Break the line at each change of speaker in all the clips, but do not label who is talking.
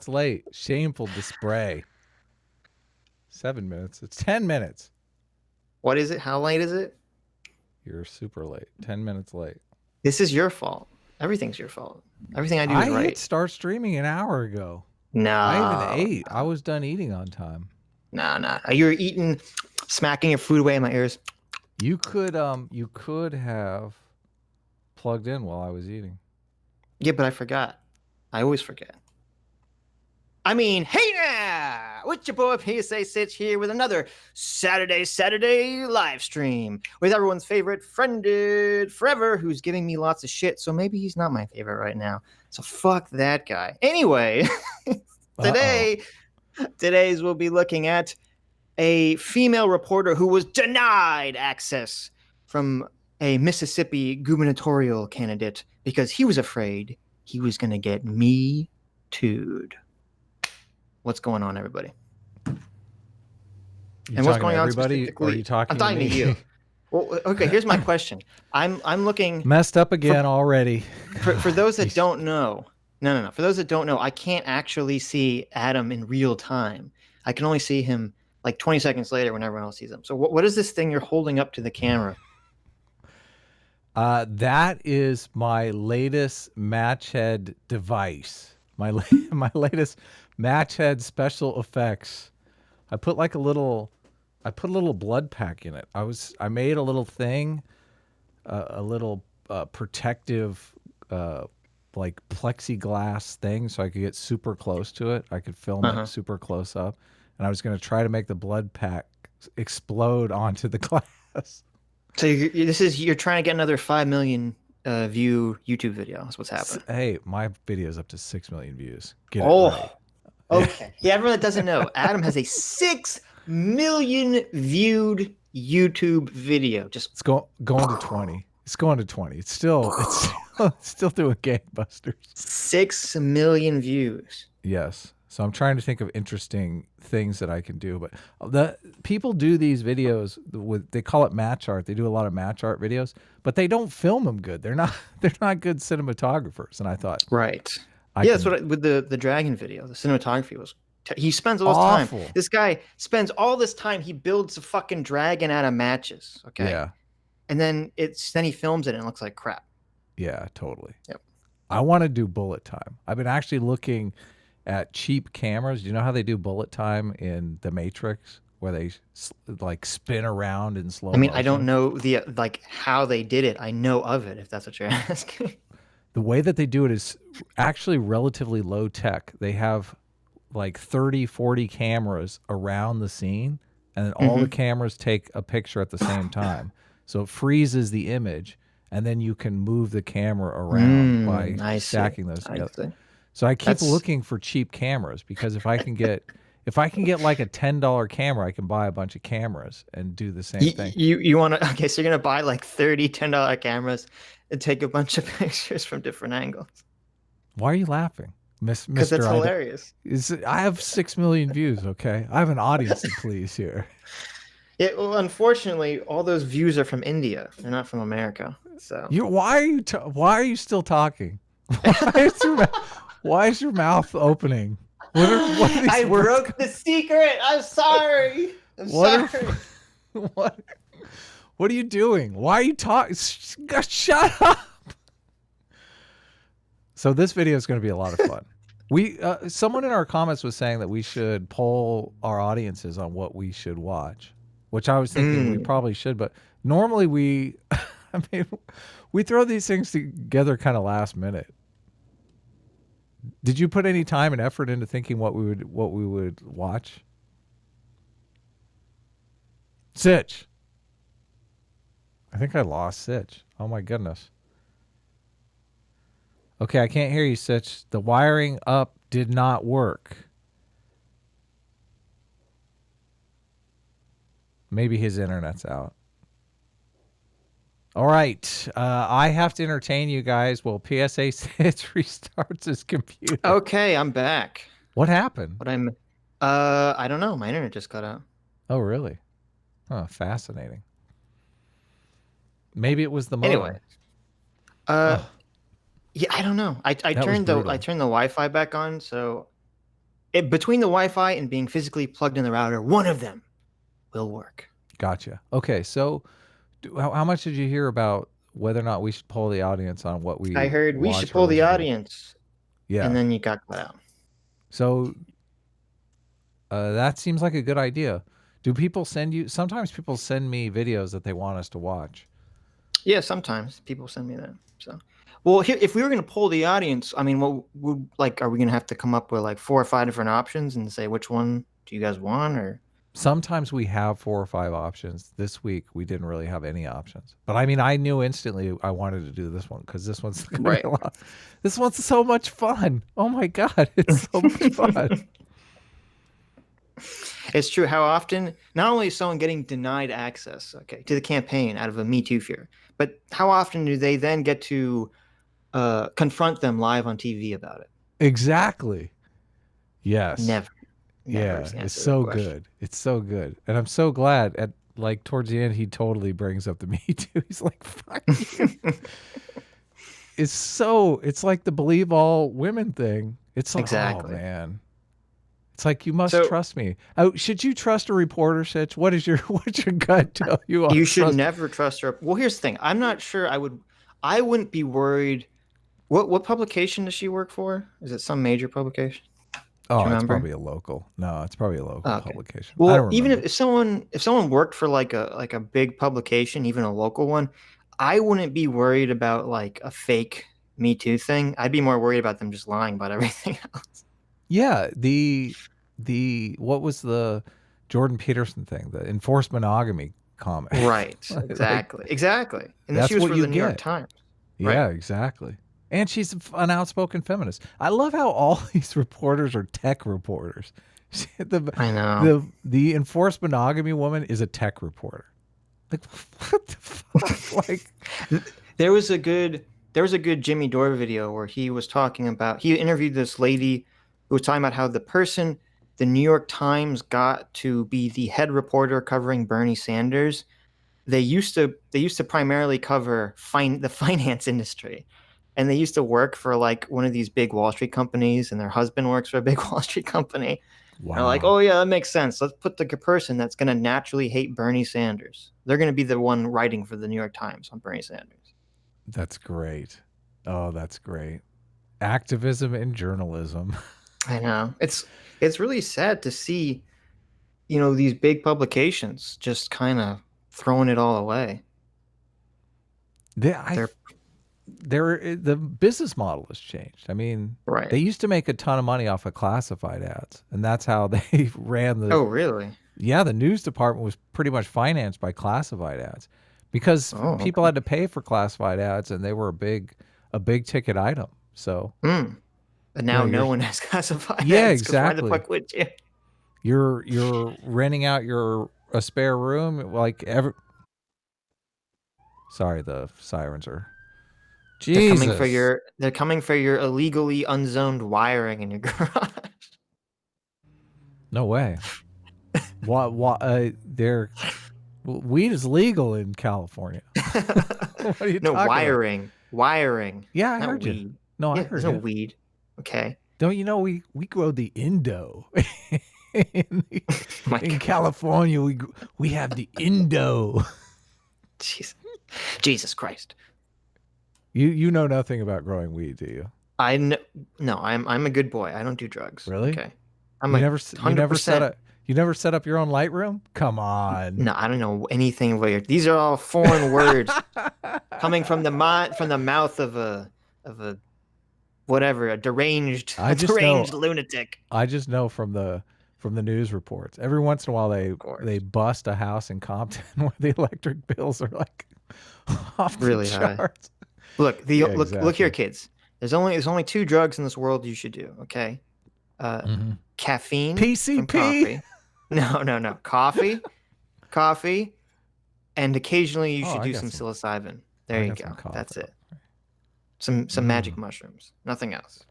It's late. Shameful display. 7 minutes. It's 10 minutes.
What is it? How late is it?
You're super late. 10 minutes late.
This is your fault. Everything's your fault. Everything I do is
I hit
right.
start streaming an hour ago. I even
No,
ate. I was done eating on time.
no. You're eating, smacking your food away in my ears.
You could have plugged in while I was eating.
Yeah, but I forgot. I always forget. I mean, hey now! What's your boy PSA Sitch here with another Saturday live stream with everyone's favorite friended forever who's giving me lots of shit, so maybe he's not my favorite right now. So fuck that guy. Anyway, today's we'll be looking at a female reporter who was denied access from a Mississippi gubernatorial candidate because he was afraid he was going to get me too'd. What's going on, everybody?
And what's going on specifically? Or are you talking
I'm talking to you. Well, okay, here's my question. I'm looking
messed up again already.
For those that don't know, no. For those that don't know, I can't actually see Adam in real time. I can only see him like 20 seconds later when everyone else sees him. So what is this thing you're holding up to the camera?
That is my latest match head device. My latest match head special effects. I put a little blood pack in it. I made a little thing, a little protective like plexiglass thing so I could get super close to it. I could film it super close up, and I was going to try to make the blood pack explode onto the glass.
So you're trying to get another 5 million view YouTube video. That's what's happening.
Hey, my video is up to 6 million views. Get it right.
Okay. Yeah, everyone that doesn't know, Adam has a 6 million viewed YouTube video.
It's going to 20. It's going to 20. It's still doing gangbusters.
6 million views.
Yes. So I'm trying to think of interesting things that I can do, but the people do these videos they call it match art. They do a lot of match art videos, but they don't film them good. They're not good cinematographers. And I thought,
right. That's what with the dragon video, the cinematography was. He spends all this time. This guy spends all this time. He builds a fucking dragon out of matches. Okay.
Yeah.
And then he films it and it looks like crap.
Yeah, totally.
Yep.
I want to do bullet time. I've been actually looking at cheap cameras. Do you know how they do bullet time in The Matrix, where they like spin around in slow motion?
I don't know how they did it. I know of it, if that's what you're asking.
The way that they do it is actually relatively low tech. They have like 30, 40 cameras around the scene, and then all the cameras take a picture at the same time. So it freezes the image, and then you can move the camera around by stacking those together. So I keep looking for cheap cameras, because if I can get like a $10 camera, I can buy a bunch of cameras and do the same thing.
You want to? Okay, so you're gonna buy like 30 $10 cameras and take a bunch of pictures from different angles.
Why are you laughing, Mr.?
Because that's hilarious.
I have 6 million views. Okay, I have an audience to please here.
Well, unfortunately, all those views are from India. They're not from America. So
why are you still talking? Why is your mouth opening?
I broke the secret. I'm sorry.
What are you doing? Why are you talking? Shut up. So this video is going to be a lot of fun. Someone in our comments was saying that we should poll our audiences on what we should watch, which I was thinking we probably should, but normally we throw these things together kind of last minute. Did you put any time and effort into thinking what we would watch? Sitch. I think I lost Sitch. Oh my goodness. Okay, I can't hear you, Sitch. The wiring up did not work. Maybe his internet's out. All right, I have to entertain you guys while PSA Sitch restarts his computer.
Okay, I'm back.
What happened?
I don't know. My internet just cut out.
Oh, really? Oh, fascinating. Maybe it was the modem.
Anyway. Yeah, I don't know. I turned the Wi-Fi back on, so between the Wi-Fi and being physically plugged in the router, one of them will work.
Gotcha. Okay, so how much did you hear about whether or not we should poll the audience on what
I
we
heard we should
watch or
pull the
listen to?
audience, and
Yeah.
then you got cut out.
So that seems like a good idea. Do people send you? Sometimes people send me videos that they want us to watch.
Yeah, sometimes people send me that. So, well, here, if we were going to poll the audience, I mean, what would like, are we going to have to come up with like 4 or 5 different options and say which one do you guys want, or?
Sometimes we have 4 or 5 options. This week we didn't really have any options. But I mean, I knew instantly I wanted to do this one because this one's going to be
Right.
a lot. This one's so much fun. Oh my god, it's so much fun.
It's true. How often, not only is someone getting denied access, okay, to the campaign out of a Me Too fear, but how often do they then get to confront them live on TV about it?
Exactly. Yes.
Never. Never
Yeah,
is the
it's
answer to
so
that question.
good. It's so good. And I'm so glad at like towards the end he totally brings up the Me Too. He's like, fuck you. It's like the believe all women thing. It's like,
Exactly.
oh man. It's like you must
So
trust me. Oh, should you trust a reporter, Sitch? What's your gut tell you on
you should
trust?
never trust her. Well, here's the thing. I'm not sure I wouldn't be worried. What publication does she work for? Is it some major publication?
Oh,
Do you
it's
remember?
probably a local. No, it's probably a local
Oh, okay.
publication. I
Well,
don't
even
remember.
if someone worked for like a big publication, even a local one, I wouldn't be worried about like a fake Me Too thing. I'd be more worried about them just lying about everything else.
Yeah, the what was the Jordan Peterson thing? The enforced monogamy comment.
Right.
Like
Exactly. And then she
that's
was
what
for
you
the New York
get.
Times. Right.
Yeah, exactly. And she's an outspoken feminist. I love how all these reporters are tech reporters. the
I know.
the enforced monogamy woman is a tech reporter. Like what the fuck? Like
There was a good Jimmy Dore video where he interviewed this lady who was talking about how the person the New York Times got to be the head reporter covering Bernie Sanders, they used to primarily cover the finance industry. And they used to work for like one of these big Wall Street companies, and their husband works for a big Wall Street company. And they're like,
wow.
oh yeah, that makes sense. Let's put the person that's going to naturally hate Bernie Sanders. They're going to be the one writing for the New York Times on Bernie Sanders.
That's great. Oh, that's great. Activism and journalism.
I know. It's really sad to see, these big publications just kind of throwing it all away. They're
The business model has changed. I mean,
right.
they used to make a ton of money off of classified ads, and that's how they ran
Oh, really?
the news department was pretty much financed by classified ads because
Oh,
people had to pay for classified ads and they were a big ticket item. So,
hmm. But
you know,
now no
you're
one has classified
yeah,
ads, because why the
exactly.
fuck would you?
You're renting out a spare room like every Sorry, the sirens are Jesus.
They're coming for your illegally unzoned wiring in your garage.
No way. What weed is legal in California. What are you
No,
talking about?
wiring.
Yeah, I
Not
heard you.
weed.
No, I
Yeah, there's
heard
no
you.
weed. Okay.
Don't you know we grow the Indo in,
My
in
God.
California? We have the Indo.
Jesus Christ.
You know nothing about growing weed, do you?
No, I'm a good boy. I don't do drugs.
Really?
Okay. I'm
You
a
never
100%.
you never set up your own Lightroom? Come on.
No, I don't know anything about your. These are all foreign words coming from the mouth of a whatever, a deranged
I just know
lunatic.
I just know from the news reports. Every once in a while
Of course.
they bust a house in Compton where the electric bills are like off the
Really high.
charts.
Look,
Yeah,
look here,
exactly.
kids. There's only 2 drugs in this world you should do, okay? Caffeine from
PCP.
coffee. No. Coffee, and occasionally you should
I
do
got
some
some.
psilocybin. There
I
you
got
go.
some coffee.
That's it. Some magic mushrooms. Nothing else.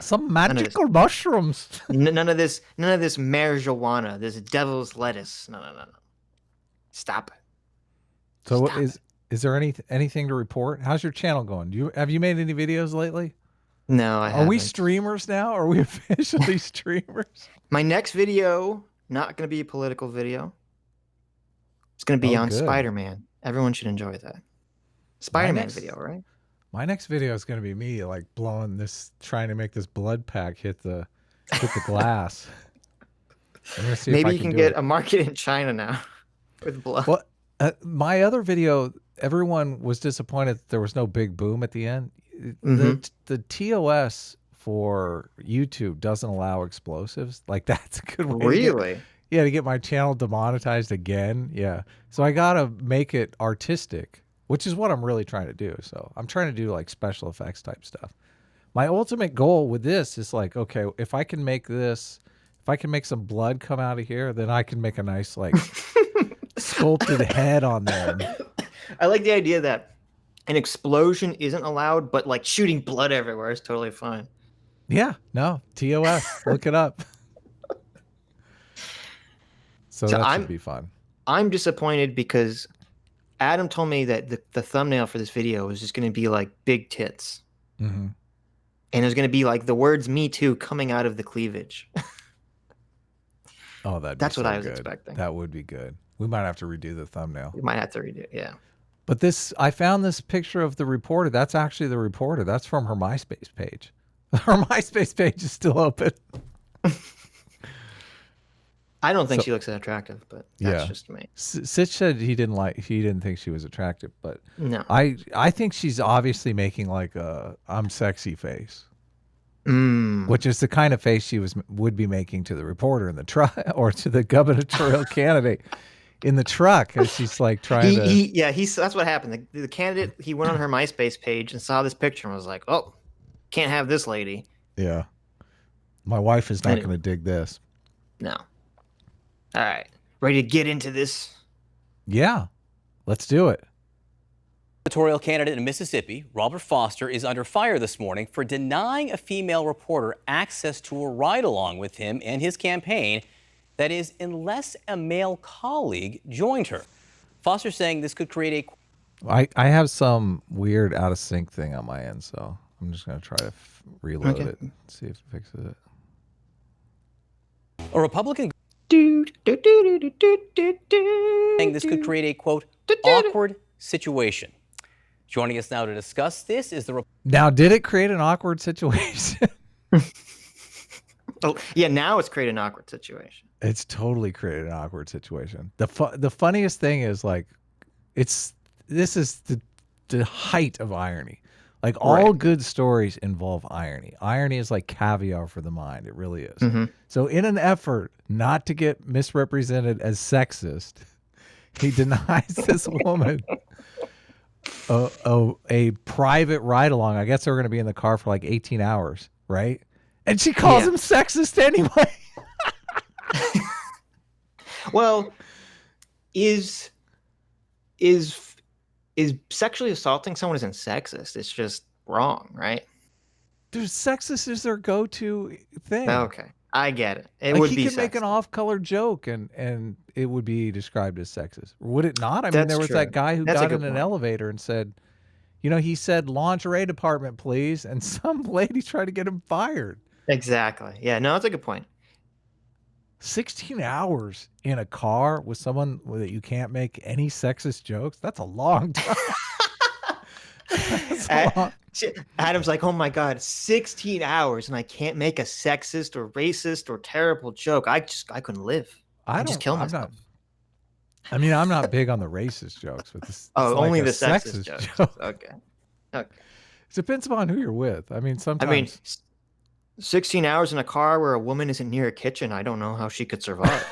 Some magical mushrooms.
None of this marijuana, this devil's lettuce. No. Stop it.
So
Stop it.
is there anything to report? How's your channel going? Have you made any videos lately?
No, I
Are we
haven't.
streamers now? Are we officially streamers?
My next video, not going to be a political video. It's going to be
Oh,
on
good.
Spider-Man. Everyone should enjoy that.
My
Spider-Man
next
video, right?
my next video is going to be me like blowing this, trying to make this blood pack hit the glass. I'm gonna see
Maybe
if I
you
can
can
do
get
it.
a market in China now with blood.
Well, my other video, everyone was disappointed that there was no big boom at the end. The TOS for YouTube doesn't allow explosives. Like that's a good way
Really?
to get my channel demonetized again. Yeah. So I gotta make it artistic, which is what I'm really trying to do. So I'm trying to do like special effects type stuff. My ultimate goal with this is like, okay, if I can make some blood come out of here, then I can make a nice like sculpted head on there.
I like the idea that an explosion isn't allowed, but like shooting blood everywhere is totally fine.
Yeah, no, TOS, look it up. So that should be fun.
I'm disappointed because Adam told me that the thumbnail for this video was just going to be like big tits.
Mm-hmm.
And it was going to be like the words "Me Too" coming out of the cleavage.
Oh,
that's what I was expecting.
That would be good. We might have to redo the thumbnail.
We might have to redo it, yeah.
But I found this picture of the reporter. That's actually the reporter. That's from her MySpace page. Her MySpace page is still open.
I don't think she looks that attractive, but that's just me.
Sitch said he didn't think she was attractive, but
no,
I think she's obviously making like a "I'm sexy" face, which is the kind of face she would be making to the reporter in the truck or to the gubernatorial candidate in the truck as she's like trying
that's what happened. The candidate, he went on her MySpace page and saw this picture and was like, "Oh, can't have this lady."
Yeah, my wife is not going to dig this.
No. All right. Ready to get into this?
Yeah. Let's do it.
Gubernatorial candidate in Mississippi, Robert Foster, is under fire this morning for denying a female reporter access to a ride-along with him and his campaign. That is, unless a male colleague joined her. Foster saying this could create
I have some weird out of sync thing on my end, so I'm just going to try to reload it and see if it fixes it.
A Republican saying this could create a, quote, awkward situation. Joining us now to discuss this is the...
Now, did it create an awkward situation?
Oh, yeah, now it's created an awkward situation.
It's totally created an awkward situation. The funniest thing is like, this is the height of irony. Like all good stories involve irony. Irony is like caviar for the mind. It really is. So in an effort not to get misrepresented as sexist, he denies this woman a private ride along. I guess they were going to be in the car for like 18 hours, right? And she calls him sexist anyway.
Well, is sexually assaulting someone isn't sexist. It's just wrong, right?
Dude, sexist is their go-to thing.
Okay, I get it. It
like
would
he
be
could make an off-color joke and it would be described as sexist. Would it not? I mean, there was that guy who got in an elevator and said, he said lingerie department, please, and some lady tried to get him fired.
Exactly. Yeah, no, that's a good point.
16 hours in a car with someone that you can't make any sexist jokes? That's a long time.
Adam's like, oh my God, 16 hours and I can't make a sexist or racist or terrible joke. I couldn't live. I just kill myself.
I'm not big on the racist jokes, but this
only the sexist jokes. Okay. It
depends upon who you're with. I mean, sometimes
16 hours in a car where a woman isn't near a kitchen, I don't know how she could survive.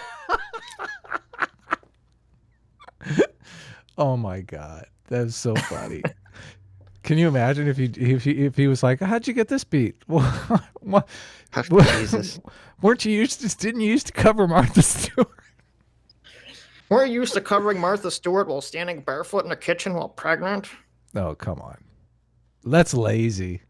Oh my God. That's so funny. Can you imagine if he was like, how'd you get this beat? What,
Jesus.
Didn't you used to cover Martha Stewart?
We're used to covering Martha Stewart while standing barefoot in the kitchen while pregnant.
Oh, come on. That's lazy.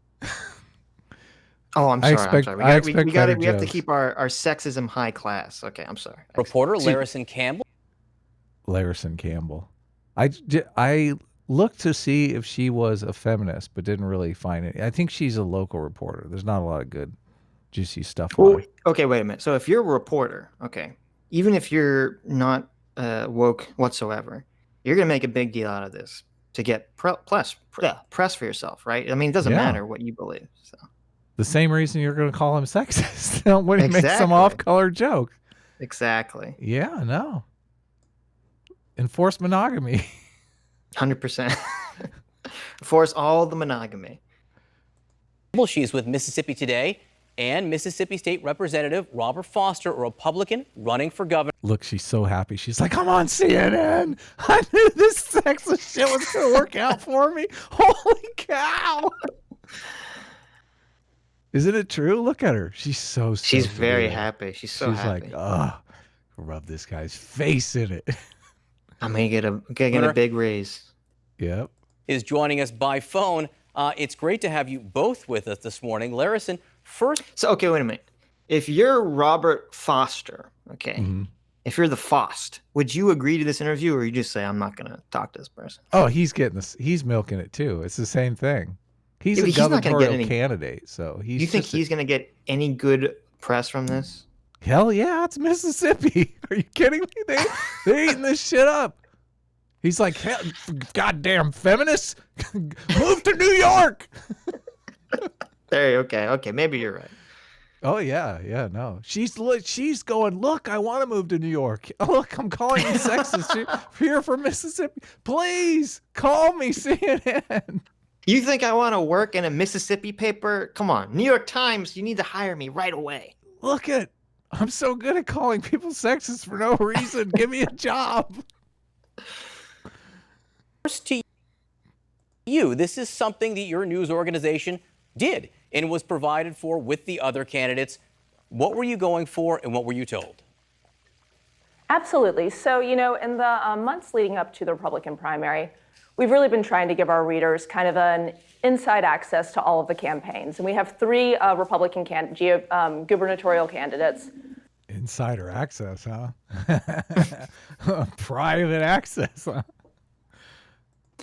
Oh, I'm sorry. We have to keep our sexism high class. Okay, I'm sorry.
Reporter Larison Campbell.
I looked to see if she was a feminist, but didn't really find it. I think she's a local reporter. There's not a lot of good, juicy stuff
Well,
on.
okay, wait a minute. So if you're a reporter, okay, even if you're not woke whatsoever, you're gonna make a big deal out of this to get press for yourself, right? I mean, it doesn't
Yeah.
matter what you believe. So
The same reason you're going to call him sexist when he makes some
Exactly.
off-color joke.
exactly,
Yeah, no. Enforce monogamy.
100%. Force all the monogamy.
She's with Mississippi Today and Mississippi State Representative Robert Foster, a Republican running for governor.
Look, she's so happy. She's like, I'm on CNN. I knew this sexist shit was going to work out for me. Holy cow. Isn't it true? Look at her. She's so
She's
stoked to
very
do it.
happy. She's so
She's
happy.
like, rub this guy's face in it.
I'm gonna get a big raise.
Yep.
Is joining us by phone. It's great to have you both with us this morning. Larison, first.
So, okay, wait a minute. If you're Robert Foster, okay,
Mm-hmm.
if you're the Fost, would you agree to this interview, or you just say, I'm not going to talk to this person?
Oh, he's getting this. He's milking it too. It's the same thing. He's
Yeah,
a
but he's not gonna get
gubernatorial
any-
candidate, so he's.
Do you think
just a-
he's going to get any good press from this?
Hell yeah, it's Mississippi. Are you kidding me? They're eating this shit up. He's like, hell, goddamn feminists, move to New York.
Okay, maybe you're right.
Oh yeah, no. She's going. Look, I want to move to New York. Oh, look, I'm calling you sexist. Here from Mississippi. Please call me CNN.
You think I want to work in a Mississippi paper? Come on, New York Times, you need to hire me right away.
Look at, I'm so good at calling people sexist for no reason. Give me a job.
First to you, this is something that your news organization did and was provided for with the other candidates. What were you going for and what were you told?
Absolutely. So, in the months leading up to the Republican primary, we've really been trying to give our readers kind of an inside access to all of the campaigns. And we have three Republican gubernatorial candidates.
Insider access, huh? Private access, huh?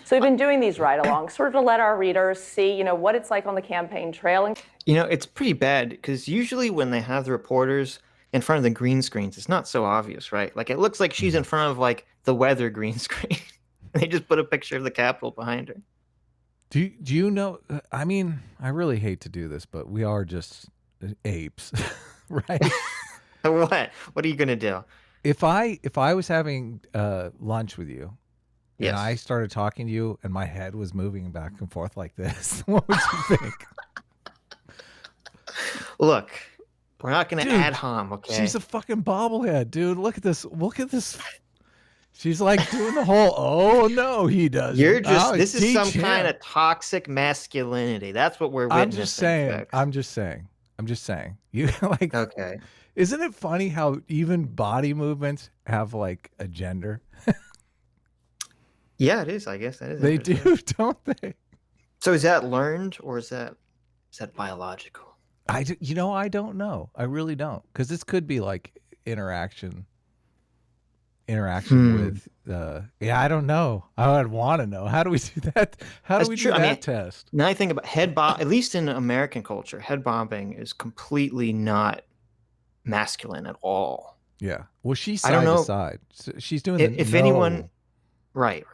So we've been doing these ride-alongs, sort of to let our readers see, what it's like on the campaign trail. And
It's pretty bad because usually when they have the reporters in front of the green screens, it's not so obvious, right? Like it looks like she's in front of like the weather green screen. They just put a picture of the Capitol behind her.
Do you know? I mean, I really hate to do this, but we are just apes, right?
What? What are you gonna do?
If I was having lunch with you,
Yes.
and I started talking to you, and my head was moving back and forth like this, what would you think?
Look, we're not gonna
Dude,
ad hom, okay?
She's a fucking bobblehead, dude. Look at this. Look at this. She's like doing the whole, oh no, he doesn't.
You're just
Oh,
this is some
teach
kind
him.
of toxic masculinity. That's what we're witnessing.
I'm just saying. You like,
Okay.
isn't it funny how even body movements have like a gender?
Yeah, it is. I guess that is.
They
interesting.
do, don't they?
So is that learned or is that biological?
I don't know. I really don't, because this could be like interaction with. Yeah, I don't know. I would want to know. How do we do that? How
That's
do we
true.
do
I
that
mean,
test?
Now I think about head bob. At least in American culture, head bobbing is completely not masculine at all.
Yeah. Well, she's
I don't
side to
know.
side. So she's doing
If
the
anyone,
no.
right.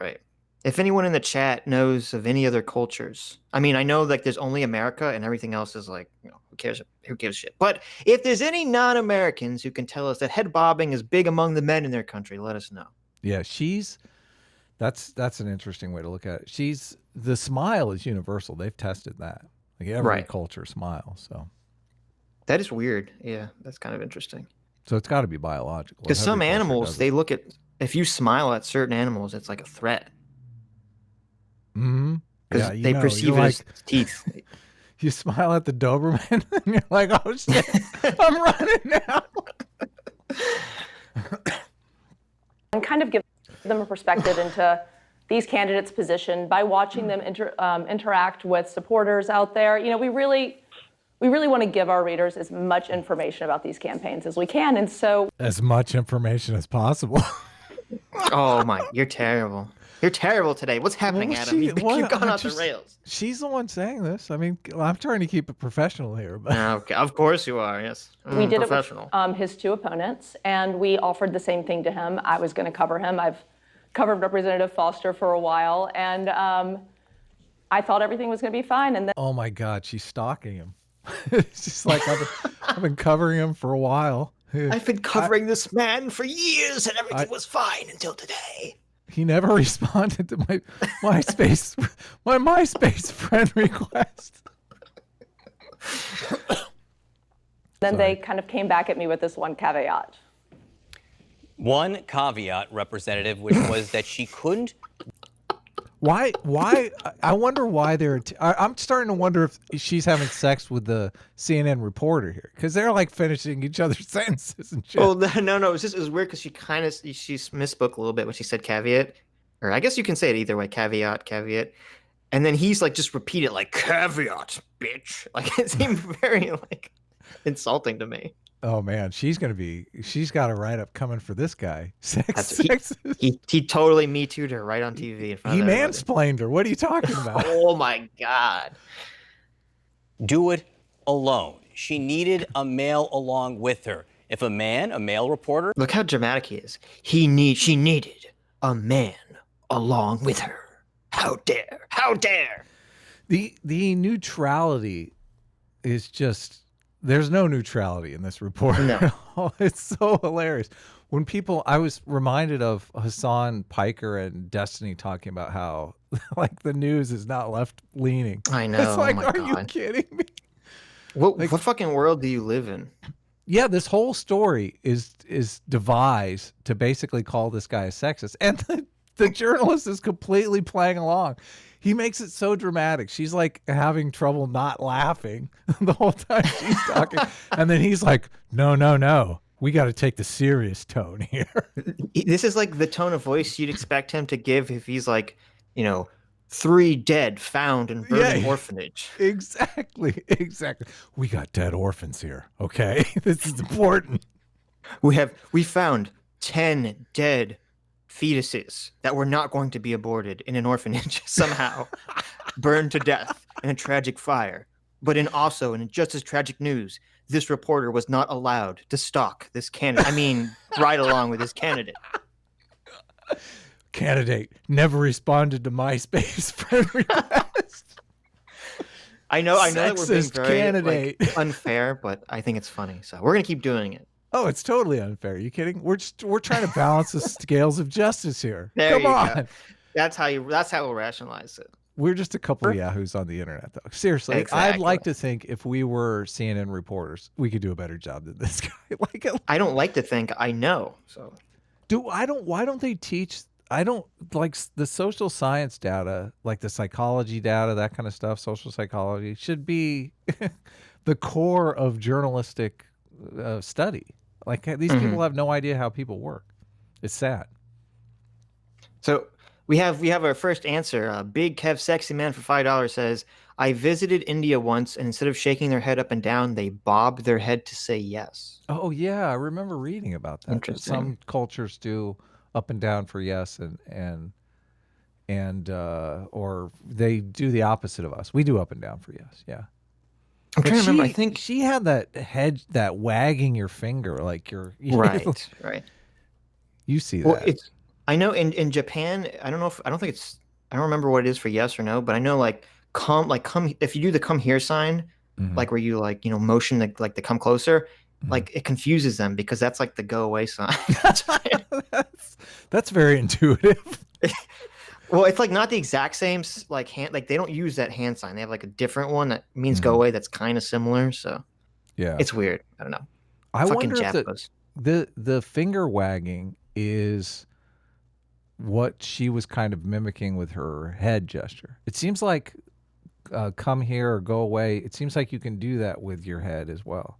If anyone in the chat knows of any other cultures, I mean, I know like there's only America and everything else is like, who cares? Who gives a shit? But if there's any non-Americans who can tell us that head bobbing is big among the men in their country, let us know.
Yeah, that's an interesting way to look at it. The smile is universal. They've tested that. Like every
Right.
culture smiles.
That is weird. Yeah, that's kind of interesting.
So it's got to be biological.
Because
Every
some
culture
animals,
does it.
they look at, if you smile at certain animals, it's like a threat.
Mhm.
Because
Yeah,
they
you're
perceive it
like,
as teeth.
you smile at the Doberman and you're like, oh shit, I'm running now.
and kind of give them a perspective into these candidates' position by watching them interact with supporters out there. We really want to give our readers as much information about these campaigns as we can. And so
As much information as possible.
Oh my, you're terrible. You're terrible today. What's happening, Adam? You've gone off the rails.
She's the one saying this. I mean, I'm trying to keep it professional here, but
Okay, of course you are. Yes,
We did
professional.
it with his two opponents, and we offered the same thing to him. I was going to cover him. I've covered Representative Foster for a while, and I thought everything was going to be fine. And then,
oh my God, she's stalking him. It's just like I've been covering him for a while.
I've been covering this man for years, and everything was fine until today.
He never responded to my MySpace friend request.
then they kind of came back at me with this one caveat.
One caveat, Representative, which was that she couldn't.
Why? I wonder why I'm starting to wonder if she's having sex with the CNN reporter here, because they're like finishing each other's sentences and shit.
Well, no. It was weird because she misspoke a little bit when she said caveat, or I guess you can say it either way, caveat, and then he's like just repeat it like caveat, bitch. Like it seemed very like insulting to me.
Oh man, she's got a write-up coming for this guy. Sexist.
He totally Me Too'd her right on TV in front
He
of everybody.
mansplained her. What are you talking about?
Oh my God.
Do it alone. She needed a male along with her. If a male reporter.
Look how dramatic he is. She needed a man along with her. How dare? How dare?
The neutrality is just, there's no neutrality in this report.
No.
It's so hilarious. When I was reminded of Hassan Piker and Destiny talking about how like the news is not left leaning.
I know.
It's like,
oh my
are
God.
you kidding me?
What fucking world do you live in?
Yeah, this whole story is devised to basically call this guy a sexist, and the journalist is completely playing along. He makes it so dramatic. She's like having trouble not laughing the whole time she's talking, and then he's like, "No, we got to take the serious tone here."
This is like the tone of voice you'd expect him to give if he's like, 3 dead found in burning orphanage.
Exactly. We got dead orphans here. Okay, this is important.
We found 10 dead fetuses that were not going to be aborted in an orphanage somehow, burned to death in a tragic fire. But in just as tragic news, this reporter was not allowed to stalk this candidate. I mean, ride along with this candidate.
Candidate never responded to MySpace friend request.
I know that we're being
Sexist
very
candidate.
unfair, but I think it's funny. So we're gonna keep doing it.
Oh, it's totally unfair. Are you kidding? We're trying to balance the scales of justice here.
There
Come
you
on.
go. That's how we'll rationalize it.
We're just a couple of yahoos on the internet, though. Seriously, I'd
Exactly.
like to think if we were CNN reporters, we could do a better job than this guy.
I don't like to think I know. So
Why don't they teach? I don't like the social science data, like the psychology data, that kind of stuff. Social psychology should be the core of journalistic study. Like these people have no idea how people work. It's sad.
So we have our first answer. Big Kev Sexy Man for $5 says, I visited India once, and instead of shaking their head up and down, they bobbed their head to say yes.
Oh yeah, I remember reading about that.
Interesting.
Some cultures do up and down for yes, and or they do the opposite of us. We do up and down for yes. Yeah.
I'm trying to remember. I
She
think
she had that head, that wagging your finger, like you're
right.
You see
Well,
that?
I know in Japan. I don't remember what it is for yes or no, but I know like come if you do the come here sign, like where you motion like to come closer, like it confuses them because that's like the go away sign.
That's very intuitive.
Well, it's like not the exact same hand, like they don't use that hand sign. They have like a different one that means go away that's kind of similar. So
Yeah,
it's weird. I don't know.
I
Fucking
wonder if
Japanese.
the finger wagging is what she was kind of mimicking with her head gesture. It seems like come here or go away. It seems like you can do that with your head as well.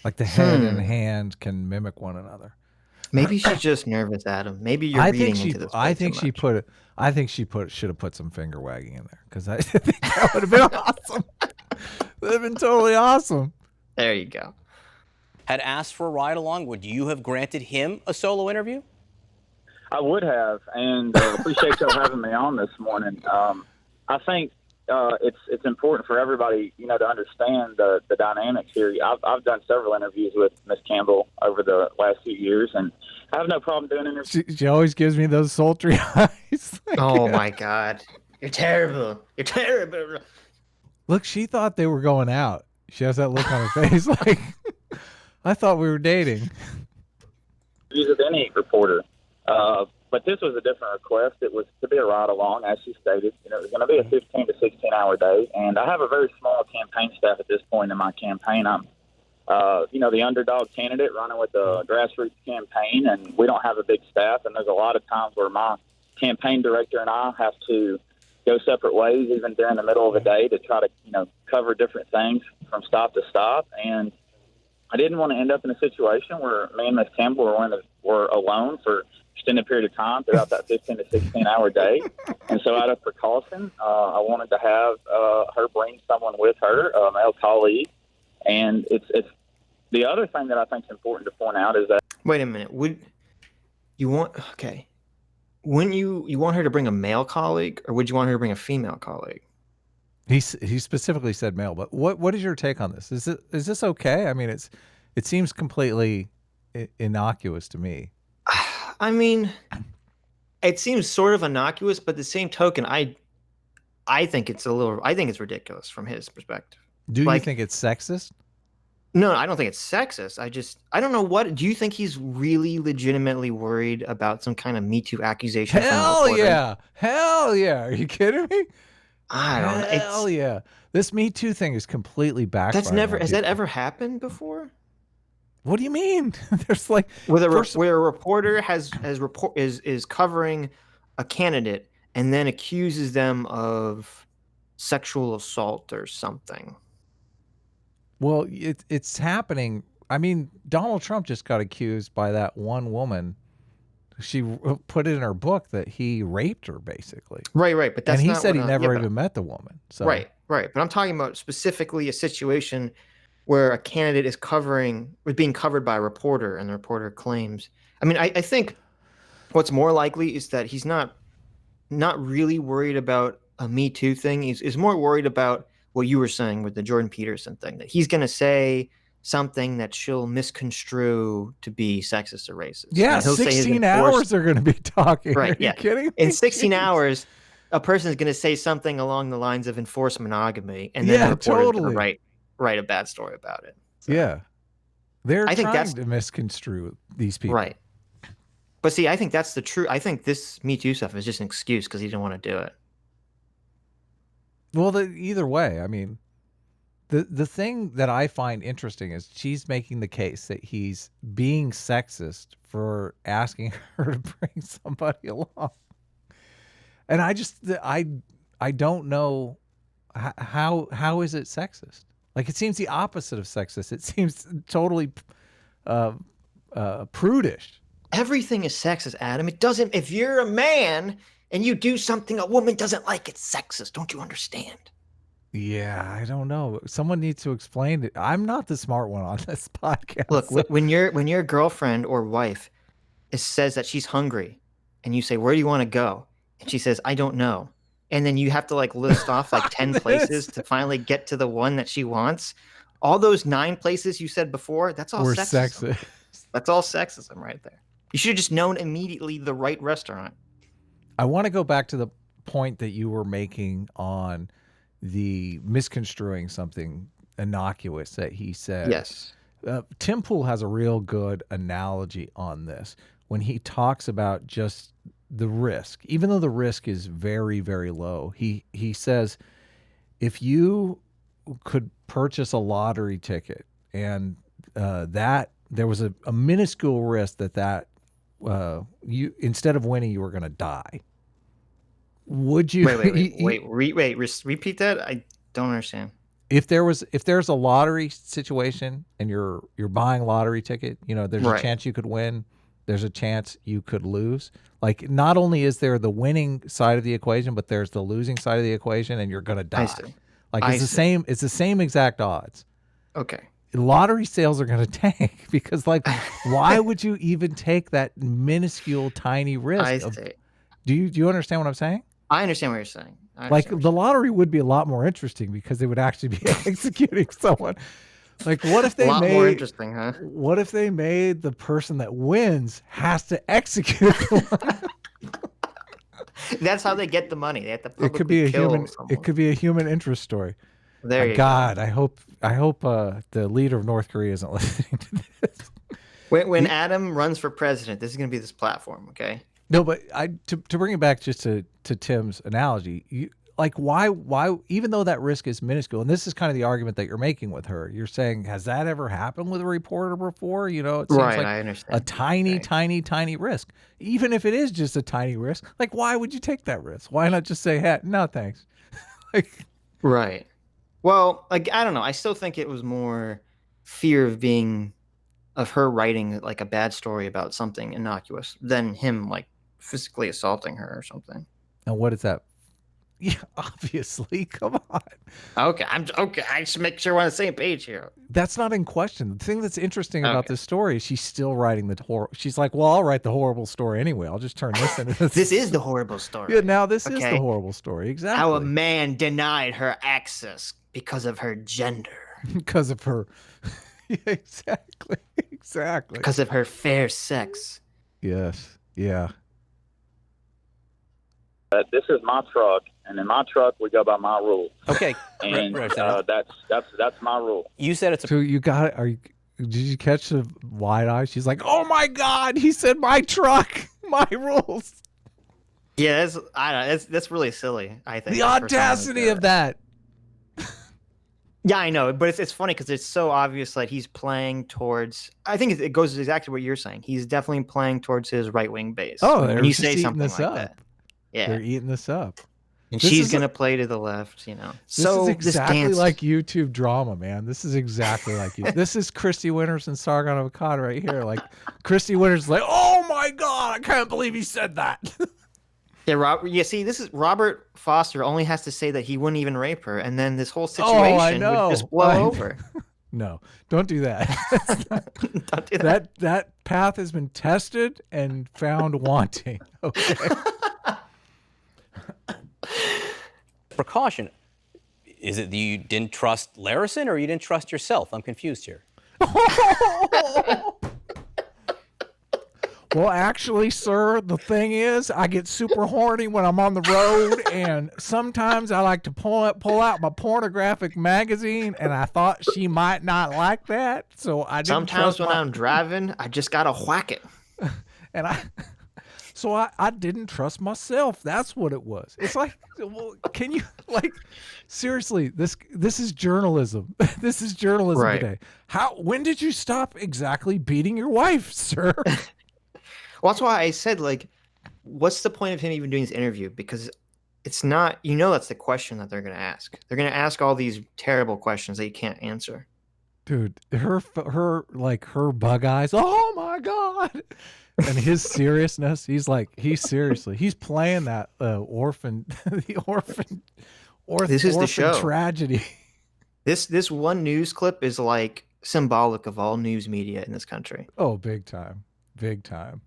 Like the head and hand can mimic one another.
Maybe she's just nervous, Adam. Maybe you're reading into this.
I think she should have put some finger wagging in there because I think that would have been awesome. That would have been totally awesome.
There you go.
Had asked for a ride along, would you have granted him a solo interview?
I would have, and appreciate y'all having me on this morning. I think it's important for everybody, to understand the dynamics here. I've done several interviews with Miss Campbell over the last few years, and I have no problem doing interviews.
She always gives me those sultry eyes.
Oh my God, you're terrible. You're terrible.
Look, she thought they were going out. She has that look on her face like, I thought we were dating.
With any reporter. But this was a different request. It was to be a ride along, as she stated. It was going to be a 15 to 16-hour day. And I have a very small campaign staff at this point in my campaign. I'm, the underdog candidate running with the grassroots campaign, and we don't have a big staff. And there's a lot of times where my campaign director and I have to go separate ways, even during the middle of the day, to try to, cover different things from stop to stop. And I didn't want to end up in a situation where me and Miss Campbell were alone for extended period of time throughout that 15 to 16-hour day. And so out of precaution, I wanted to have her bring someone with her, a male colleague. And it's the other thing that I think is important to point out is that...
Wait a minute. Wouldn't you want her to bring a male colleague, or would you want her to bring a female colleague?
He specifically said male, but what is your take on this? Is this okay? I mean, it seems completely innocuous to me.
I mean, it seems sort of innocuous, but the same token, I think it's ridiculous from his perspective.
Do you think it's sexist?
No, I don't think it's sexist. I don't know do you think he's really legitimately worried about some kind of Metoo accusation?
Hell yeah. Are you kidding me?
I don't know.
Hell yeah. This Me Too thing is completely backfired.
Has that ever happened before?
What do you mean? There's like
where a reporter is covering a candidate and then accuses them of sexual assault or something.
Well, it's happening. I mean, Donald Trump just got accused by that one woman. She put it in her book that he raped her, basically.
Right. But that's
and he said he never even met the woman. So.
Right. But I'm talking about specifically a situation where a candidate is being covered by a reporter, and the reporter claims. I mean, I think what's more likely is that he's not really worried about a Me Too thing. He's more worried about what you were saying with the Jordan Peterson thing, that he's going to say something that she'll misconstrue to be sexist or racist.
Yeah, 16 hours they're going to be talking.
Right,
Are you kidding me?
In 16 hours, a person is going to say something along the lines of enforced monogamy, and then the reporter's going to write a bad story about it. So,
yeah. They're trying to misconstrue these people.
Right. But see, I think that's the truth. I think this Me Too stuff is just an excuse because he didn't want to do it.
Well, either way, I mean, the thing that I find interesting is she's making the case that he's being sexist for asking her to bring somebody along. And I don't know how is it sexist? Like, it seems the opposite of sexist. It seems totally prudish.
Everything is sexist, Adam. It doesn't. If you're a man and you do something a woman doesn't like, it's sexist. Don't you understand?
Yeah, I don't know. Someone needs to explain it. I'm not the smart one on this podcast.
Look, when your girlfriend or wife says that she's hungry, and you say, "Where do you want to go?" and she says, "I don't know," and then you have to list off 10 places to finally get to the one that she wants. All those 9 places you said before, that's all sexism. That's all sexism right there. You should have just known immediately the right restaurant.
I want to go back to the point that you were making on the misconstruing something innocuous that he said.
Yes.
Tim Pool has a real good analogy on this when he talks about just the risk. Even though the risk is very, very low, he says, if you could purchase a lottery ticket and that there was a minuscule risk that you, instead of winning, you were going to die. Would you
repeat that? I don't understand.
If there's a lottery situation and you're buying a lottery ticket, there's a chance you could win, there's a chance you could lose. Like, not only is there the winning side of the equation, but there's the losing side of the equation, and you're going to die. Like, it's the same exact odds.
Okay.
lottery sales are going to tank because, like, why would you even take that minuscule, tiny risk?
I see.
Do you understand what I'm saying?
I understand what you're saying.
Like, the lottery would be a lot more interesting because they would actually be executing someone. Like, what if they
a lot
made
more interesting, huh?
What if they made the person that wins has to execute the one?
That's how they get the money. They have to publicly
It could be a
kill
human.
someone.
It could be a human interest story.
There you
God,
go.
I hope the leader of North Korea isn't listening to this.
When Adam runs for president, this is going to be this platform, okay?
No, but to bring it back just to Tim's analogy, why even though that risk is minuscule, and this is kind of the argument that you're making with her, you're saying, has that ever happened with a reporter before? You know, it seems
Right,
like
I understand.
a tiny,
Right.
tiny risk. Even if it is just a tiny risk, like, why would you take that risk? Why not just say, hey, no, thanks? Like,
Right. Well, like, I don't know. I still think it was more fear of her writing like a bad story about something innocuous than him like physically assaulting her or something.
and what is that? Yeah, obviously. Come on.
Okay, I'm okay. I just make sure we're on the same page here.
That's not in question. The thing that's interesting about
Okay.
this story is she's still writing the horror. She's like, well, I'll write the horrible story anyway. I'll just turn this into this.
This is the horrible story.
Yeah, now this is the
Okay.
horrible story. Exactly.
How a man denied her access because of her gender,
Because of her. Yeah, exactly. Exactly.
because of her fair sex.
Yes. Yeah.
This is my truck, and in my truck we go by my rules,
Okay,
and
Representative,
that's my rule.
you said it's a
So you got it. Did you catch the wide eye? She's like, oh my God, he said my truck, my rules.
Yeah, I don't know. That's really silly. I think
The
for someone like
audacity of that.
Yeah, I know, but it's funny because it's so obvious that he's playing towards. I think it goes exactly what you're saying. He's definitely playing towards his right wing base.
Oh,
when
they're
you
just
say
eating
something
this
like
up.
that, yeah,
They're eating this up.
and
This
she's
is
gonna play to the left, you know.
This
So
is exactly
dance,
like YouTube drama, man. This is exactly like you. This is Christy Winters and Sargon of Akkad right here. Like, Christy Winters is like, oh my God, I can't believe he said that.
yeah, see, this is Robert Foster only has to say that he wouldn't even rape her, and then this whole
Oh, I
situation
know.
would just blow
I-
over.
No, don't do that.
Don't do that.
That path has been tested and found wanting. Okay.
precaution. Is it that you didn't trust Larison or you didn't trust yourself? I'm confused here.
Well, actually, sir, the thing is, I get super horny when I'm on the road, and sometimes I like to pull out my pornographic magazine, and I thought she might not like that, so I didn't
Sometimes
trust
when I'm driving, I just gotta whack it.
and I didn't trust myself. That's what it was. It's like, well, can you, like, seriously, this is journalism. This is journalism
Right.
today. When did you stop exactly beating your wife, sir?
Well, that's why I said, like, what's the point of him even doing this interview? Because it's not, that's the question that they're going to ask. They're going to ask all these terrible questions that you can't answer.
Dude, her bug eyes. Oh my God. And his seriousness, he's playing that orphan, the orphan
This is the show.
tragedy.
This one news clip is like symbolic of all news media in this country.
Oh, big time. Big time.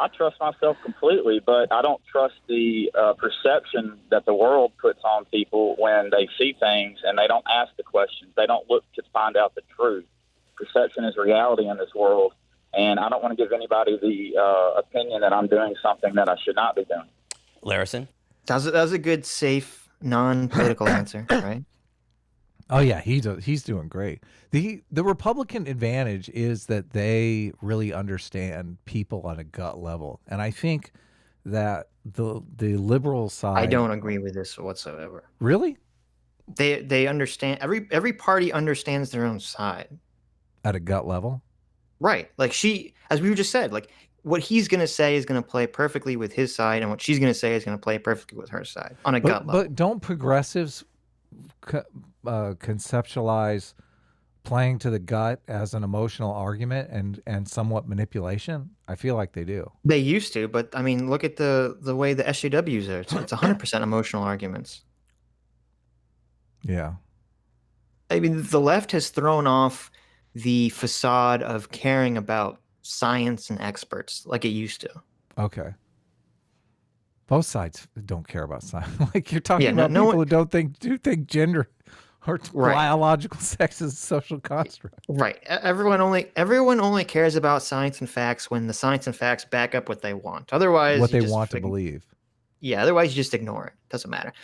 I trust myself completely, but I don't trust the perception that the world puts on people when they see things and they don't ask the questions. They don't look to find out the truth. Perception is reality in this world, and I don't want to give anybody the opinion that I'm doing something that I should not be doing.
Larison?
That was a good, safe, non-political answer, right?
Oh yeah, he's doing great. The Republican advantage is that they really understand people on a gut level, and I think that the liberal side.
I don't agree with this whatsoever.
Really
They understand, every party understands their own side.
at a gut level.
Right. Like as we just said, like what he's going to say is going to play perfectly with his side, and what she's going to say is going to play perfectly with her side on a gut level.
But don't progressives conceptualize playing to the gut as an emotional argument and somewhat manipulation? I feel like they do.
They used to, but I mean, look at the way the SJWs are. It's 100% emotional arguments.
Yeah.
I mean, the left has thrown off the facade of caring about science and experts like it used to.
Okay. Both sides don't care about science. Like you're talking
Yeah,
about
no
people
one-
who do think gender or
Right.
biological sex is a social construct.
Right. Everyone only cares about science and facts when the science and facts back up what they want. Otherwise,
What
you
they
just
want to
fig-
believe.
Yeah, otherwise you just ignore it. Doesn't matter.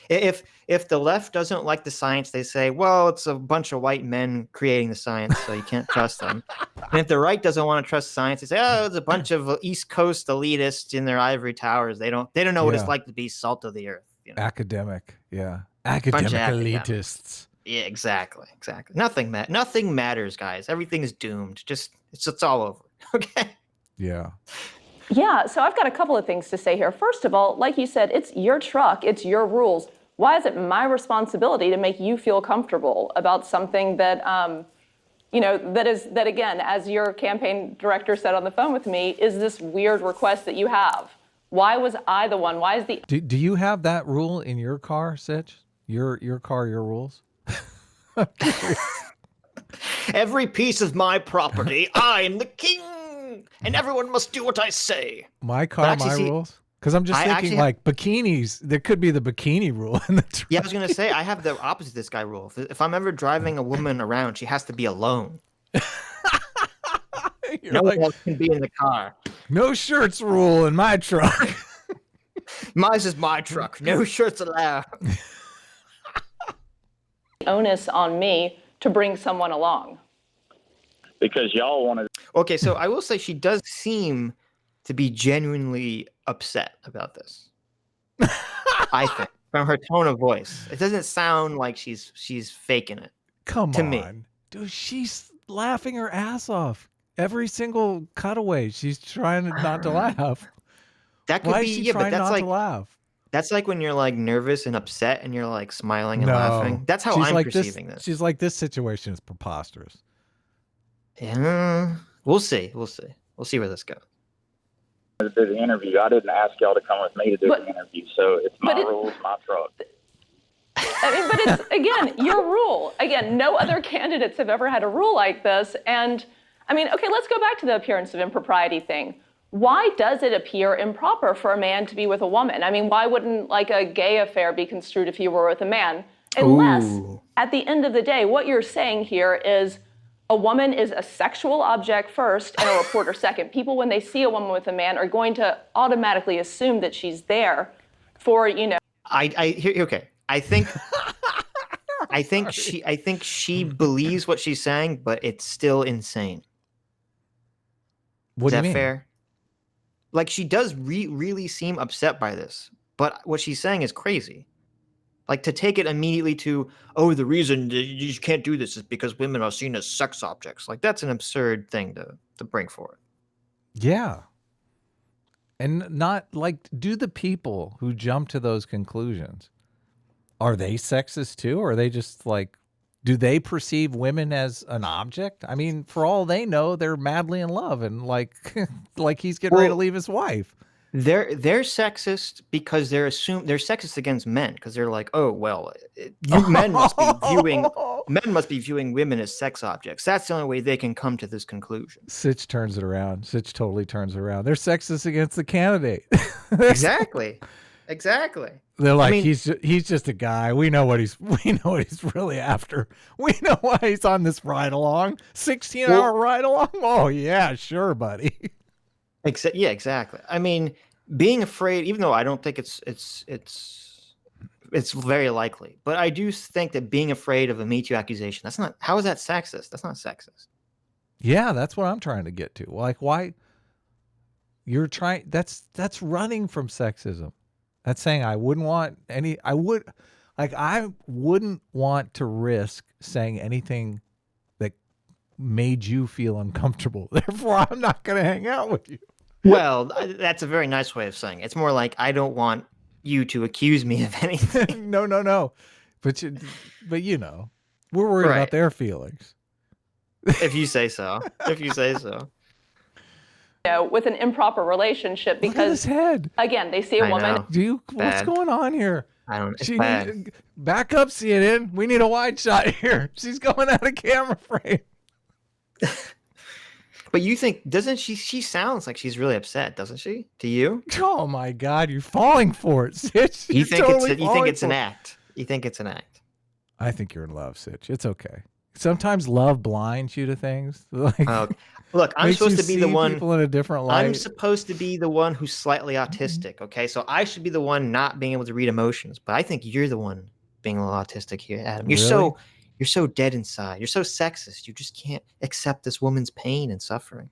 If the left doesn't like the science, they say, well, it's a bunch of white men creating the science, so you can't trust them. And if the right doesn't want to trust science, they say, oh, it's a bunch of East Coast elitists in their ivory towers. They don't know what it's
Yeah.
like to be salt of the earth. You know?
Academic. Yeah.
Bunch
Academic
of
elitists.
Yeah, exactly. Nothing matters, guys. Everything is doomed. It's all over. Okay.
Yeah.
Yeah, so I've got a couple of things to say here. First of all, like you said, it's your truck, it's your rules. Why is it my responsibility to make you feel comfortable about something that, that again, as your campaign director said on the phone with me, is this weird request that you have? Why was I the one? Why is the
Do you have that rule in your car, Sitch? Your car, your rules?
Every piece of my property, I am the king, and everyone must do what I say.
My car, my rules? Because I'm just thinking like bikinis. There could be the bikini rule in the truck.
Yeah, I was gonna say I have the opposite of this guy rule. If I'm ever driving a woman around, she has to be alone. No one else can be in the car.
No shirts rule in my truck.
Mine's is my truck. No shirts allowed.
onus on me to bring someone along?
Because y'all wanted.
Okay, so I will say she does seem to be genuinely upset about this. I think from her tone of voice, it doesn't sound like she's faking it.
Come
to
on,
me.
dude. She's laughing her ass off every single cutaway. She's trying not to laugh.
That could
Why
be
is she
yeah, but
trying
that's
not
like
to laugh?
that's like when you're like nervous and upset and you're like smiling and
No,
laughing. That's how
she's
I'm
like
perceiving this.
She's like, this situation is preposterous.
Yeah, we'll see. We'll see where this goes.
To do the interview. I didn't ask y'all to come with me to do the interview, so it's my rules, my truck.
I mean, but it's, again, your rule. Again, no other candidates have ever had a rule like this. And, I mean, okay, let's go back to the appearance of impropriety thing. Why does it appear improper for a man to be with a woman? I mean, why wouldn't, like, a gay affair be construed if you were with a man? Unless, at the end of the day, what you're saying here is a woman is a sexual object first and a reporter second. People, when they see a woman with a man, are going to automatically assume that she's there for, you know.
Okay. I think she believes what she's saying, but it's still insane.
What
Is
do you
that
mean?
fair? Like she does really seem upset by this, but what she's saying is crazy. Like to take it immediately to, oh, the reason you can't do this is because women are seen as sex objects. Like that's an absurd thing to bring forward.
Yeah. And not like, do the people who jump to those conclusions, are they sexist too? Or are they just like, do they perceive women as an object? I mean, for all they know, they're madly in love and like, like he's getting ready to leave his wife.
They're sexist because they're sexist against men because they're like, oh well, men must be viewing women as sex objects. That's the only way they can come to this conclusion.
Sitch turns it around. Sitch totally turns it around. They're sexist against the candidate.
Exactly.
They're like,
I mean,
he's just a guy. We know what he's really after. We know why he's on this ride along. 16-hour ride along. Oh yeah, sure, buddy.
Yeah, exactly. I mean, being afraid, even though I don't think it's very likely, but I do think that being afraid of a Metoo accusation, how is that sexist? That's not sexist.
Yeah, that's what I'm trying to get to. Like, why you're trying? That's running from sexism. That's saying I wouldn't want to risk saying anything that made you feel uncomfortable. Therefore, I'm not going to hang out with you.
Well, that's a very nice way of saying it. It's more like I don't want you to accuse me of anything.
No. But you know, we're worried about their feelings.
If you say so.
You know, with an improper relationship because
Look at his head.
again, they see a woman.
What's going on here?
I don't. It's
She
bad.
need, back up, CNN. We need a wide shot here. She's going out of camera frame.
But you think, doesn't she? She sounds like she's really upset, doesn't she? To you?
Oh my God, you're falling for it, Sitch.
You
You're
think
totally
you think
falling
it's an
for it.
act? You think it's an act?
I think you're in love, Sitch. It's okay. Sometimes love blinds you to things. Like,
Look, I'm
makes
supposed
you
to be the
see
one.
people in a different light.
I'm supposed to be the one who's slightly autistic. Okay, so I should be the one not being able to read emotions. But I think you're the one being a little autistic here, Adam. You're so dead inside. You're so sexist. You just can't accept this woman's pain and suffering.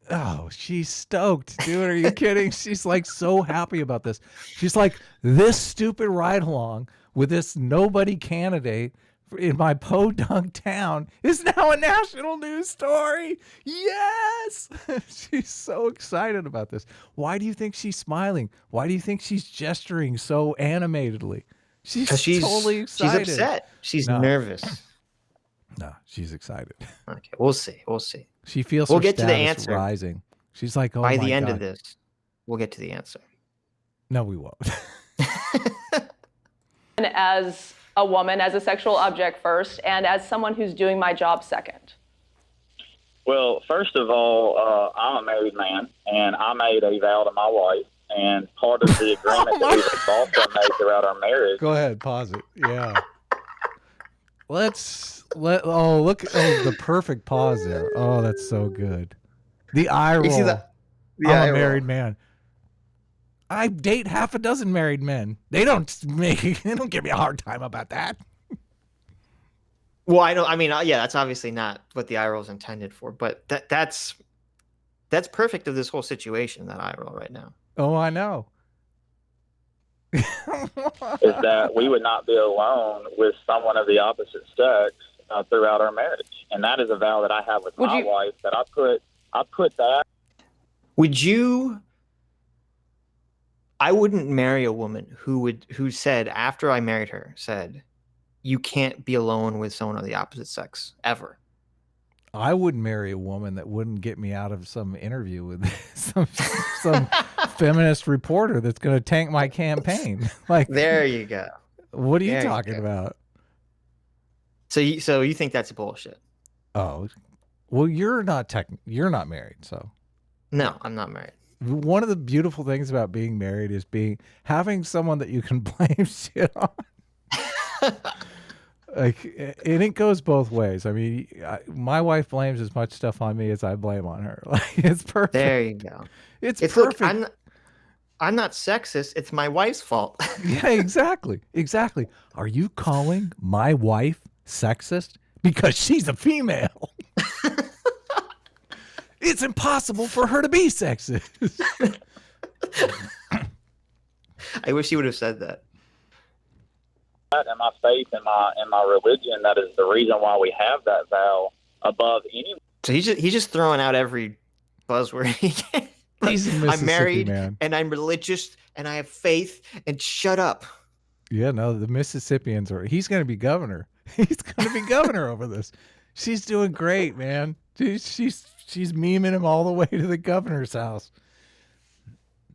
Oh, she's stoked, dude. Are you kidding? She's like so happy about this. She's like, this stupid ride along with this nobody candidate in my podunk town is now a national news story. Yes. She's so excited about this. Why do you think she's smiling? Why do you think she's gesturing so animatedly? She's totally excited.
She's upset. She's
No.
nervous.
No, she's excited.
Okay, we'll see. We'll see.
She feels
We'll
her
get to the
status
answer.
rising. She's like, oh
By
my
the end
God.
of this, we'll get to the answer.
No, we won't.
And as a woman, as a sexual object first, and as someone who's doing my job second.
Well, first of all, I'm a married man, and I made a vow to my wife. And part of the agreement that we've also made throughout our marriage.
Go ahead, pause it. Yeah. Look the perfect pause there. Oh, that's so good. The eye roll.
You see that?
I'm a married man. I date half a dozen married men. They don't give me a hard time about that.
Well, I mean, yeah, that's obviously not what the eye roll is intended for, but that's perfect of this whole situation. That eye roll right now.
Oh, I know.
Is that we would not be alone with someone of the opposite sex throughout our marriage, and that is a vow that I have with my wife. That I put that.
Would you? I wouldn't marry a woman who said after I married her said, "You can't be alone with someone of the opposite sex ever."
I wouldn't marry a woman that wouldn't get me out of some interview with some feminist reporter that's going to tank my campaign. Like,
there you go.
What are you talking about?
So you think that's bullshit?
Oh, well, you're not married, so.
No, I'm not married.
One of the beautiful things about being married is having someone that you can blame shit on. Like, and it goes both ways. I mean, my wife blames as much stuff on me as I blame on her. Like, it's perfect.
There you go.
It's perfect.
Look, I'm not sexist. It's my wife's fault.
Yeah, exactly. Exactly. Are you calling my wife sexist because she's a female? It's impossible for her to be sexist.
I wish you would have said that.
And my faith and my religion, that is the reason why we have that vow above any.
So he's just throwing out every buzzword he can.
He's a Mississippi
I'm married
man.
and I'm religious and I have faith and shut up.
Yeah, no, the Mississippians he's going to be governor. He's going to be governor over this. She's doing great, man. She's memeing him all the way to the governor's house.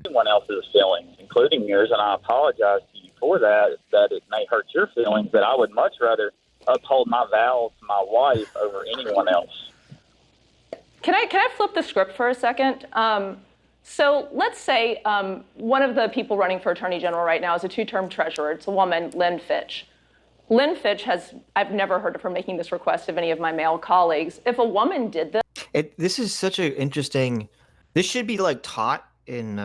Anyone else's feelings, including yours, and I apologize to you for that it may hurt your feelings, but I would much rather uphold my vows to my wife over anyone else.
Can I flip the script for a second? So let's say one of the people running for Attorney General right now is a two-term treasurer. It's a woman, Lynn Fitch. Lynn Fitch I've never heard of her making this request of any of my male colleagues. If a woman did this.
This is such an interesting, this should be like taught in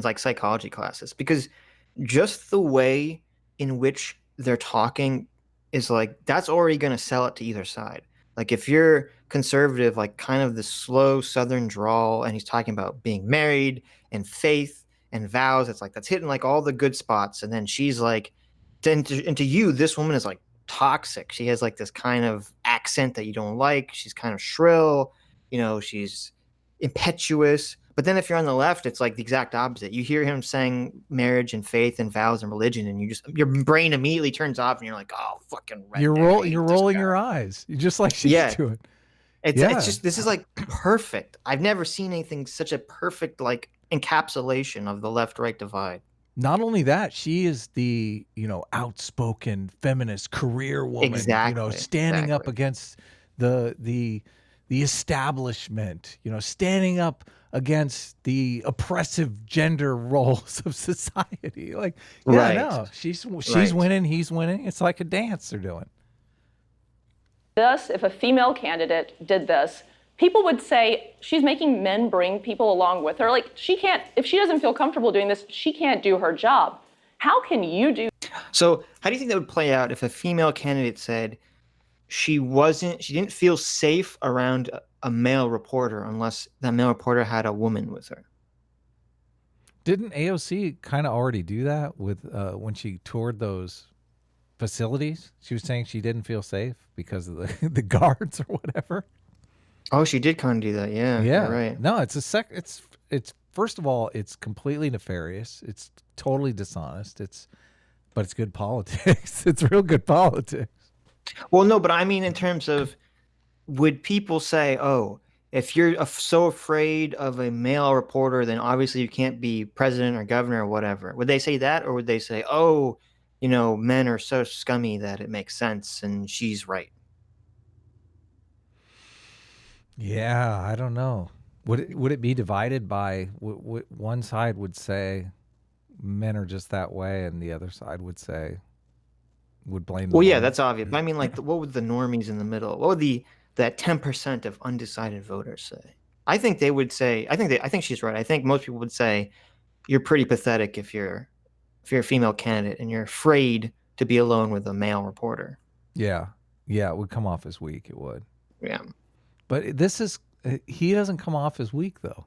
like psychology classes, because just the way in which they're talking is like, that's already going to sell it to either side. Like if you're conservative, like kind of the slow Southern drawl, and he's talking about being married and faith and vows, it's like, that's hitting like all the good spots. And then she's like, and to you, this woman is like toxic. She has like this kind of accent that you don't like. She's kind of shrill, she's impetuous. But then if you're on the left, it's like the exact opposite. You hear him saying marriage and faith and vows and religion, and your brain immediately turns off, and you're like, oh, fucking redneck.
You're rolling your eyes. You're just like she's doing.
It's just, this is like perfect. I've never seen anything such a perfect like encapsulation of the left-right divide.
Not only that, she is the, outspoken feminist career woman,
Exactly.
standing up
Exactly.
against the establishment, standing up against the oppressive gender roles of society. Like, yeah,
Right.
no, she's
Right.
winning, he's winning. It's like a dance they're doing.
If a female candidate did this, people would say she's making men bring people along with her. Like, if she doesn't feel comfortable doing this, she can't do her job. How can you do?
So how do you think that would play out if a female candidate said she didn't feel safe around a male reporter unless that male reporter had a woman with her?
Didn't AOC kind of already do that with when she toured those facilities? She was saying she didn't feel safe because of the guards or whatever.
Oh, she did kind of do that. Yeah.
Yeah,
You're right.
no, it's first of all, it's completely nefarious. It's totally dishonest. But it's good politics. It's real good politics.
Well, no, but I mean, in terms of, would people say, oh, if you're so afraid of a male reporter, then obviously you can't be president or governor or whatever? Would they say that, or would they say, oh, men are so scummy that it makes sense and she's right?
Yeah, I don't know. Would it be divided by one side would say men are just that way, and the other side would blame the
Well, yeah,
woman?
that's obvious. But I mean, like, what would the normies in the middle? What would that 10% of undecided voters say? I think they would say. I think she's right. I think most people would say you're pretty pathetic if you're a female candidate and you're afraid to be alone with a male reporter.
Yeah, it would come off as weak. It would.
Yeah.
But he doesn't come off as weak though.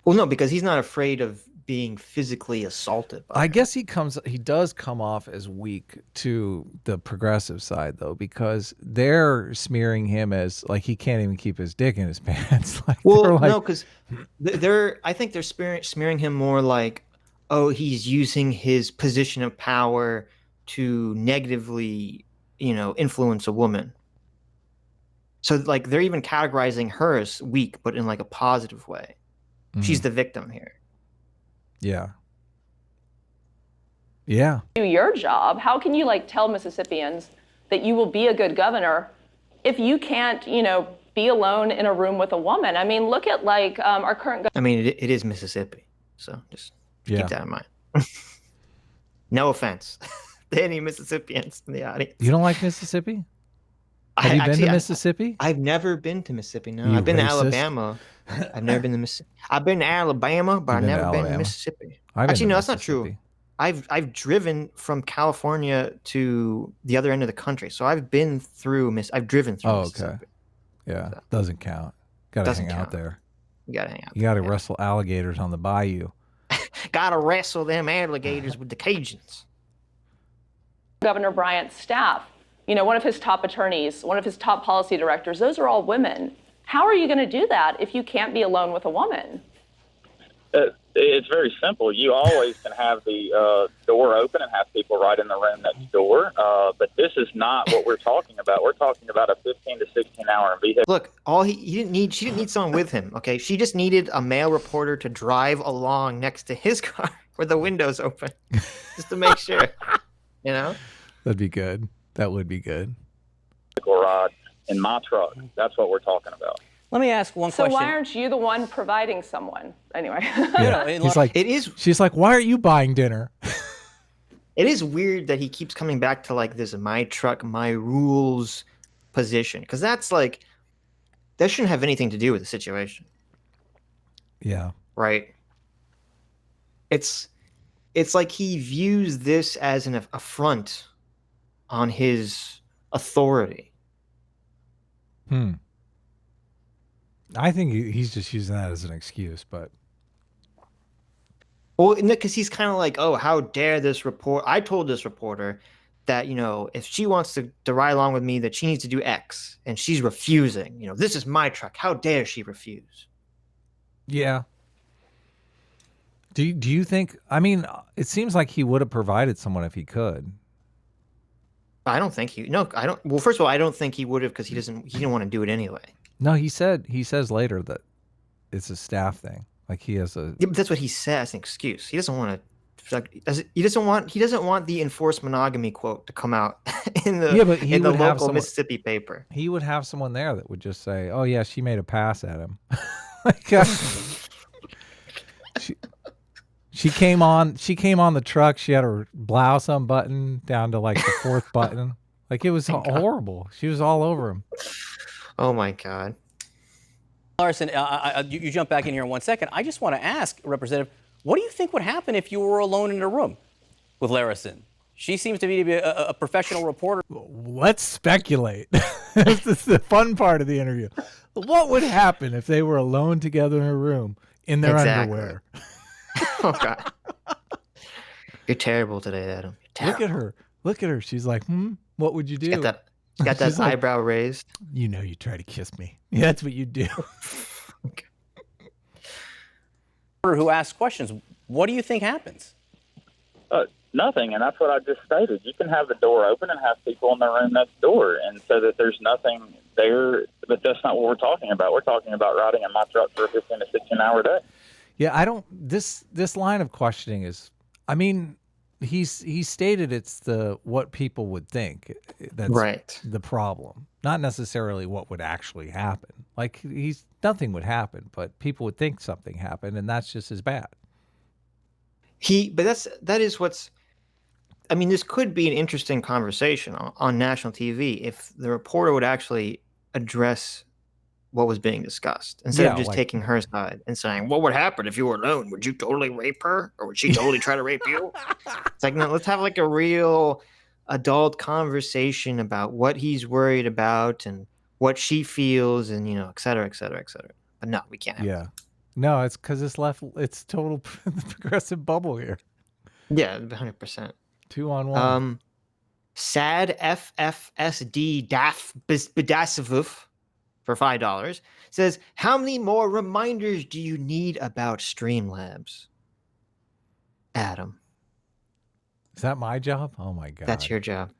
Well, no, because he's not afraid of being physically assaulted by
I
her.
guess he does come off as weak to the progressive side though, because they're smearing him as like he can't even keep his dick in his pants. Like,
Well, no, because I think they're smearing him more like, oh, he's using his position of power to negatively, influence a woman. So like they're even categorizing her as weak, but in like a positive way. She's the victim here.
Yeah. Yeah.
Do your job? How can you tell Mississippians that you will be a good governor if you can't, be alone in a room with a woman? I mean, look at our current.
I mean, it is Mississippi, so just keep that in mind. No offense to any Mississippians in the audience.
You don't like Mississippi? Have you been to Mississippi?
I've never been to Mississippi. No,
You
I've been to
racist.
Alabama. I've never been to Mississippi. I've been to Alabama, but I've
been to
never been to
Alabama?
Mississippi.
I've been
Actually,
to
no, that's not true.
Mississippi.
I've driven from California to the other end of the country, so I've been through I've driven through Mississippi.
Okay. Yeah, doesn't count. Got to hang out there.
You gotta hang out.
You got to wrestle alligators on the bayou.
Gotta wrestle them alligators with the Cajuns.
Governor Bryant's staff, one of his top attorneys, one of his top policy directors, those are all women. How are you going to do that if you can't be alone with a woman?
It's very simple. You always can have the door open and have people right in the room next door. But this is not what we're talking about. We're talking about a 15 to 16 hour vehicle.
Look, she didn't need someone with him. Okay, she just needed a male reporter to drive along next to his car with the windows open, just to make sure.
That'd be good. That would be good.
Rod in my truck. That's what we're talking about.
Let me ask one question.
So why aren't you the one providing someone? Anyway.
Yeah. He's like, she's like, why aren't you buying dinner?
It is weird that he keeps coming back to like this my truck, my rules position, because that's like, that shouldn't have anything to do with the situation.
Yeah.
Right. It's like he views this as an affront on his authority.
I think he's just using that as an excuse, but.
Well, because he's kind of like, oh, how dare this report? I told this reporter that, if she wants to ride along with me, that she needs to do X, and she's refusing. This is my truck. How dare she refuse?
Yeah. Do you think? I mean, it seems like he would have provided someone if he could.
I don't think I don't. Well, first of all, I don't think he would have, because he didn't want to do it anyway.
No, he says later that it's a staff thing. Like he has a.
Yeah, but that's what he says, an excuse. He doesn't want to He doesn't want the enforced monogamy quote to come out in the
but he
in the
would have
local
someone-
Mississippi paper.
He would have someone there that would just say, "Oh yeah, she made a pass at him." Like, she came on the truck. She had her blouse unbuttoned down to like the fourth button. Like, it was horrible. She was all over him.
Oh my God.
Larson, you jump back in here in 1 second. I just want to ask, Representative, what do you think would happen if you were alone in a room with Larison? She seems to be a professional reporter.
Let's speculate. This is the fun part of the interview. What would happen if they were alone together in a room in their underwear?
Oh God. You're terrible today, Adam. You're terrible.
Look at her. She's like, what would you do?
Got that
She's like,
eyebrow raised.
You know, you try to kiss me. Yeah, that's what you do.
Who asks questions. What do you think happens?
Nothing, and that's what I just stated. You can have the door open and have people in the room next door, and so that there's nothing there. But that's not what we're talking about. We're talking about riding in my truck for a 15 to 16-hour day.
Yeah, I don't. This line of questioning is. I mean, he stated it's what people would think. That's
right.
The problem, not necessarily what would actually happen. Like, nothing would happen, but people would think something happened, and that's just as bad.
That is what's. I mean, this could be an interesting conversation on national TV if the reporter would actually address what was being discussed instead of just taking her side and saying, "What would happen if you were alone? Would you totally rape her, or would she totally try to rape you?" It's like, no, let's have like a real adult conversation about what he's worried about and what she feels, and et cetera, et cetera, et cetera. But no, we can't have that.
No, it's because it's total progressive bubble here.
Yeah, 100%.
2-on-1.
Sad FFSD Daf Bidasavuf for $5 says, how many more reminders do you need about Streamlabs? Adam.
Is that my job? Oh my God.
That's your job.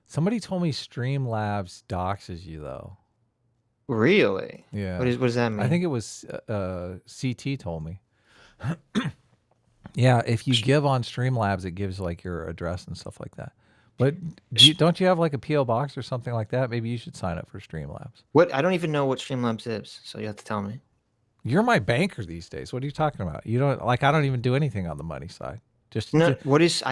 Somebody told me Streamlabs doxes you though.
Really?
Yeah.
What does that mean?
I think it was CT told me. Yeah, if you give on Streamlabs, it gives like your address and stuff like that. But don't you have like a PO box or something like that? Maybe you should sign up for Streamlabs.
What? I don't even know what Streamlabs is, so you have to tell me.
You're my banker these days. What are you talking about? You don't I don't even do anything on the money side.
I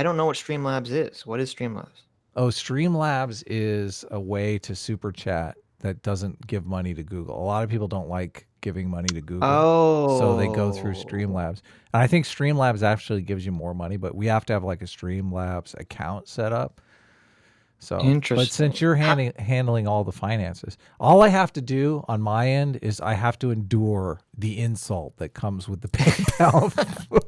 don't know what Streamlabs is. What is Streamlabs?
Oh, Streamlabs is a way to super chat that doesn't give money to Google. A lot of people don't like giving money to Google.
Oh.
So they go through Streamlabs. And I think Streamlabs actually gives you more money, but we have to have like a Streamlabs account set up. So,
interesting.
But since you're handling all the finances, all I have to do on my end is I have to endure the insult that comes with the PayPal.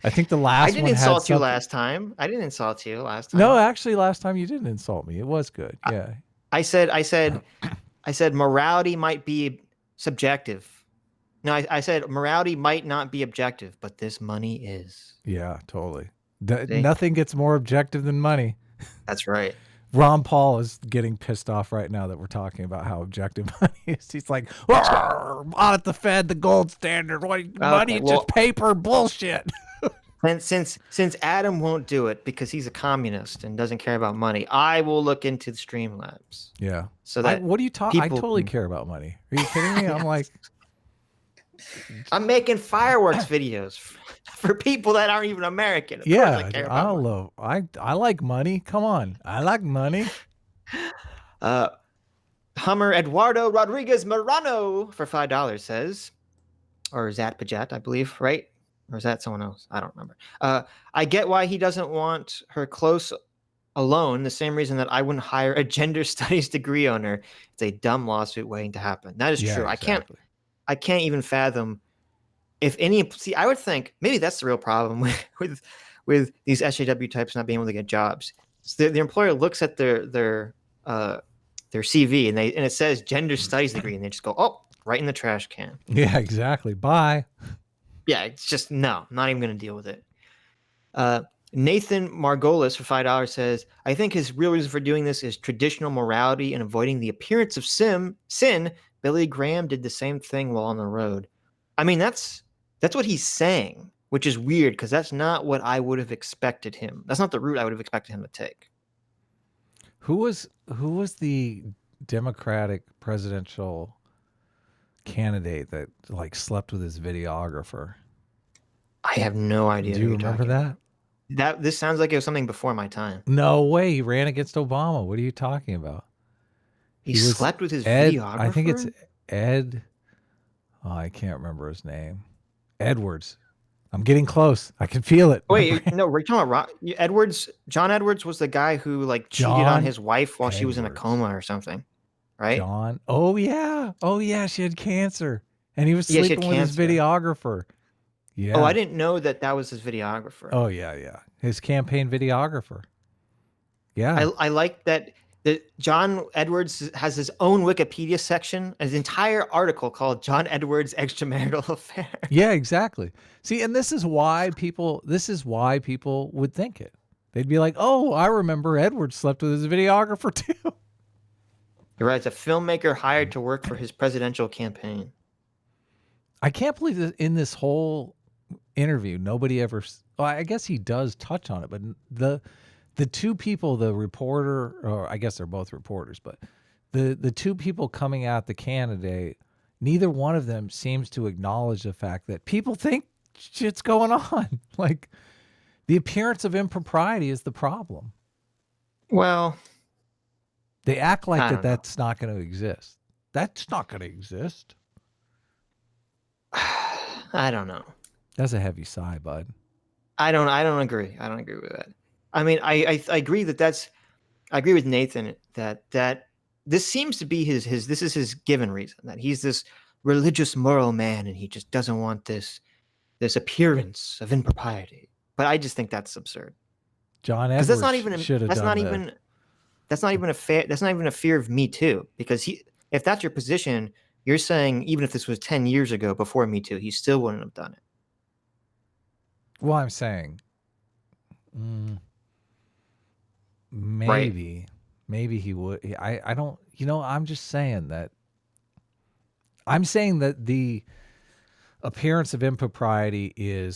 I think the last one
I didn't insult you last time. I didn't insult you last time.
No, actually, last time you didn't insult me. It was good. Yeah.
I said morality might be subjective. No, I said morality might not be objective, but this money is.
Yeah, totally. Nothing gets more objective than money.
That's right.
Ron Paul is getting pissed off right now that we're talking about how objective money is. He's like, audit the Fed, the gold standard. Money is just paper bullshit.
And since Adam won't do it because he's a communist and doesn't care about money, I will look into the Streamlabs.
Yeah.
So that
what are you talking? I totally care about money. Are you kidding me? I'm like,
I'm making fireworks videos for people that aren't even American. Of course I care about money.
I like money. Come on, I like money.
Hummer Eduardo Rodriguez Marano for $5 says, or Zat Pajet, I believe, right? Or is that someone else? I don't remember. I get why he doesn't want her close alone. The same reason that I wouldn't hire a gender studies degree on her. It's a dumb lawsuit waiting to happen. That is true.
Exactly.
I can't even fathom if any. See, I would think maybe that's the real problem with these SJW types not being able to get jobs. So the employer looks at their CV and it says gender studies degree, and they just go, oh, right in the trash can.
Yeah, exactly. Bye.
Yeah, it's just no, not even going to deal with it. Nathan Margolis for $5 says, I think his real reason for doing this is traditional morality and avoiding the appearance of sin. Billy Graham did the same thing while on the road. I mean, that's what he's saying. which is weird because that's not what I would have expected him. That's not the route I would have expected him to take.
Who was the Democratic presidential candidate that like slept with his videographer?
I have no idea.
Do you remember that?
This sounds like it was something before my time.
No way. He ran against Obama. What are you talking about?
He
was
slept with his
Ed,
videographer?
I think it's Ed. Oh, I can't remember his name. Edwards. I'm getting close. I can feel it.
Wait, no, we're talking about Edwards. John Edwards was the guy who like cheated on his wife while she was in a coma or something, right?
John. Oh yeah. She had cancer, and he was sleeping with his videographer. Yeah.
Oh, I didn't know that was his videographer.
Oh yeah. His campaign videographer. Yeah.
I like that John Edwards has his own Wikipedia section, an entire article called John Edwards Extramarital Affair.
Yeah, exactly. See, and this is why people would think it. They'd be like, "Oh, I remember Edwards slept with his videographer too."
You're right. It's a filmmaker hired to work for his presidential campaign.
I can't believe that in this whole interview, nobody ever. Well, I guess he does touch on it, but the two people, the reporter, or I guess they're both reporters, but the two people coming at the candidate, neither one of them seems to acknowledge the fact that people think shit's going on. Like, the appearance of impropriety is the problem.
Well,
they act like that's not going to exist. That's not going to exist.
I don't know.
That's a heavy sigh, bud.
I don't agree. I don't agree with that. I mean, I agree I agree with Nathan that this seems to be this is his given reason, that he's this religious moral man and he just doesn't want this appearance of impropriety. But I just think that's absurd.
John Edwards
that's not even a fear of Metoo, because if that's your position, you're saying even if this was 10 years ago before Metoo, he still wouldn't have done it.
Well, I'm saying maybe he would. I don't, I'm just saying that the appearance of impropriety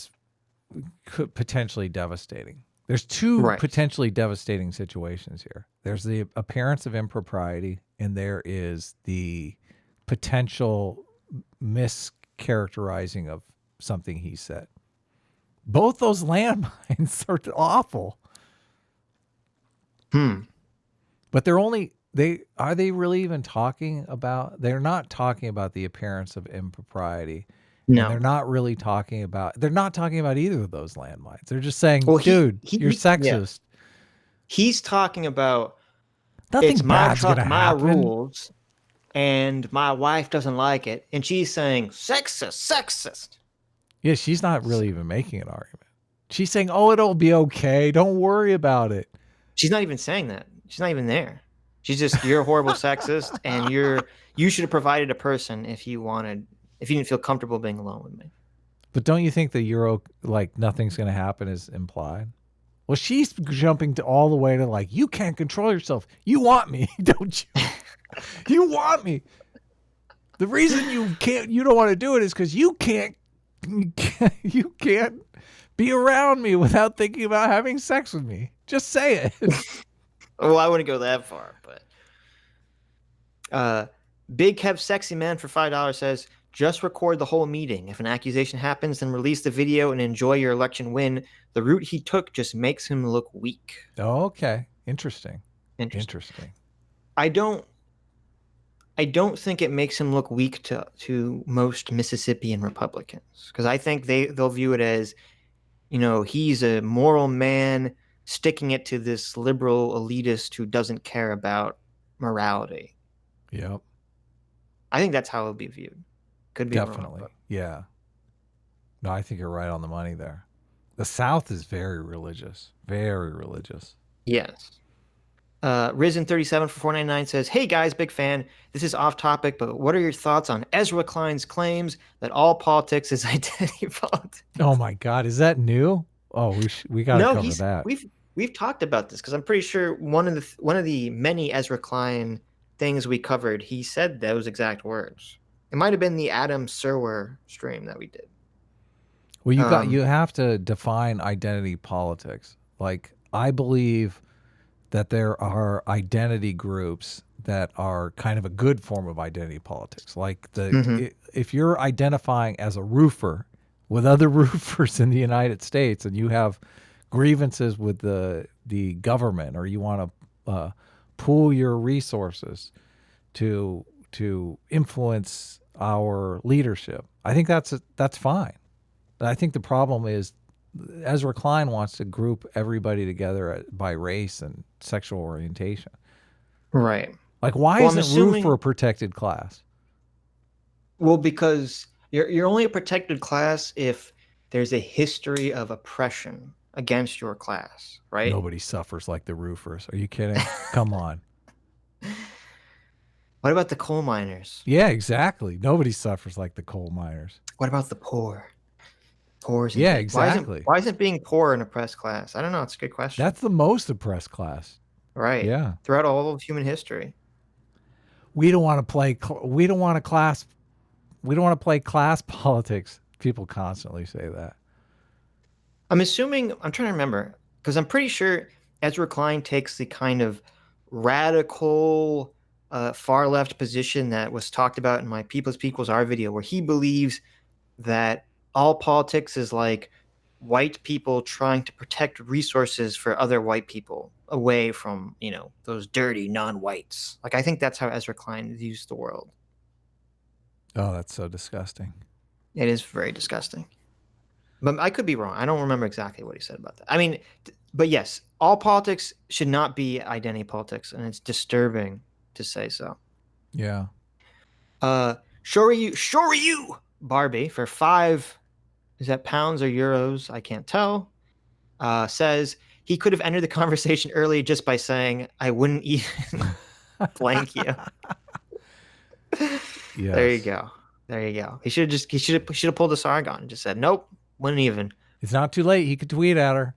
could potentially devastating. There's two potentially devastating situations here. There's the appearance of impropriety, and there is the potential mischaracterizing of something he said. Both those landmines are awful. But are they really even talking about, they're not talking about the appearance of impropriety. No. They're not talking about either of those landmines. They're just saying, dude, you're sexist.
Yeah. He's talking about
nothing bad's going to happen.
My rules, and my wife doesn't like it. And she's saying, sexist.
Yeah, she's not really even making an argument. She's saying, oh, it'll be okay. Don't worry about it.
She's not even saying that. She's not even there. She's just, you're a horrible sexist, and you should have provided a person if you didn't feel comfortable being alone with me.
But don't you think the nothing's going to happen is implied? Well, she's jumping all the way to you can't control yourself. You want me, don't you? You want me. The reason you don't want to do it is because you can't be around me without thinking about having sex with me. Just say it.
Well, I wouldn't go that far, but Big Kev Sexy Man for $5 says, just record the whole meeting. If an accusation happens, then release the video and enjoy your election win. The route he took just makes him look weak.
Oh, okay. Interesting.
I don't think it makes him look weak to most Mississippian Republicans, because I think they'll view it as, he's a moral man sticking it to this liberal elitist who doesn't care about morality.
Yep.
I think that's how it'll be viewed. Could be
definitely
wrong,
yeah. No, I think you're right on the money there. The South is very religious. Yes.
Risen37 for $4.99 says, hey guys, big fan. This is off topic, but what are your thoughts on Ezra Klein's claims that all politics is identity politics?
Oh my God, is that new? Oh, we got to cover that.
We've talked about this, because I'm pretty sure one of the many Ezra Klein things we covered, he said those exact words. It might have been the Adam Serwer stream that we did.
Well, you have to define identity politics. Like, I believe that there are identity groups that are kind of a good form of identity politics. Like if you're identifying as a roofer with other roofers in the United States, and you have grievances with the government, or you want to pool your resources to influence our leadership, I think that's fine. I think the problem is Ezra Klein wants to group everybody together by race and sexual orientation.
Right.
Like, why isn't roofer a protected class?
Well, because you're only a protected class if there's a history of oppression against your class, right?
Nobody suffers like the roofers. Are you kidding? Come on.
What about the coal miners?
Yeah, exactly. Nobody suffers like the coal miners.
What about the poor?
Yeah, exactly.
Why isn't being poor an oppressed class? I don't know. It's a good question.
That's the most oppressed class.
Right.
Yeah.
Throughout all of human history.
We don't want to play. We don't want to play class politics. People constantly say that.
I'm trying to remember, because I'm pretty sure Ezra Klein takes the kind of radical far left position that was talked about in my People's Equals Our video, where he believes that all politics is like white people trying to protect resources for other white people away from, those dirty non-whites. Like, I think that's how Ezra Klein views the world.
Oh, that's so disgusting.
It is very disgusting. But I could be wrong. I don't remember exactly what he said about that. I mean, but yes, all politics should not be identity politics, and it's disturbing to say so.
Yeah.
Shoryu Barbie for 5, is that pounds or euros? I can't tell. Says he could have entered the conversation early just by saying, "I wouldn't even blank you."
Yes.
There you go. He should have pulled a Sargon and just said, "Nope, wouldn't even."
It's not too late. He could tweet at her.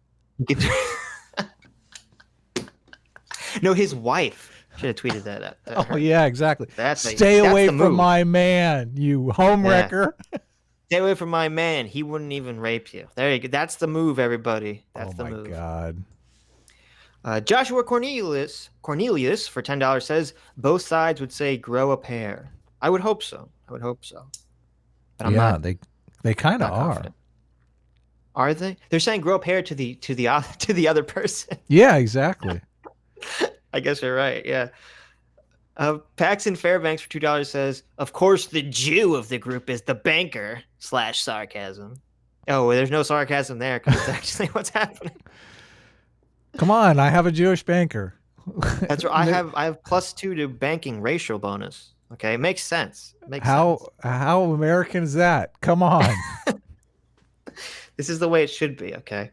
No, his wife should have tweeted that at her.
Oh yeah, exactly.
That's
Stay away from my man, you homewrecker.
Yeah. Stay away from my man. He wouldn't even rape you. There you go. That's the move, everybody. That's the move.
Oh my God.
Joshua Cornelius for $10 says both sides would say grow a pair. I would hope so. But I'm not.
They kind of are.
Confident. Are they? They're saying grow a pair to the other person.
Yeah, exactly.
I guess you're right. Yeah. Paxton Fairbanks for $2 says, of course, the Jew of the group is the banker / sarcasm. Oh, well, there's no sarcasm there because it's actually what's happening.
Come on, I have a Jewish banker.
That's right. I have +2 to banking racial bonus. Okay, it makes sense.
How American is that? Come on.
This is the way it should be. Okay.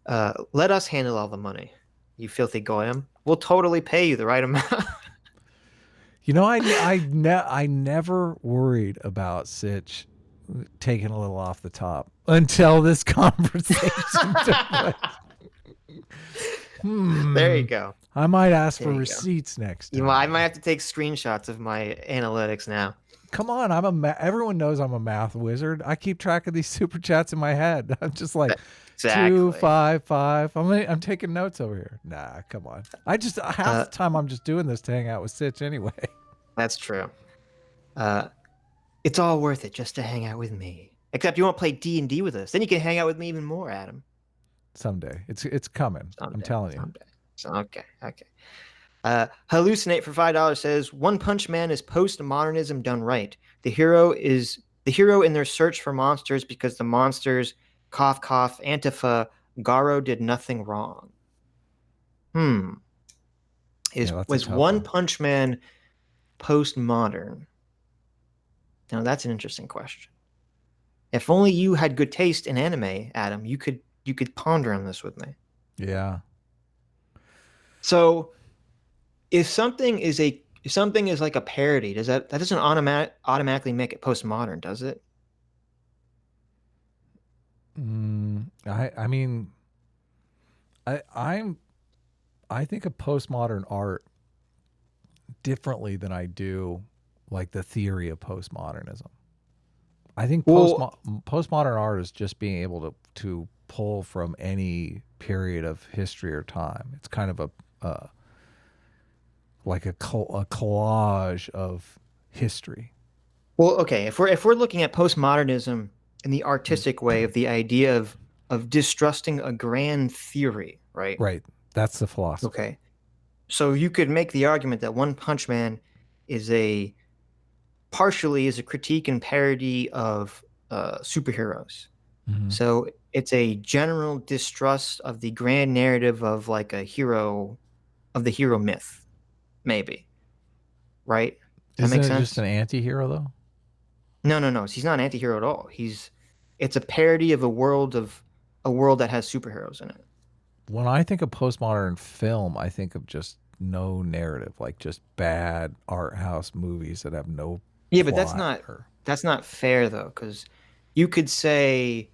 Let us handle all the money, you filthy goyim. We'll totally pay you the right amount.
I never worried about Sitch taking a little off the top until this conversation took place.
There you go.
I might ask for receipts next time.
I might have to take screenshots of my analytics now.
Come on, everyone knows I'm a math wizard. I keep track of these super chats in my head. I'm just like 255. I'm taking notes over here. Nah, come on. Half the time I'm just doing this to hang out with Sitch anyway.
That's true. It's all worth it just to hang out with me. Except you won't play D&D with us. Then you can hang out with me even more, Adam.
Someday. It's coming. Someday, I'm telling you.
Okay. Hallucinate for $5 says One Punch Man is postmodernism done right. The hero in their search for monsters because the monsters cough cough Antifa Garo did nothing wrong. Was One Punch Man postmodern? Now that's an interesting question. If only you had good taste in anime, Adam, you could ponder on this with me.
Yeah.
So, if something is like a parody, that doesn't automatically make it postmodern, does it?
I think of postmodern art differently than I do like the theory of postmodernism. I think
Well,
postmodern art is just being able to pull from any period of history or time. It's kind of like a collage of history.
well, okay. If we're looking at postmodernism in the artistic way of the idea of distrusting a grand theory, right?
Right. That's the philosophy.
Okay. So you could make the argument that One Punch Man is partially a critique and parody of superheroes.
Mhm.
So it's a general distrust of the grand narrative of like the hero myth, maybe. Right? That
Isn't
makes
it just
sense?
an anti-hero though?
No. He's not an anti-hero at all. It's a parody of a world that has superheroes in it.
When I think of postmodern film, I think of just no narrative, like just bad art house movies that have no
Yeah, but
plot.
that's not fair though, because you could say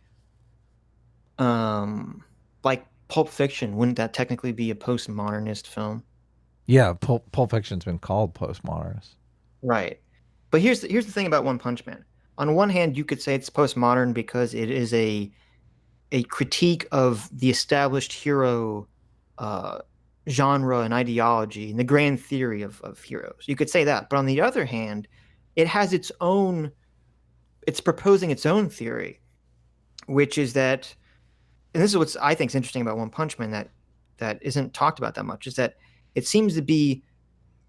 like Pulp Fiction, wouldn't that technically be a postmodernist film?
Yeah, Pulp Fiction's been called postmodernist.
Right. But here's the thing about One Punch Man. On one hand, you could say it's postmodern because it is a critique of the established hero genre and ideology and the grand theory of heroes. You could say that. But on the other hand, it has it's proposing its own theory, which is that, and this is what I think is interesting about One Punch Man that isn't talked about that much, is that it seems to be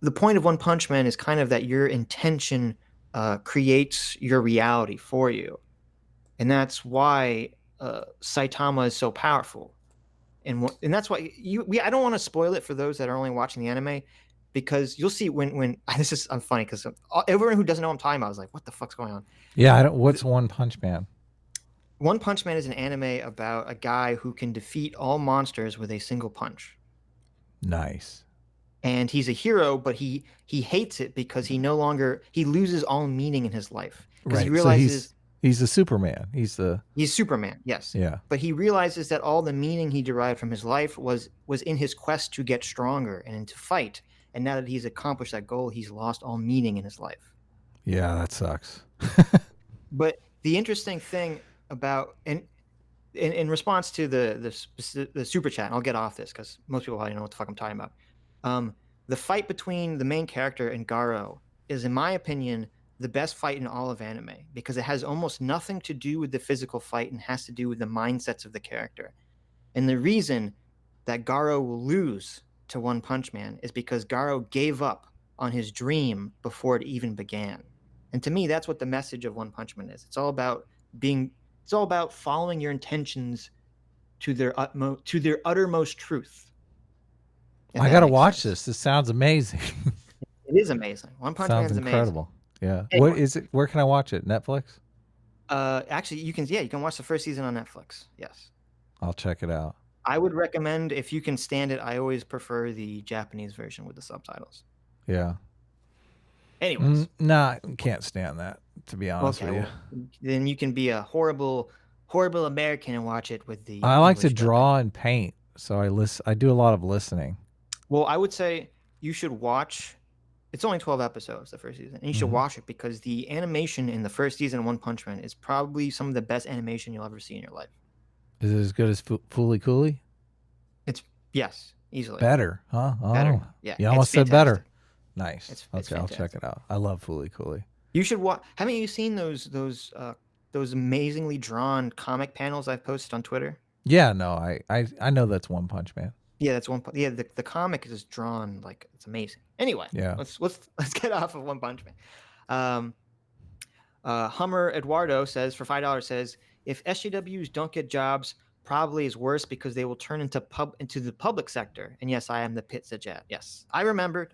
the point of One Punch Man is kind of that your intention creates your reality for you. And that's why Saitama is so powerful. And that's why I don't want to spoil it for those that are only watching the anime, because you'll see when I'm funny because everyone who doesn't know what I'm talking about is like, what the fuck's going on?
Yeah, what's One Punch Man?
One Punch Man is an anime about a guy who can defeat all monsters with a single punch.
Nice.
And he's a hero, but he hates it because he loses all meaning in his life. Because he realizes
so he's the Superman. He's
Superman, yes.
Yeah.
But he realizes that all the meaning he derived from his life was in his quest to get stronger and to fight. And now that he's accomplished that goal, he's lost all meaning in his life.
Yeah, that sucks.
But the interesting thing about in response to the super chat, and I'll get off this because most people already know what the fuck I'm talking about. The fight between the main character and Garo is, in my opinion, the best fight in all of anime because it has almost nothing to do with the physical fight and has to do with the mindsets of the character. And the reason that Garo will lose to One Punch Man is because Garo gave up on his dream before it even began. And to me, that's what the message of One Punch Man is. It's all about following your intentions to their uttermost truth.
I gotta watch this. This sounds amazing.
It is amazing. One Punch Man is
incredible.
amazing.
Yeah. What is it? Where can I watch it? Netflix?
Actually, you can watch the first season on Netflix. Yes.
I'll check it out.
I would recommend, if you can stand it, I always prefer the Japanese version with the subtitles.
Yeah.
Anyways.
Nah, can't stand that, to be honest with you.
Well, then you can be a horrible American and watch it with the
I like to
English
draw and paint, so I do a lot of listening.
Well, I would say you should watch. It's only 12 episodes, the first season, and you should watch it because the animation in the first season of One Punch Man is probably some of the best animation you'll ever see in your life.
Is it as good as Fooly Cooley?
Yes, easily.
Better, huh? Oh,
better. Yeah,
you almost said better. Nice. It's okay, I'll check it out. I love Fooly Cooley.
You should watch. Haven't you seen those amazingly drawn comic panels I've posted on Twitter?
Yeah, no, I know that's One Punch Man.
Yeah, that's one. Yeah, the comic is drawn like it's amazing. Anyway,
yeah,
let's get off of One Punch Man. Hummer Eduardo says for $5 says if SJWs don't get jobs, probably is worse because they will turn into the public sector. And yes, I am the pizza jet. Yes, I remembered.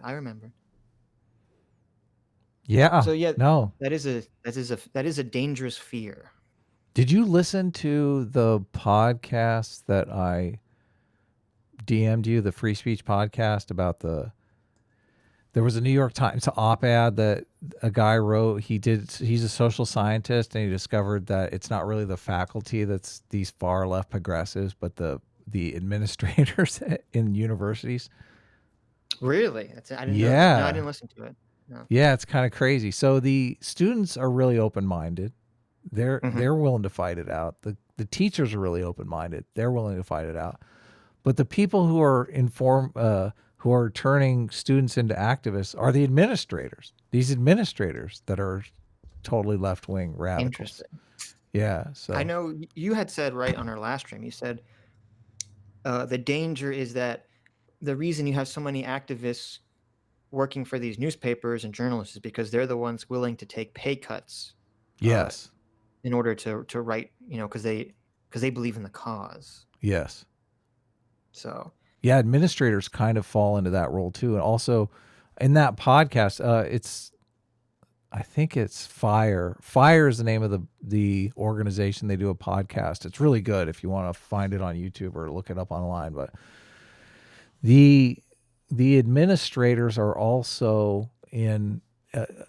Yeah.
So yeah,
no,
that is a dangerous fear.
Did you listen to the podcast that I DM'd you, the free speech podcast about there was a New York Times op-ed that a guy wrote. He's a social scientist, and he discovered that it's not really the faculty that's these far left progressives, but the administrators in universities.
Really? I didn't know.
Yeah.
No, I didn't listen to it. No.
Yeah, it's kind of crazy. So the students are really open-minded, they're willing to fight it out. The teachers are really open-minded. They're willing to fight it out. But the people who are who are turning students into activists are the administrators. These administrators that are totally left-wing radicals.
Interesting.
Yeah. So
I know you had said right on our last stream, you said the danger is that the reason you have so many activists working for these newspapers and journalists is because they're the ones willing to take pay cuts.
Yes.
In order to write, because they believe in the cause.
Yes.
So
yeah, administrators kind of fall into that role too. And also in that podcast, I think it's Fire. Fire is the name of the organization. They do a podcast. It's really good if you want to find it on YouTube or look it up online. But the administrators are also in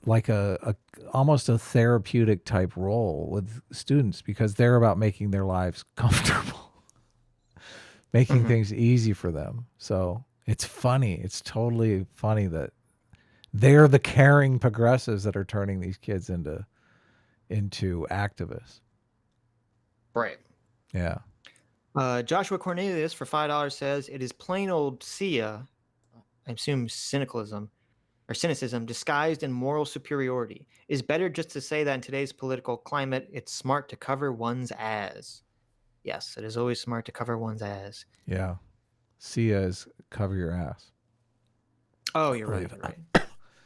like a almost a therapeutic type role with students because they're about making their lives comfortable, making things easy for them. So it's funny. It's totally funny that they're the caring progressives that are turning these kids into activists.
right.
Yeah.
Joshua Cornelius for $5 says it is plain old Sia, I assume cynicism disguised in moral superiority. It is better just to say that in today's political climate, it's smart to cover one's ass. Yes, it is always smart to cover one's ass.
Yeah. Sia is cover your ass.
Oh, you're right. You're right.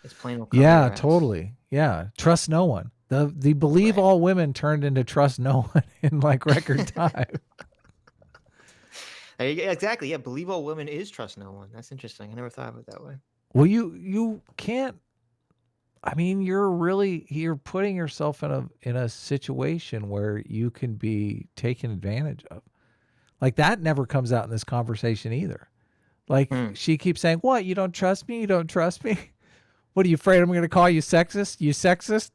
It's plain old cover
Yeah,
your ass.
totally. Yeah. Trust no one. The believe all women turned into trust no one in like record time.
Exactly. Yeah, believe all women is trust no one. That's interesting. I never thought of it that way.
Well, you can't. I mean, you're putting yourself in a situation where you can be taken advantage of. Like that never comes out in this conversation either. Like she keeps saying, "What? You don't trust me? You don't trust me? What are you afraid I'm going to call you sexist? You sexist?"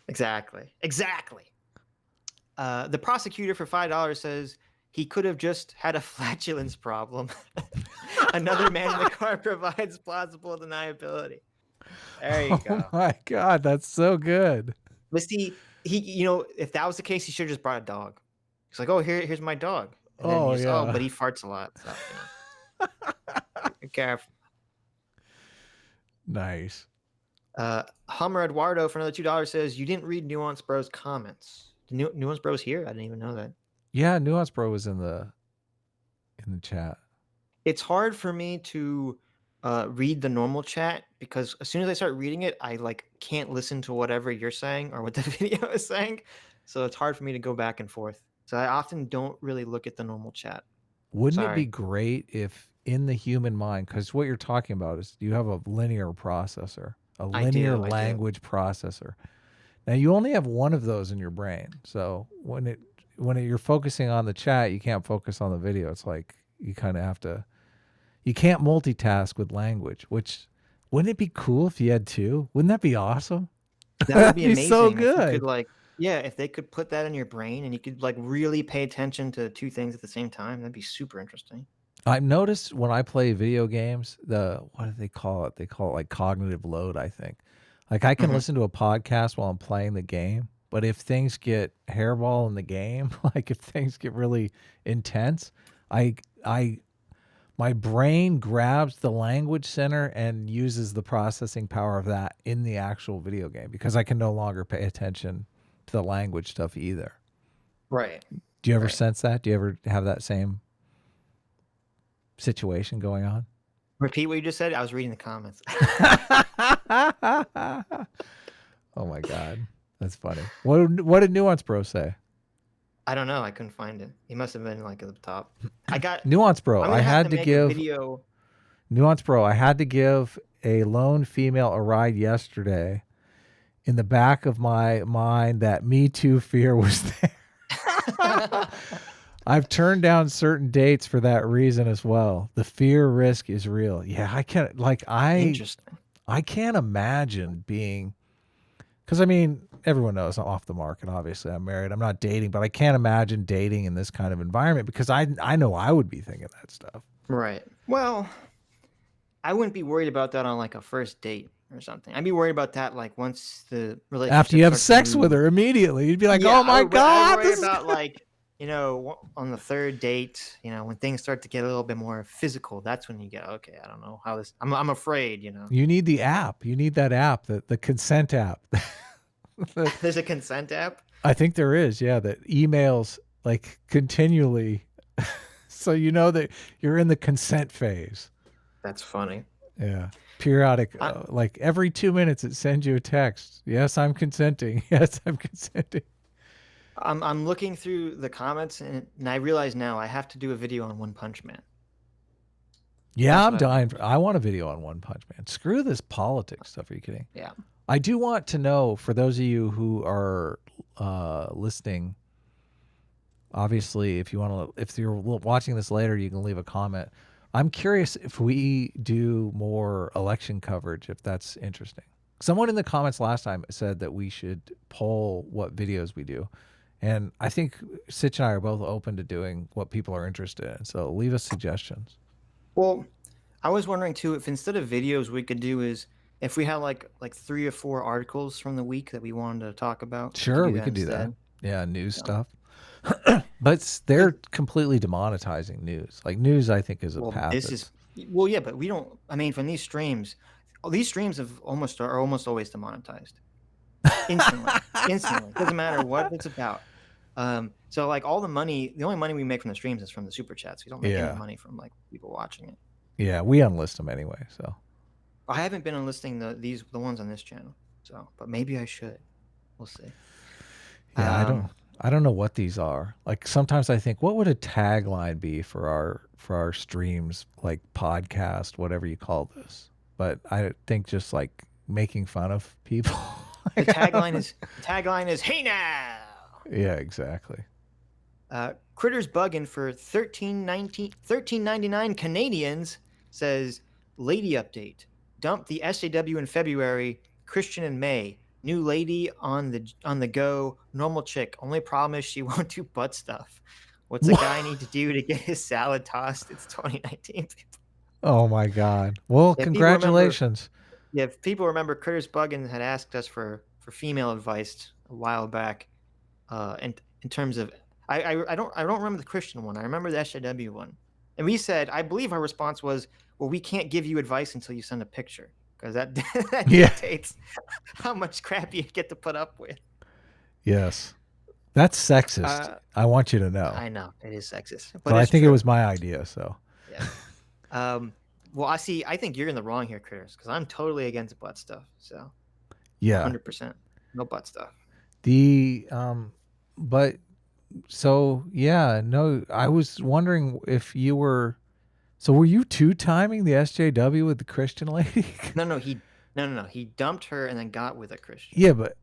Exactly. The prosecutor for $5 says he could have just had a flatulence problem. Another man in the car provides plausible deniability. There you go.
Oh my God, that's so good.
But see, he, if that was the case, he should have just brought a dog. He's like, "Oh, here's my dog." And then he's,
yeah.
"Oh, but he farts a lot." So, be careful.
Nice.
Hummer Eduardo for another $2 says you didn't read Nuance Bro's comments. Nuance Bro's here? I didn't even know that.
Yeah, Nuance Bro was in the chat.
It's hard for me to read the normal chat because as soon as I start reading it, I can't listen to whatever you're saying or what the video is saying. So it's hard for me to go back and forth. So I often don't really look at the normal chat.
Wouldn't it be great if in the human mind, because what you're talking about is you have a linear processor, a linear language processor. Now you only have one of those in your brain. So when you're focusing on the chat, you can't focus on the video. It's like you kind of have to, you can't multitask with language, which wouldn't it be cool if you had two? Wouldn't that be awesome?
That would be amazing.
So good.
If you could if they could put that in your brain and you could really pay attention to two things at the same time, that'd be super interesting.
I've noticed when I play video games, what do they call it? They call it like cognitive load, I think. Like I can listen to a podcast while I'm playing the game, but if things get hairball in the game, like if things get really intense, my brain grabs the language center and uses the processing power of that in the actual video game because I can no longer pay attention to the language stuff either.
Right.
Do you ever sense that? Do you ever have that same situation going on?
Repeat what you just said. I was reading the comments.
Oh my God. That's funny. What did Nuance Bro say?
I don't know. I couldn't find it. He must have been at the top. I got
Nuance Bro. I had to give
video.
Nuance Bro. I had to give a lone female a ride yesterday. In the back of my mind, that Metoo fear was there. I've turned down certain dates for that reason as well. The fear risk is real. Yeah, I can't I can't imagine being, because I mean, everyone knows I'm off the market. Obviously, I'm married. I'm not dating, but I can't imagine dating in this kind of environment because I know I would be thinking that stuff.
Right. Well, I wouldn't be worried about that on a first date. or something. I'd be worried about that. Like once the relationship
After you have
starts to
sex with
move.
her immediately, you'd be like,
Yeah,
"Oh my
I
god,
worry
this is."
about like, on the third date, when things start to get a little bit more physical, that's when you get, okay, I don't know how this, I'm afraid,
You need the app. You need that app, the consent app.
There's a consent app.
I think there is, yeah, that emails like continually, so you know that you're in the consent phase.
That's funny.
Yeah, periodic,
I,
like every 2 minutes, it sends you a text. Yes, I'm consenting. Yes, I'm consenting.
I'm looking through the comments and I realize now I have to do a video on One Punch Man.
Yeah,
That's
I'm
what I
dying.
want.
I want a video on One Punch Man. Screw this politics stuff. Are you kidding?
Yeah.
I do want to know, for those of you who are listening, obviously, if you're watching this later, you can leave a comment. I'm curious if we do more election coverage, if that's interesting. Someone in the comments last time said that we should poll what videos we do. And I think Sitch and I are both open to doing what people are interested in. So leave us suggestions.
Well, I was wondering too, if instead of videos, we could do is if we had like 3 or 4 articles from the week that we wanted to talk about.
Sure, we could do that. Yeah, news stuff. But they're completely demonetizing news. Like news, I think, is a path.
Yeah, but we don't. I mean, from these streams are almost always demonetized instantly. Instantly, doesn't matter what it's about. So like all the only money we make from the streams is from the super chats. We don't make any money from like people watching it.
Yeah, we unlist them anyway. So
I haven't been unlisting the ones on this channel. So, but maybe I should. We'll see.
Yeah, I don't know what these are. Like sometimes I think, what would a tagline be for our streams, like podcast, whatever you call this? But I think just like making fun of people.
The tagline is "Hey now."
Yeah, exactly.
Critters bugging for $13.99 Canadians says lady update. Dump the SJW in February. Christian in May. New lady on the go. Normal chick. Only problem is she won't do butt stuff. What's a guy need to do to get his salad tossed? It's 2019.
Oh my God. Well, congratulations.
If people remember, Critters Buggin had asked us for female advice a while back, and in terms of I don't remember the Christian one. I remember the SJW one, and we said, I believe our response was, well, we can't give you advice until you send a picture, because that dictates how much crap you get to put up with.
Yes, that's sexist. I want you to know.
I know it is sexist,
but I think it was my idea. So
yeah. Well, I think you're in the wrong here, Critters, because I'm totally against butt stuff. So
yeah,
100% no butt stuff.
But so yeah, no, I was wondering if you were. So were you two-timing the SJW with the Christian lady?
No, he dumped her and then got with a Christian.
Yeah, but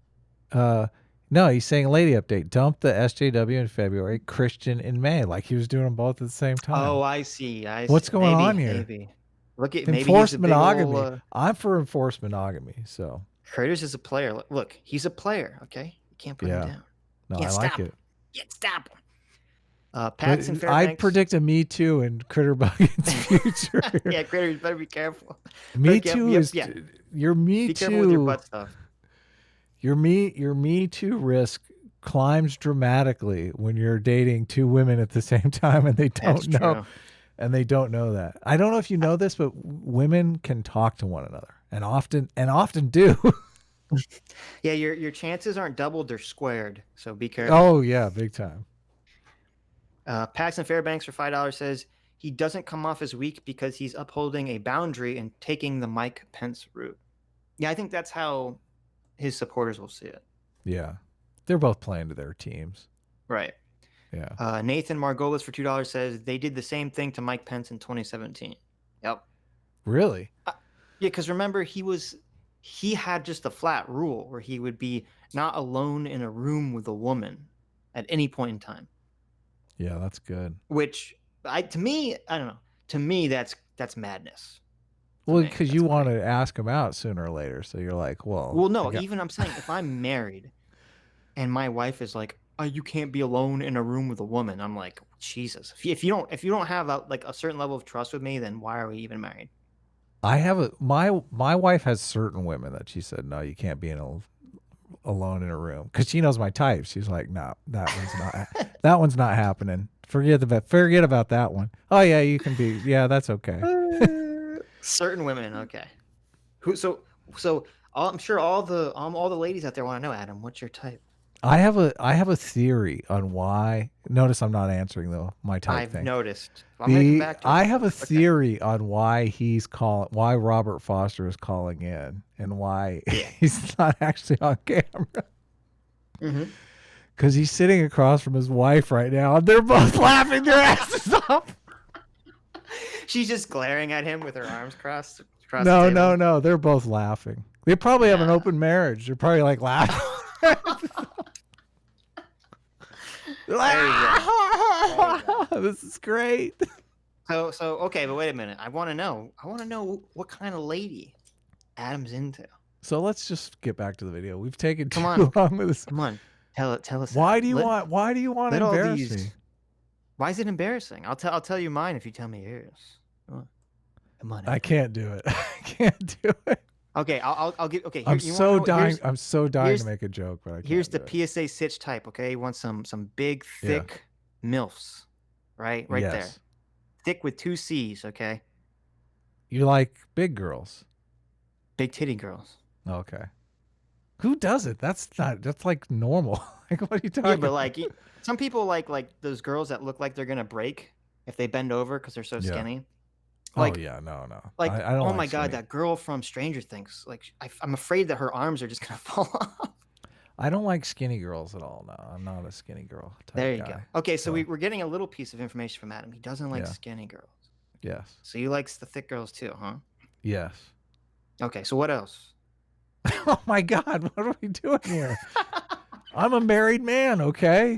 no, he's saying lady update. Dumped the SJW in February, Christian in May. Like he was doing them both at the same time.
Oh, I see.
What's going on here?
Maybe. Look at
enforced monogamy. I'm for enforced monogamy. So
Critters is a player. Look, he's a player. Okay, you can't put him down.
No, I like it.
Can't stop him. Paxton Fairbanks.
I predict a Me Too in Critter Buggin's future.
Yeah, Critters, better be careful.
Me Too is your Me Too.
Be careful with your butt stuff.
Your Me Too risk climbs dramatically when you're dating 2 women at the same time and they don't know.
True.
And they don't know that. I don't know if you know this, but women can talk to one another and often do.
Yeah, your chances aren't doubled, they're squared. So be careful.
Oh yeah, big time.
Paxton Fairbanks for $5 says he doesn't come off as weak because he's upholding a boundary and taking the Mike Pence route. Yeah, I think that's how his supporters will see it.
Yeah. They're both playing to their teams.
Right.
Yeah.
Nathan Margolis for $2 says they did the same thing to Mike Pence in 2017. Yep.
Really?
Yeah, because remember he had just a flat rule where he would be not alone in a room with a woman at any point in time.
Yeah, that's good.
Which to me, I don't know. To me, that's madness.
Well, because you want to ask him out sooner or later, so you're like, well.
Well, no. Even I'm saying if I'm married, and my wife is like, "Oh, you can't be alone in a room with a woman," I'm like, Jesus. If you don't have a certain level of trust with me, then why are we even married?
I have my wife has certain women that she said no, you can't be alone in a room because she knows my type. She's like, no, that one's not happening. Forget about that one. Oh yeah, you can be. Yeah, that's okay.
Certain women, okay. So I'm sure all the ladies out there want to know, Adam, what's your type?
I have a theory on why. Notice I'm not answering though my type
I've
thing.
noticed. I'm gonna come back to it.
I have a theory on why why Robert Foster is calling in and why he's not actually on camera.
Mm-hmm.
Because he's sitting across from his wife right now, and they're both laughing their asses off.
She's just glaring at him with her arms crossed.
No. They're both laughing. They probably have an open marriage. They're probably like laughing. This is great.
So okay, but wait a minute. I want to know what kind of lady Adam's into.
So let's just get back to the video. We've taken too long with this.
Come on, tell us.
Why do you want to embarrass me?
Why is it embarrassing? I'll tell you mine if you tell me yours. Come on.
I can't do it. I can't do it.
Okay, I'll give. Okay,
I'm so dying to make a joke, but I can't.
Here's the PSA Sitch type. Okay, you want some big, thick milfs, right there, thick with 2 C's. Okay.
You like big girls,
big titty girls.
Okay. Who doesn't? That's like normal. Like, what are you talking?
Yeah, but like some people like those girls that look like they're gonna break if they bend over because they're so skinny. Like,
oh yeah, no.
Like,
I don't.
Oh
like
my
skinny.
God, that girl from Stranger Things. Like, I'm afraid that her arms are just gonna fall off.
I don't like skinny girls at all. No, I'm not a skinny girl type
There you
guy.
go. Okay, so we're getting a little piece of information from Adam. He doesn't like skinny girls.
Yes.
So he likes the thick girls too, huh?
Yes.
Okay, so what else?
Oh my God, what are we doing here? I'm a married man, okay?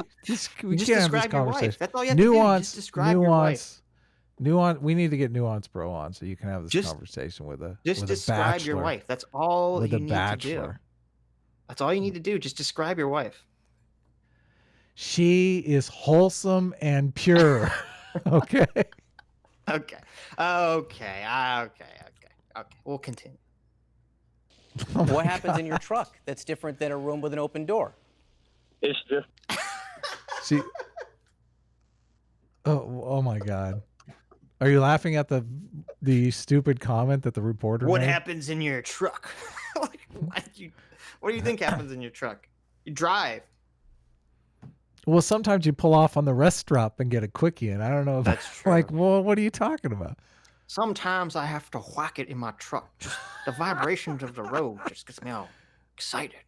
We can't have this conversation.
That's all you have to do. Just describe your wife.
Nuance. We need to get Nuance Bro on so you can have this conversation with a
describe your wife. That's all you need to do. That's all you need to do. Just describe your wife.
She is wholesome and pure. Okay.
Okay. We'll continue.
What happens in your truck that's different than a room with an open door?
It's just.
See. Oh my God. Are you laughing at the stupid comment that the reporter
What
made?
happens in your truck? Like, what do you think happens in your truck? You drive.
Well, sometimes you pull off on the rest stop and get a quickie, and I don't know if
that's true.
Like, well, what are you talking about?
Sometimes I have to whack it in my truck. Just the vibrations of the road just gets me all excited.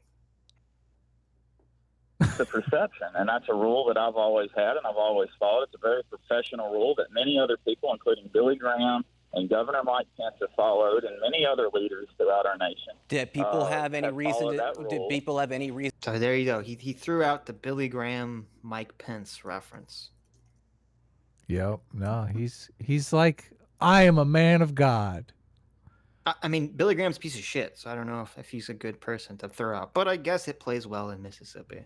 It's a perception, and that's a rule that I've always had and I've always followed. It's a very professional rule that many other people, including Billy Graham and Governor Mike Pence, have followed, and many other leaders throughout our nation.
Did people have any reason? Did people have any reason?
So there you go. He threw out the Billy Graham, Mike Pence reference.
Yep. No, he's like, I am a man of God.
I mean, Billy Graham's a piece of shit, so I don't know if he's a good person to throw out. But I guess it plays well in Mississippi.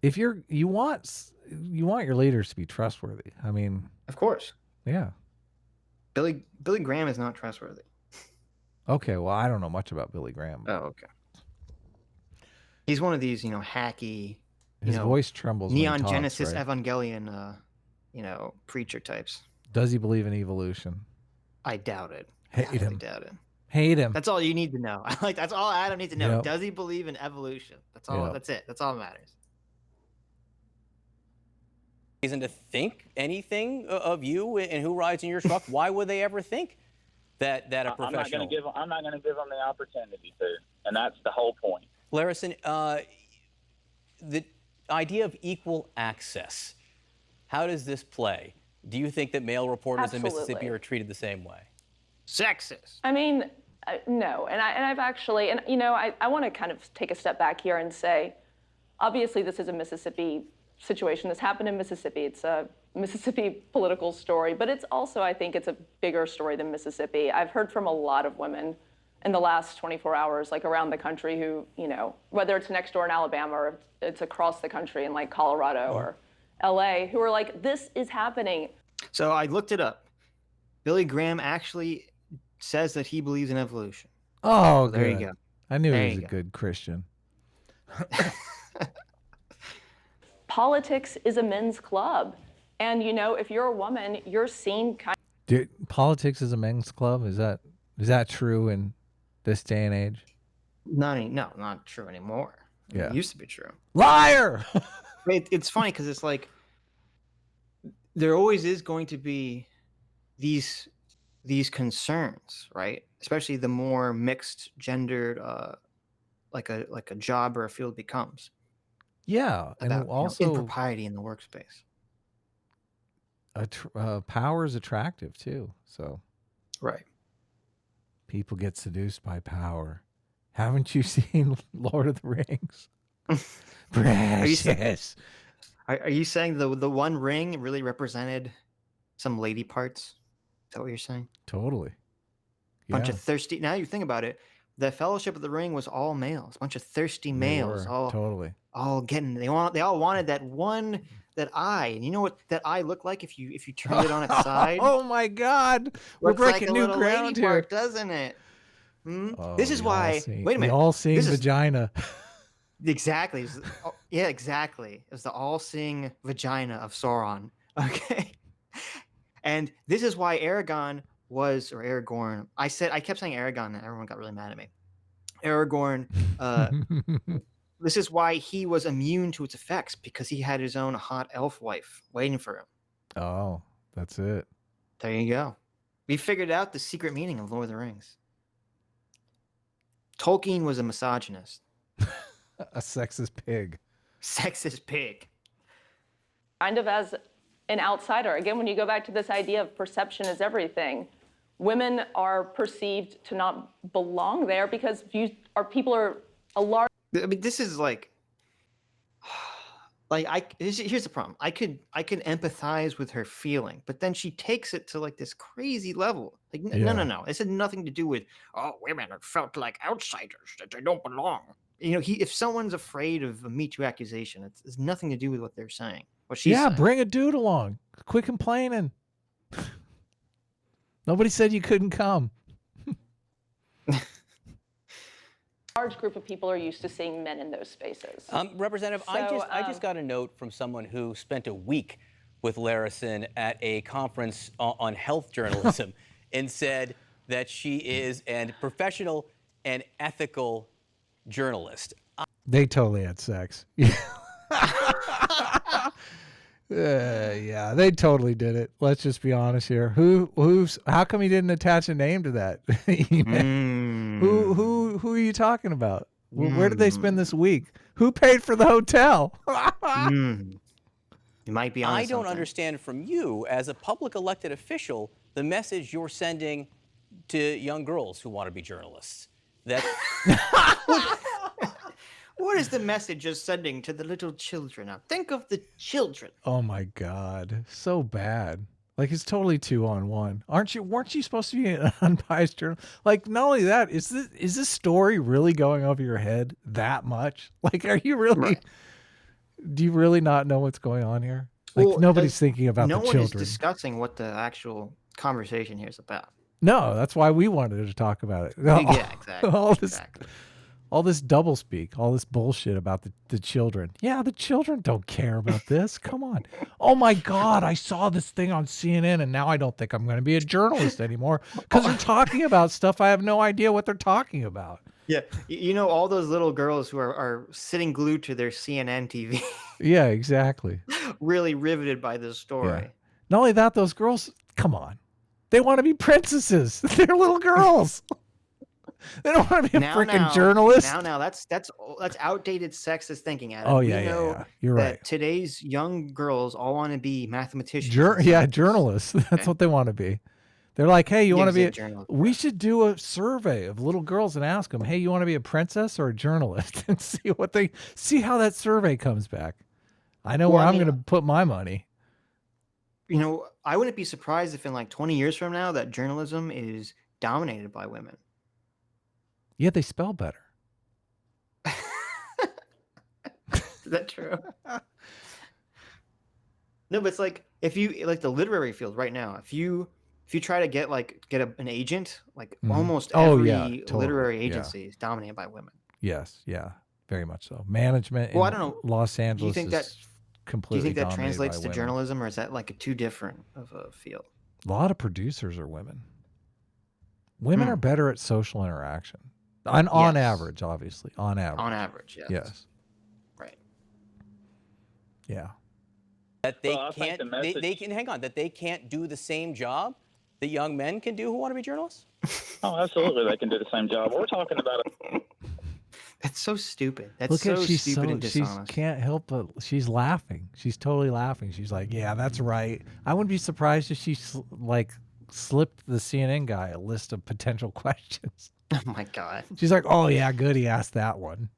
If you want your leaders to be trustworthy. I mean,
of course.
Yeah.
Billy Graham is not trustworthy.
Okay, well, I don't know much about Billy Graham.
Oh, okay. He's one of these, hacky,
his voice trembles.
Neon
when he
Genesis
talks, right?
Evangelion, preacher types.
Does he believe in evolution?
I doubt it.
Hate him.
Doubt it.
Hate him.
That's all you need to know. That's all Adam needs to know.
Yep.
Does he believe in evolution? That's all.
Yep.
That's it. That's all that matters.
Reason to think anything of you and who rides in your truck? Why would they ever think that a professional?
I'm not going to give them the opportunity to, and that's the whole point.
Larison, the idea of equal access. How does this play? Do you think that male reporters in Mississippi are treated the same way?
Sexist.
I mean, no, and I've actually, I want to kind of take a step back here and say, obviously this is a Mississippi situation. This happened in Mississippi. It's a Mississippi political story, but it's also, I think it's a bigger story than Mississippi. I've heard from a lot of women in the last 24 hours, like around the country who, whether it's next door in Alabama or it's across the country in like Colorado or LA, who are like, this is happening.
So I looked it up. Billy Graham actually says that he believes in evolution.
Oh,
So there you
good.
go.
I knew
There
he was
you
a
go.
good Christian.
Politics is a men's club. And, if you're a woman, you're seen kind
Politics is a men's club. Is that true in this day and age?
No, not true anymore.
Yeah.
It used to be true.
Liar.
It's funny because it's like there always is going to be these concerns, right? Especially the more mixed gendered like a job or a field becomes.
Yeah, and
About
also
impropriety in the workspace.
power is attractive too. So
Right.
people get seduced by power. Haven't you seen Lord of the Rings? Precious.
Are you saying the one ring really represented some lady parts? Is that what you're saying?
Totally.
Bunch
Yeah,
of thirsty. Now you think about it, the Fellowship of the Ring was all males. Bunch of thirsty
they
males.
were. Totally.
All getting. They all wanted that one, that eye. And you know what that eye looked like if you turned it on its side?
Oh my God, we're
Looks like
breaking
a
new
little
ground
lady
here.
part, doesn't it?
Oh,
This is
we all
why.
see-
Wait a minute.
We all seeing
This is-
vagina.
Exactly. Yeah, exactly. It was the all-seeing vagina of Sauron. Okay. And this is why Aragorn. I kept saying Aragorn, and everyone got really mad at me. Aragorn. This is why he was immune to its effects, because he had his own hot elf wife waiting for him.
Oh, that's it.
There you go. We figured out the secret meaning of Lord of the Rings. Tolkien was a misogynist.
A sexist pig.
Sexist pig.
kind of as an outsider. Again, when you go back to this idea of perception is everything, women are perceived to not belong there because people are a large.
I mean, this is like here's the problem. I could empathize with her feeling, but then she takes it to like this crazy level. Like, no. This had nothing to do with, women are felt like outsiders, that they don't belong. If someone's afraid of a Metoo accusation, it's nothing to do with what they're saying. What she's saying.
Bring a dude along. Quit complaining. Nobody said you couldn't come.
Large group of people are used to seeing men in those spaces.
Representative, I just got a note from someone who spent a week with Larison at a conference on health journalism and said that she is a professional and ethical journalist.
They totally had sex. Yeah, they totally did it. Let's just be honest here. How come he didn't attach a name to that email? Who are you talking about? Where did they spend this week? Who paid for the hotel?
You might be on.
I don't understand from you, as a public elected official, the message you're sending to young girls who want to be journalists. That
What is the message you're sending to the little children? Now think of the children.
Oh my God, so bad. Like, it's totally 2-on-1. Weren't you supposed to be an unbiased journalist? Like, not only that, is this story really going over your head that much? Like, are you really?
Right.
Do you really not know what's going on here? Like, nobody's thinking about the children.
No one is discussing what the actual conversation here is about.
No, that's why we wanted to talk about it.
Yeah, exactly.
All this doublespeak, all this bullshit about the children. Yeah, the children don't care about this. Come on. Oh my God, I saw this thing on CNN and now I don't think I'm going to be a journalist anymore because they're talking about stuff I have no idea what they're talking about.
Yeah, all those little girls who are sitting glued to their CNN TV.
Yeah, exactly.
Really riveted by this story.
Yeah. Not only that, those girls, come on. They want to be princesses. They're little girls. They don't want to be a freaking journalist.
Now that's outdated sexist thinking, Adam.
Oh yeah. You're right.
Today's young girls all want to be mathematicians.
Journalists. That's what they want to be. They're like, hey, you want to be?
Journalist.
We should do a survey of little girls and ask them, hey, you want to be a princess or a journalist, and see how that survey comes back. I know where I'm going to put my money.
I wouldn't be surprised if in like 20 years from now that journalism is dominated by women.
Yeah, they spell better.
Is that true? No, but it's like if you like the literary field right now, if you if you try to get an agent, like
Mhm.
almost
Oh,
every
yeah, totally,
literary
yeah.
agency is dominated by women.
Yes, yeah, very much so. Management
Well, I
in
don't know.
Los
Do you
Angeles
think
is
that
completely dominated
translates
by
to
women.
journalism, or is that like too different of a field?
A lot of producers are women. Women are better at social interaction. On
Yes.
average, obviously. On average.
On average, yes.
Yes.
Right.
Yeah.
That they
Well, I think
can't,
the message-
they can, hang on, that they can't do the same job that young men can do who want to be journalists?
Oh, absolutely, they can do the same job. We're talking about
That's so stupid. That's
Look
so
at she's
stupid and
she's
dishonest.
can't help but she's laughing. She's totally laughing. She's like, "Yeah, that's right." I wouldn't be surprised if she slipped the CNN guy a list of potential questions.
Oh my God.
She's like, "Oh yeah, good. He asked that one."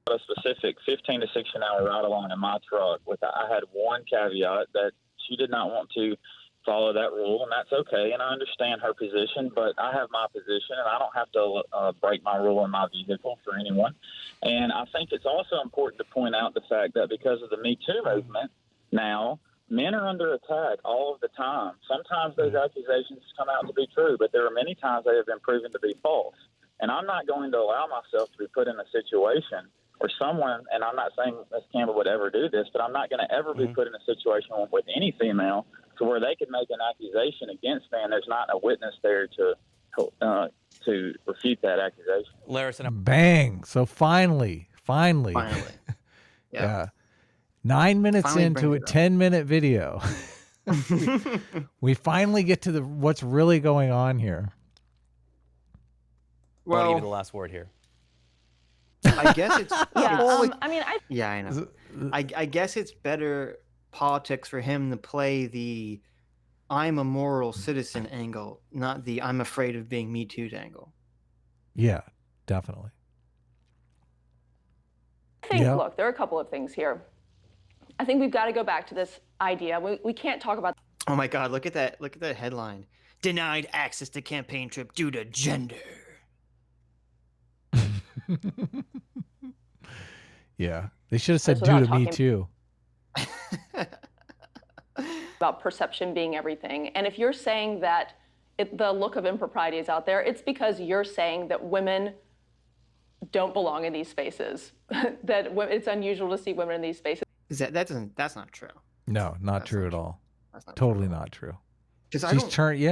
a specific 15 to 16 hour ride along in my truck. I had one caveat that she did not want to follow that rule, and that's okay. And I understand her position, but I have my position, and I don't have to break my rule in my vehicle for anyone. And I think it's also important to point out the fact that because of the Me Too movement, now men are under attack all of the time. Sometimes those accusations come out to be true, but there are many times they have been proven to be false. And I'm not going to allow myself to be put in a situation where someone, and I'm not saying Ms. Campbell would ever do this, but I'm not going to ever be put in a situation with any female to where they could make an accusation against me and there's not a witness there to refute that accusation.
Larison,
Bang. So finally.
Yeah.
9 minutes
Finally
into
brings
a
it up.
10-minute video. We finally get to what's really going on here.
I want to give you the
Well,
last word here.
I guess it's
Yeah, I mean,
yeah, I know. I guess it's better politics for him to play the I'm a moral citizen angle, not the I'm afraid of being Me Too'd angle.
Yeah, definitely.
I think,
Yeah.
look, there are a couple of things here. I think we've got to go back to this idea. We can't talk about
Oh my God, look at that headline. Denied access to campaign trip due to gender.
Yeah. They should have said
without
due to me
talking-
too.
about perception being everything. And if you're saying that the look of impropriety is out there, it's because you're saying that women don't belong in these spaces, that it's unusual to see women in these spaces.
That's not true.
No, not
That's
true
not
at
true.
all.
That's not
Totally
true.
not true.
Because I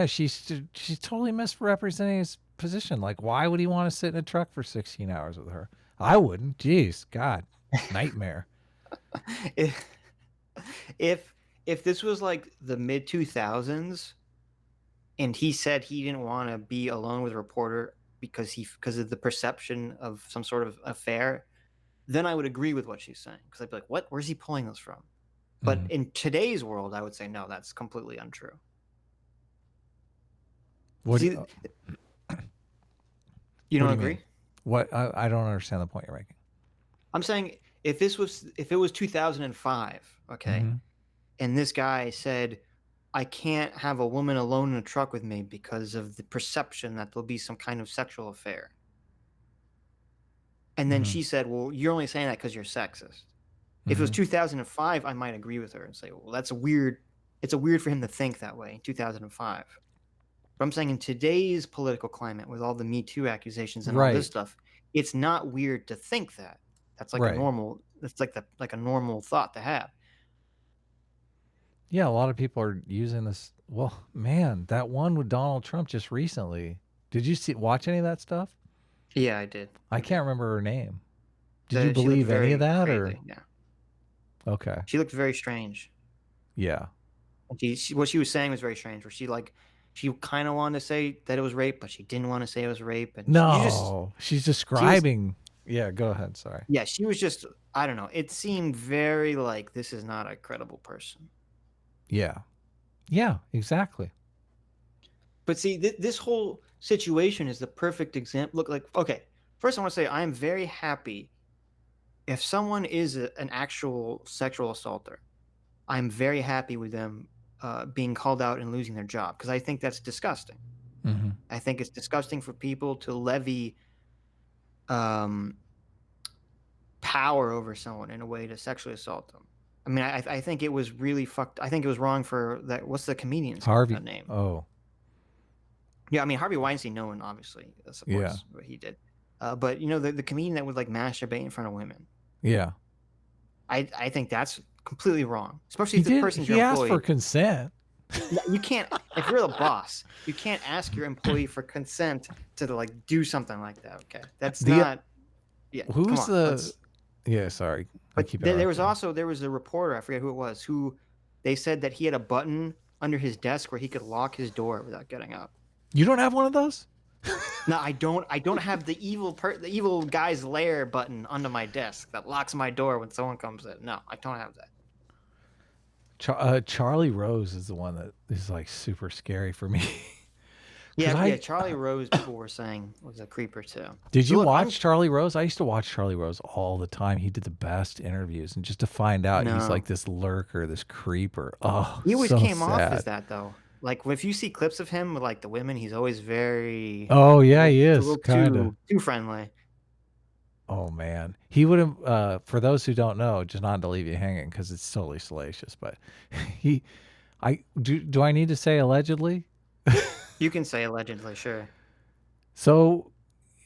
She's
don't.
she's totally misrepresenting his position. Like, why would he want to sit in a truck for 16 hours with her? I wouldn't. Jeez, God, nightmare.
If this was like the mid 2000s, and he said he didn't want to be alone with a reporter because of the perception of some sort of affair, then I would agree with what she's saying. Because I'd be like, what? Where's he pulling this from? But in today's world, I would say no, that's completely untrue.
What do
See,
you,
you don't
what do you
agree?
mean? What? I don't understand the point you're making.
I'm saying if it was 2005, okay,
Mhm.
and this guy said, I can't have a woman alone in a truck with me because of the perception that there'll be some kind of sexual affair. And then
Mhm.
she said, well, you're only saying that because you're sexist. If it was 2005, I might agree with her and say, well, that's weird. It's weird for him to think that way in 2005. But I'm saying in today's political climate with all the Me Too accusations and all
Right.
this stuff, it's not weird to think that. That's like
Right.
a normal. That's like a normal thought to have.
Yeah, a lot of people are using this. Well, man, that one with Donald Trump just recently. Did you watch any of that stuff?
Yeah, I did.
I can't remember her name. Did
She
you
looked
believe any
very
of that
crazy,
or?
yeah.
Okay.
She looked very strange.
Yeah.
What she was saying was very strange. Where she kind of wanted to say that it was rape, but she didn't want to say it was rape. And
No, she's describing. Yeah, go ahead. Sorry.
yeah, she was just. I don't know. It seemed very like this is not a credible person.
Yeah. Yeah, exactly.
But see, this whole situation is the perfect example. Look, like, okay, first I want to say I am very happy if someone is an actual sexual assaulter. I'm very happy with them being called out and losing their job because I think that's disgusting.
Mhm.
I think it's disgusting for people to levy power over someone in a way to sexually assault them. I mean, I think it was really fucked. I think it was wrong for that. What's the comedian's
Harvey.
name?
Oh,
Yeah, I mean Harvey Weinstein. No one obviously supports what he did, but you know the comedian that would like masturbate in front of women.
yeah.
I think that's completely wrong, especially if the person's your
He asked
employee.
for consent.
You can't, if you're the boss, you can't ask your employee for consent to like do something like that. Okay, that's not. Yeah,
Who's
come on,
the? Yeah, sorry.
But there was a reporter, I forget who it was, who they said that he had a button under his desk where he could lock his door without getting up.
You don't have one of those?
No, I don't have the evil guy's lair button under my desk that locks my door when someone comes in. No, I don't have that.
Charlie Rose is the one that is like super scary for me.
Yeah, Charlie Rose, people were saying, was a creeper too.
Did you watch Charlie Rose? I used to watch Charlie Rose all the time. He did the best interviews, and just to find out he's like this lurker, this creeper. Oh,
he always
so
came
sad.
off as that though. Like if you see clips of him with like the women, he's always very.
Oh yeah, he is kind of
too friendly.
Oh man, he would have. For those who don't know, just not to leave you hanging because it's totally salacious, but do I need to say allegedly?
You can say allegedly, sure.
So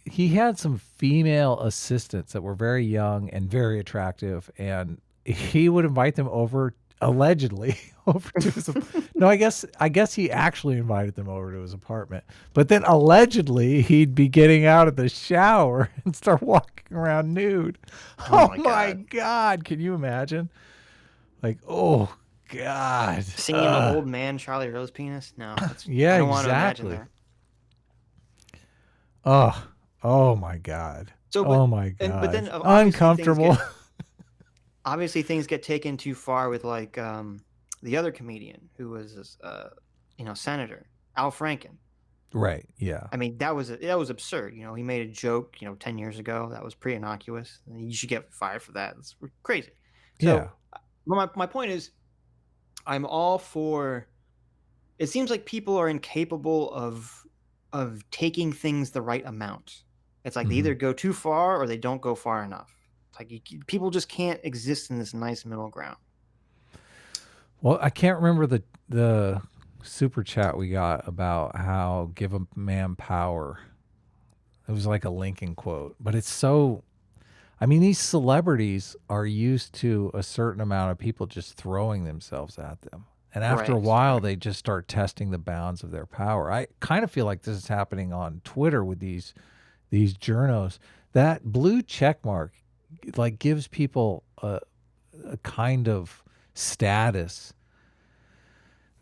he had some female assistants that were very young and very attractive, and he would invite them over, allegedly, over to his. No, I guess he actually invited them over to his apartment, but then allegedly he'd be getting out of the shower and start walking around nude. Oh my God. Can you imagine? Like, oh God.
Seeing an old man Charlie Rose penis? No.
Yeah,
I don't want to imagine that.
Oh my God.
So,
oh my God.
But then
uncomfortable.
Obviously things get taken too far with like the other comedian who was senator Al Franken.
Right. Yeah.
I mean that was absurd. He made a joke 10 years ago that was pretty innocuous, and you should get fired for that. It's crazy. So, yeah. My point is, I'm all for. It seems like people are incapable of taking things the right amount. It's like they either go too far or they don't go far enough. Like people just can't exist in this nice middle ground.
Well, I can't remember the super chat we got about how give a man power. It was like a Lincoln quote, but it's so. I mean, these celebrities are used to a certain amount of people just throwing themselves at them, and after a while, they just start testing the bounds of their power. I kind of feel like this is happening on Twitter with these journos. That blue check mark like gives people a kind of status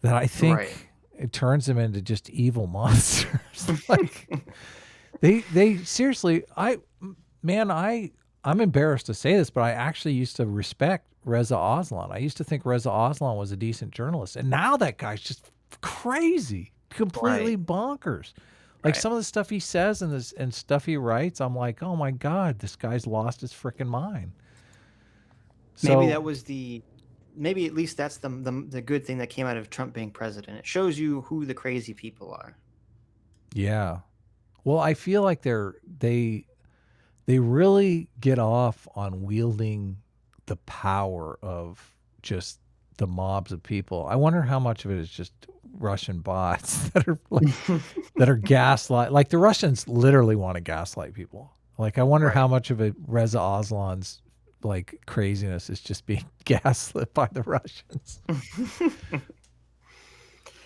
that I think it turns them into just evil monsters. Like they seriously, I'm embarrassed to say this, but I actually used to respect Reza Aslan. I used to think Reza Aslan was a decent journalist, and now that guy's just crazy, completely bonkers. Like some of the stuff he says and stuff he writes, I'm like, oh my God, this guy's lost his freaking mind. So,
maybe at least that's the good thing that came out of Trump being president. It shows you who the crazy people are.
Yeah. Well, I feel like they really get off on wielding the power of just the mobs of people. I wonder how much of it is just Russian bots that are like that are gaslight. Like the Russians literally want to gaslight people. Like I wonder how much of it Reza Aslan's like craziness is just being gaslit by the Russians.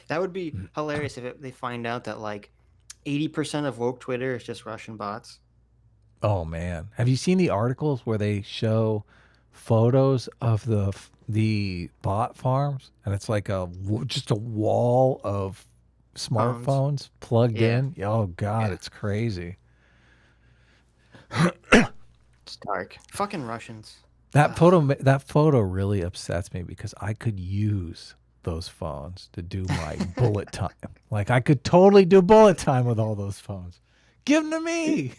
That would be hilarious if they find out that like 80% of woke Twitter is just Russian bots.
Oh man, have you seen the articles where they show photos of the bot farms, and it's like just a wall of smartphones plugged in? Oh God, it's crazy.
It's dark. Fucking Russians.
That photo really upsets me because I could use those phones to do my bullet time. Like I could totally do bullet time with all those phones. Give them to me.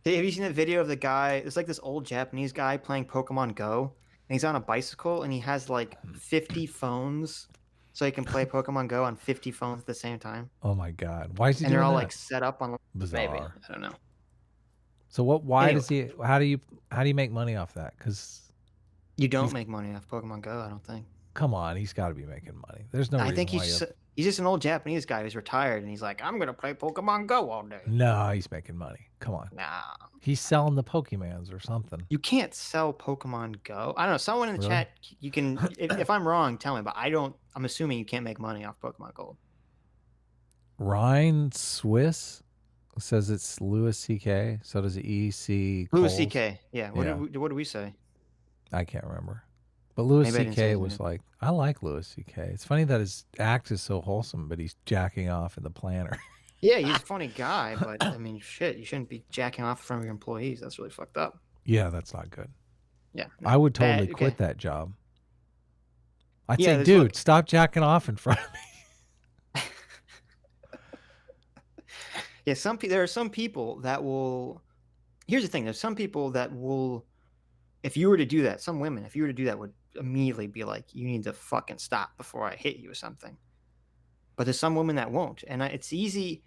Hey, have you seen that video of the guy? It's like this old Japanese guy playing Pokemon Go, and he's on a bicycle, and he has like 50 phones, so he can play Pokemon Go on 50 phones at the same time.
Oh my God! Why is he?
And they're
doing
all
that?
like set up on.
Bizarre.
Maybe I don't know.
So what? Why
Anyway.
does he? How do you make money off that? Because
You don't make money off Pokemon Go, I don't think.
Come on, he's got to be making money. There's no
I
reason
think
why
he's just an old Japanese guy who's retired, and he's like, I'm gonna play Pokemon Go all day.
No, he's making money. Come on.
Nah,
He's selling the Pokemons or something.
you can't sell Pokemon Go. I don't know. Someone in the
Really?
chat, you can. If I'm wrong, tell me. But I don't. I'm assuming you can't make money off Pokemon Gold.
Ryan Swiss says it's Louis C.K. So does EC.
Louis
Coles.
C.K. Yeah. What
Yeah.
did we say?
I can't remember. But Louis
Maybe I didn't say
C.K.
his
was
name.
like, I like Louis C.K. It's funny that his act is so wholesome, but he's jacking off in the planner.
Yeah, he's a funny guy, but I mean, shit, you shouldn't be jacking off from your employees. That's really fucked up.
Yeah, that's not good.
Yeah.
I would
Bad-
totally quit
okay.
that job. I'd
Yeah,
say,
there's
dude,
look-
stop jacking off in front of me.
Yeah, there are some people that will. Here's the thing: there's some people that will, if you were to do that, some women, if you were to do that, would immediately be like, "You need to fucking stop before I hit you" or something. But there's some women that won't, and it's easy.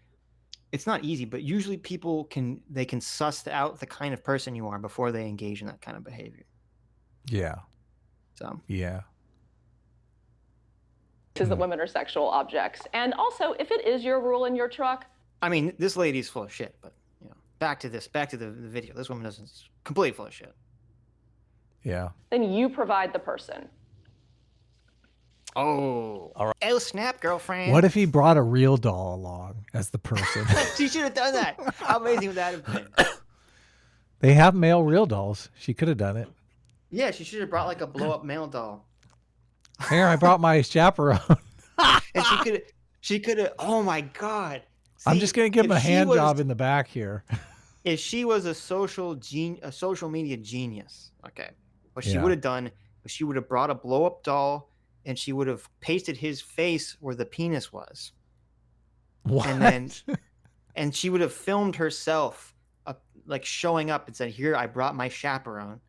It's not easy, but usually people can suss out the kind of person you are before they engage in that kind of behavior.
Yeah.
So
Yeah.
Is that women are sexual objects. And also, if it is your rule in your truck,
I mean, this lady's full of shit, but back to the video. This woman is completely full of shit.
Yeah.
then you provide the person.
Oh,
All right.
Oh, snap, girlfriend.
What if he brought a real doll along as the person?
She should have done that. How amazing would that have been?
They have male real dolls. She could have done it.
Yeah, she should have brought like a blow up male doll.
Here, I brought my chaperone.
And she could have, oh my God.
I'm
See,
just going to give him
if
a
she
hand
was-
job in the back here.
If she was a social media genius, okay, what she
Yeah.
would have done was she would have brought a blow up doll and she would have pasted his face where the penis was.
What?
And she would have filmed herself like showing up and said, "Here, I brought my chaperone."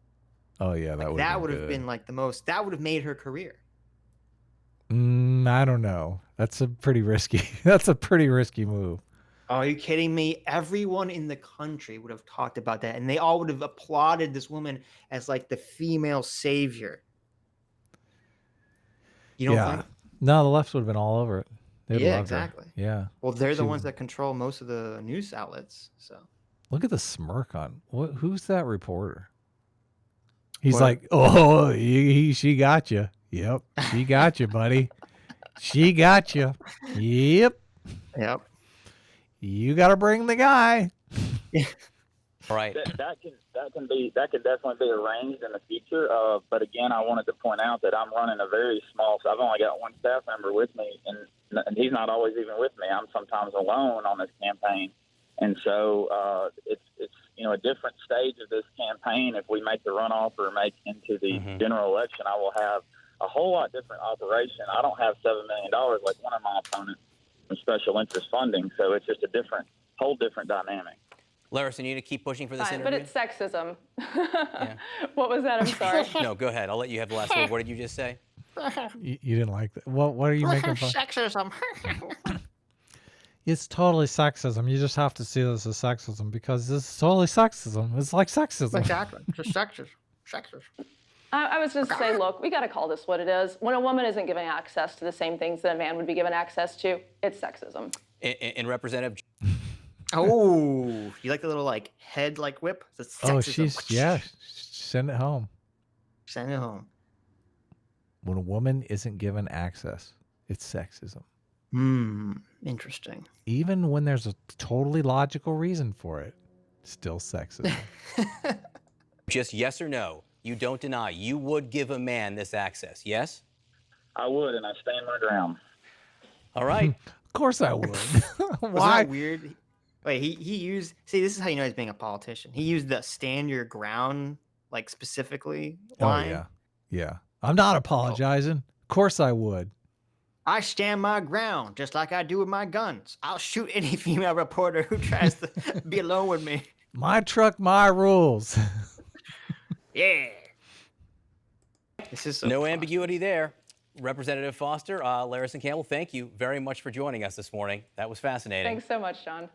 Oh, yeah, that
would have been like that would have made her career.
I don't know. That's a pretty risky. That's a pretty risky move.
Oh, are you kidding me? Everyone in the country would have talked about that, and they all would have applauded this woman as like the female savior. You don't think?
No, the left would have been all over it. They'd
Yeah,
loved her.
exactly.
Yeah.
Well, they're the
She-
ones that control most of the news outlets. So
Look at the smirk on. Who's that reporter? He's
What?
like, oh, she got you. Yep, she got you, buddy. She got you. Yep.
yep.
You got to bring the guy.
All right.
That could definitely be arranged in the future. But again, I wanted to point out that I'm running a very small. So I've only got one staff member with me, and he's not always even with me. I'm sometimes alone on this campaign, and so it's a different stage of this campaign. If we make the runoff or make into the general election, I will have a whole lot different operation. I don't have $7 million like one of my opponents from special interest funding, so it's just a whole different dynamic.
Larison, you need to keep pushing for this
Fine, but
interview?
it's sexism. What was that? I'm sorry.
No, go ahead. I'll let you have the last word. What did you just say?
You didn't like that. What are you making fun?
Sexism.
It's totally sexism. You just have to see this as sexism because this is totally sexism. It's like sexism.
Exactly. Just sexist.
I was just saying, look, we got to call this what it is. When a woman isn't given access to the same things that a man would be given access to, it's sexism.
And Representative,
Oh, you like the little like head like whip? That's
Oh,
sexism.
send it home.
Send it home.
When a woman isn't given access, it's sexism.
Interesting.
Even when there's a totally logical reason for it, still sexism.
just yes or no. You don't deny. You would give a man this access, yes?
I would, and I stand my ground.
All right.
Of course I would.
Wasn't
Why?
that weird? Wait, he used. See, this is how you know he's being a politician. He used the "stand your ground" like specifically line.
Oh yeah, yeah. I'm not apologizing. Of course I would.
I stand my ground just like I do with my guns. I'll shoot any female reporter who tries to be alone with me.
My truck, my rules.
Yeah. This is so
No
fun.
ambiguity there. Representative Foster, Larison Campbell, thank you very much for joining us this morning. That was fascinating.
Thanks so much, John.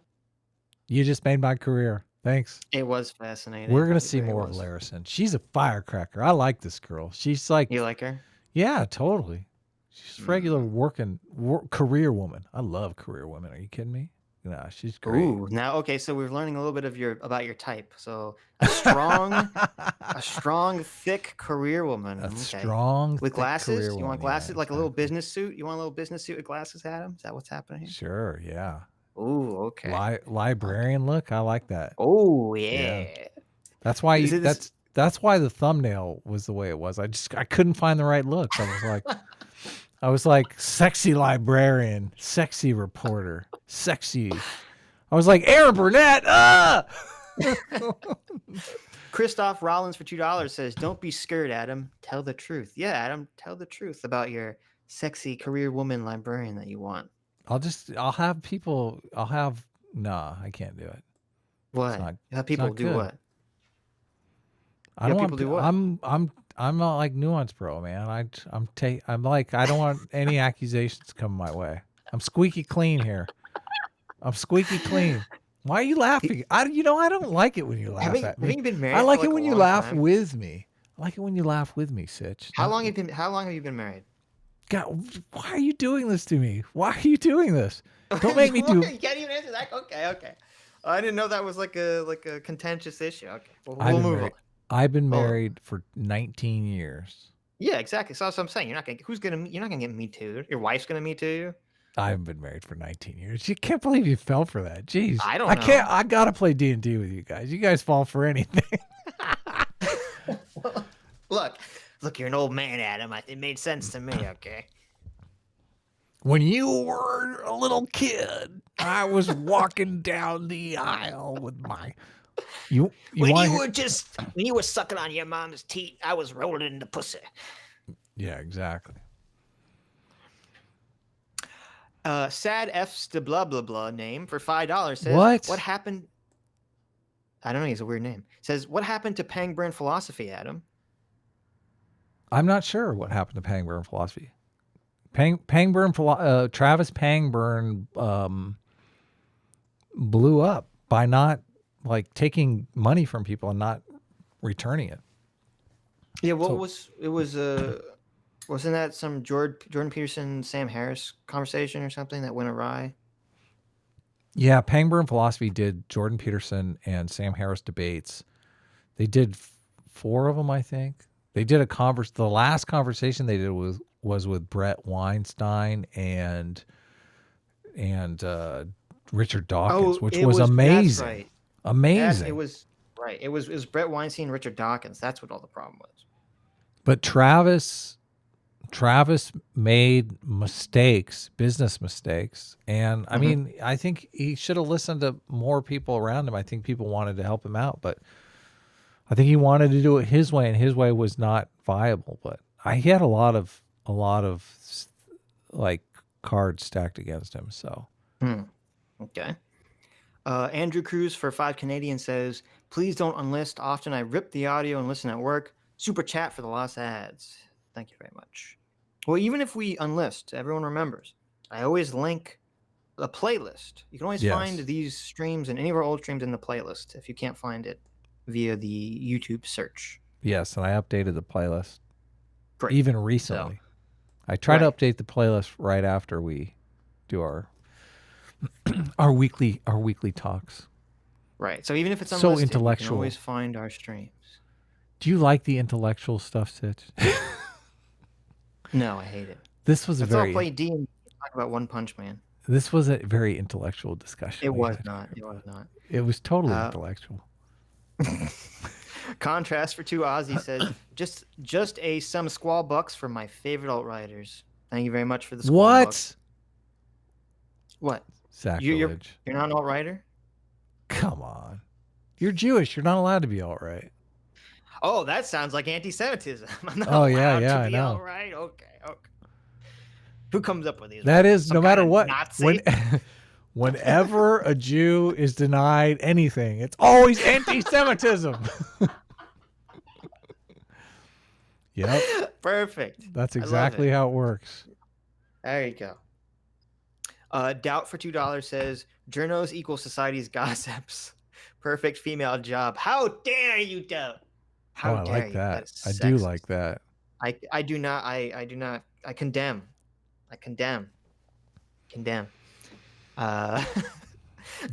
You just made my career. Thanks.
It was fascinating.
We're gonna see
It
more of
was.
Larison. She's a firecracker. I like this girl. She's like,
You like her?
yeah, totally. She's a regular career woman. I love career women. Are you kidding me? Nah, she's great.
Ooh, now okay, so we're learning a little bit of about your type. So a strong, thick career woman.
A
Okay.
strong,
With
thick
glasses?
career
You want
woman.
glasses
Yeah,
like a little
exactly.
business suit? You want a little business suit with glasses, Adam? Is that what's happening here?
Sure, yeah.
Ooh, okay.
Librarian look. I like that.
Oh
Yeah.
yeah.
That's why
Is it this-
that's why the thumbnail was the way it was. I couldn't find the right look. I was like sexy librarian, sexy reporter, sexy. I was like Aaron Burnett.
Christoph Rollins for $2 says, "Don't be scared, Adam. Tell the truth." Yeah, Adam, tell the truth about your sexy career woman librarian that you want.
I'll have people. Nah, I can't do it.
What?
not-
You have people
not
do
good.
what?
I don't want
people do what?
I'm not like Nuance Bro, man. I'm like, I don't want any accusations coming my way. I'm squeaky clean here. I'm squeaky clean. Why are you laughing? I don't like it when you laugh at me.
Haven't you been married?
I like
for
it
like
when
a
you
long
laugh
time?
with me. I like it when you laugh with me, Sitch.
How long have you been married?
God, why are you doing this to me? Why are you doing this? Don't make me do.
You can't even answer that. Okay. I didn't know that was like a contentious issue. Okay, well,
I've
we'll
been
move on.
married. I've been
Hold on.
married for 19 years.
Yeah, exactly. So that's what I'm saying. You're not gonna get me too. Your wife's gonna me too.
I haven't been married for 19 years. You can't believe you fell for that. Jeez.
I don't
I can't.
know.
I gotta play D&D with you guys. You guys fall for anything.
Look, you're an old man, Adam. It made sense to me. Okay.
When you were a little kid, I was walking down the aisle with my.
When you were sucking on your mom's teeth, I was rolling in the pussy.
Yeah, exactly.
Sad F's the blah blah blah name for $5 says,
What
happened? I don't know. He's a weird name. Says, what happened to Pangburn philosophy, Adam?
I'm not sure what happened to Pangburn philosophy. Travis Pangburn blew up by not like taking money from people and not returning it.
Yeah, wasn't that some Jordan Peterson, Sam Harris conversation or something that went awry?
Yeah, Pangburn philosophy did Jordan Peterson and Sam Harris debates. They did 4 of them, I think. They did the last conversation they did was with Brett Weinstein and Richard Dawkins, which was amazing.
That's right.
Amazing.
It was Brett Weinstein, Richard Dawkins. That's what all the problem was.
But Travis made mistakes, business mistakes. And I mean, I think he should have listened to more people around him. I think people wanted to help him out, but I think he wanted to do it his way, and his way was not viable. But he had a lot of like cards stacked against him. So
Okay. Andrew Cruz for 5 Canadian says, "Please don't unlist. Often I rip the audio and listen at work. Super chat for the lost ads. Thank you very much." Well, even if we unlist, everyone remembers, I always link a playlist. You can always find these streams and any of our old streams in the playlist if you can't find it via the YouTube search.
yes, and I updated the playlist
Great.
even recently. I try to update the playlist right after we do our weekly talks.
Right. So even if it's
So
unlisted, you can
intellectual.
always find our streams.
Do you like the intellectual stuff, Sitch?
No, I hate it.
This was
Let's all play D and talk about One Punch Man.
This was a very intellectual discussion.
It was not.
It was totally intellectual.
Contrast for 2 Ozzy says, just some squall bucks for my favorite alt writers. Thank you very much for the squall bucks. What?
Sacrilege.
You're not an alt writer?
Come on. You're Jewish. You're not allowed to be all right.
Oh, that sounds like anti-Semitism. I'm not
Oh, yeah,
allowed
yeah,
to
I
be
know.
all right. Okay. Who comes up with these?
That is
Some
no
kind
matter
of
what.
Nazi?
Whenever a Jew is denied anything, it's always anti-Semitism. Yep.
Perfect.
That's exactly how it works.
There you go. Doubt for $2 says, journos equal society's gossips. perfect female job. How dare you, don't? How
Oh, I
dare
like
you?
that.
Is
I do
sexist.
like that.
I do not. I do not. I condemn. I condemn. Condemn. Uh,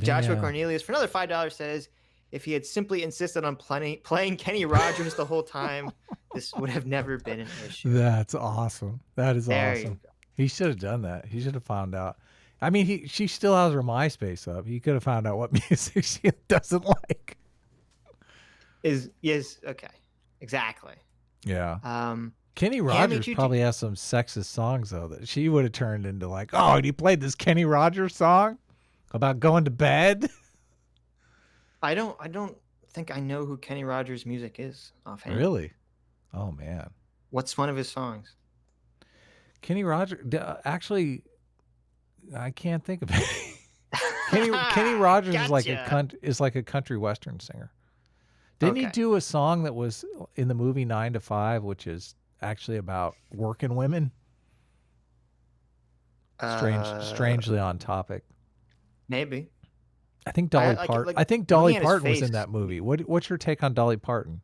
Joshua
Yeah.
Cornelius for another $5 says, if he had simply insisted on playing Kenny Rogers the whole time, this would have never been an issue.
That's awesome. That is
There you
awesome.
go.
He should have done that. He should have found out. I mean, she still has her MySpace up. He could have found out what music she doesn't like.
Yes, okay. Exactly.
Yeah. Kenny Rogers probably has some sexist songs though that she would have turned into like, oh, and he played this Kenny Rogers song about going to bed.
I don't think I know who Kenny Rogers' music is offhand.
Really? Oh man.
What's one of his songs?
Kenny Rogers. Actually, I can't think of it. Kenny Rogers
Gotcha.
is like a country western singer. Didn't he do a song that was in the movie 9 to 5, which is actually about working women? Strangely on topic.
Maybe.
I think Dolly Parton. I think Dolly Parton was in that movie. What's your take on Dolly Parton?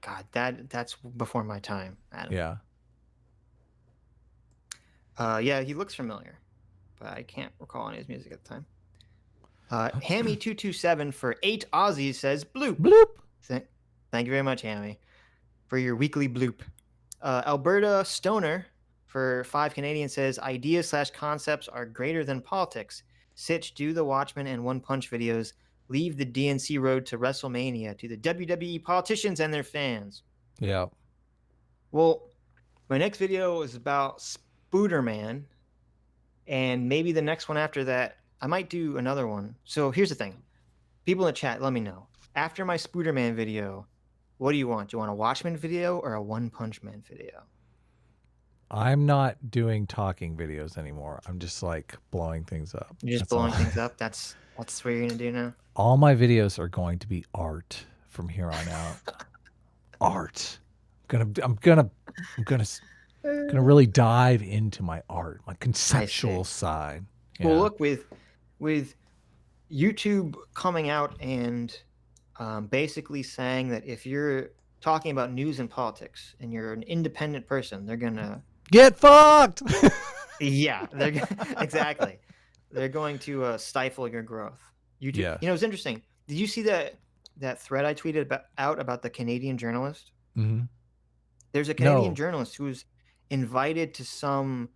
God, that's before my time, Adam.
Yeah.
Yeah, he looks familiar, but I can't recall any of his music at the time. Hammy227 for 8 Aussies says bloop.
Bloop.
Thank you very much, Hammy, for your weekly bloop. Alberta Stoner for 5 Canadian says ideas/concepts are greater than politics. Sitch, do the Watchmen and One Punch videos. Leave the DNC road to WrestleMania to the WWE politicians and their fans.
Yeah.
Well, my next video is about Spooderman, and maybe the next one after that, I might do another one. So here's the thing. People in the chat, let me know. After my Spooderman video, what do you want? Do you want a Watchmen video or a One Punch Man video?
I'm not doing talking videos anymore. I'm just like blowing things up.
You're just blowing things up? That's what you're going to do now?
All my videos are going to be art from here on out. Art. I'm gonna really dive into my art, my conceptual side. Yeah.
Well, look, with YouTube coming out and basically saying that if you're talking about news and politics and you're an independent person, they're gonna
get fucked.
Yeah, exactly. They're going to stifle your growth. YouTube.
Yeah.
You know, it's interesting. Did you see that thread I tweeted about the Canadian journalist?
Mm-hmm.
There's a Canadian journalist who's invited to some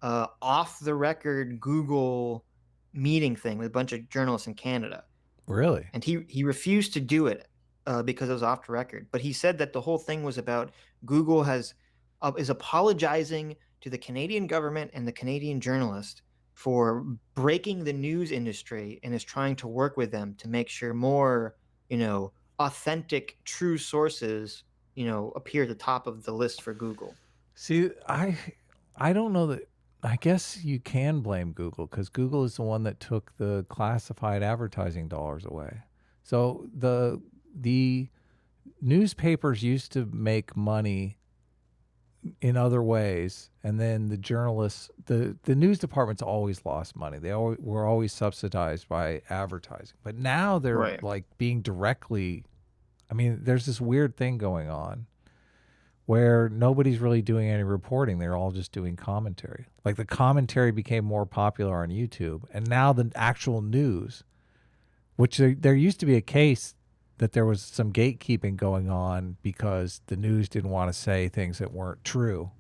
off-the-record Google meeting thing with a bunch of journalists in Canada.
Really?
And he refused to do it because it was off the record. But he said that the whole thing was about Google is apologizing to the Canadian government and the Canadian journalist for breaking the news industry and is trying to work with them to make sure more, authentic, true sources, appear at the top of the list for Google.
See, I don't know that. I guess you can blame Google because Google is the one that took the classified advertising dollars away. So the newspapers used to make money in other ways, and then the journalists, the news departments always lost money. They were always subsidized by advertising, but now they're like being directly. I mean, there's this weird thing going on where nobody's really doing any reporting. They're all just doing commentary. Like the commentary became more popular on YouTube, and now the actual news, which there used to be a case that there was some gatekeeping going on because the news didn't want to say things that weren't true.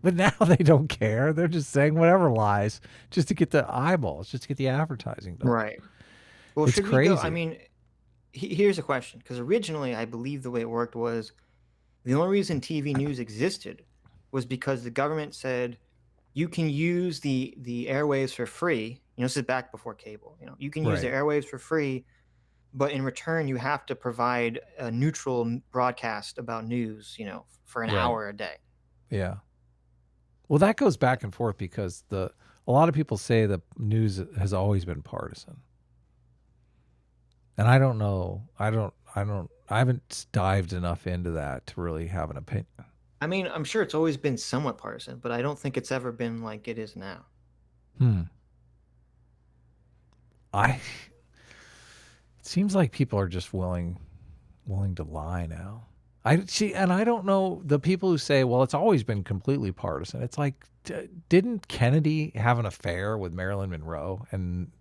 But now they don't care. They're just saying whatever lies just to get the eyeballs, just to get the advertising done.
Right. Well,
it's crazy.
I mean, here's a question, because originally I believe the way it worked was the only reason TV news existed was because the government said you can use the airwaves for free. This is back before cable. You can use the airwaves for free, but in return you have to provide a neutral broadcast about news, for an hour a day.
Yeah. Well, that goes back and forth because a lot of people say the news has always been partisan. And I don't know. I haven't dived enough into that to really have an opinion.
I mean, I'm sure it's always been somewhat partisan, but I don't think it's ever been like it is now.
seems like people are just willing to lie now. I don't know the people who say, well, it's always been completely partisan. It's like, didn't Kennedy have an affair with Marilyn Monroe, and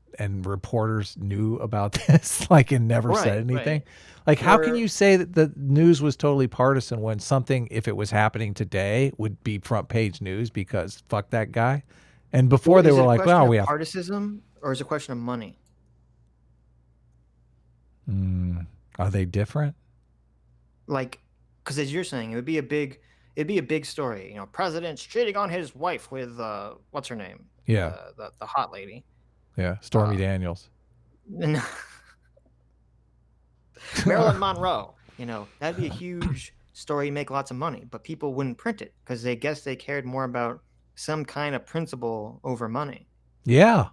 reporters knew about this, like, and never said anything?
Right.
Like, how can you say that the news was totally partisan when something, if it was happening today, would be front page news because fuck that guy? And before they were like, well, we have
partisanship, or is it a question of money?
Are they different?
Like, because as you're saying, it'd be a big story. You know, president's cheating on his wife with what's her name?
Yeah.
The hot lady.
Yeah, Stormy Daniels.
Marilyn Monroe. You know, that'd be a huge story, make lots of money, but people wouldn't print it because they cared more about some kind of principle over money.
Yeah.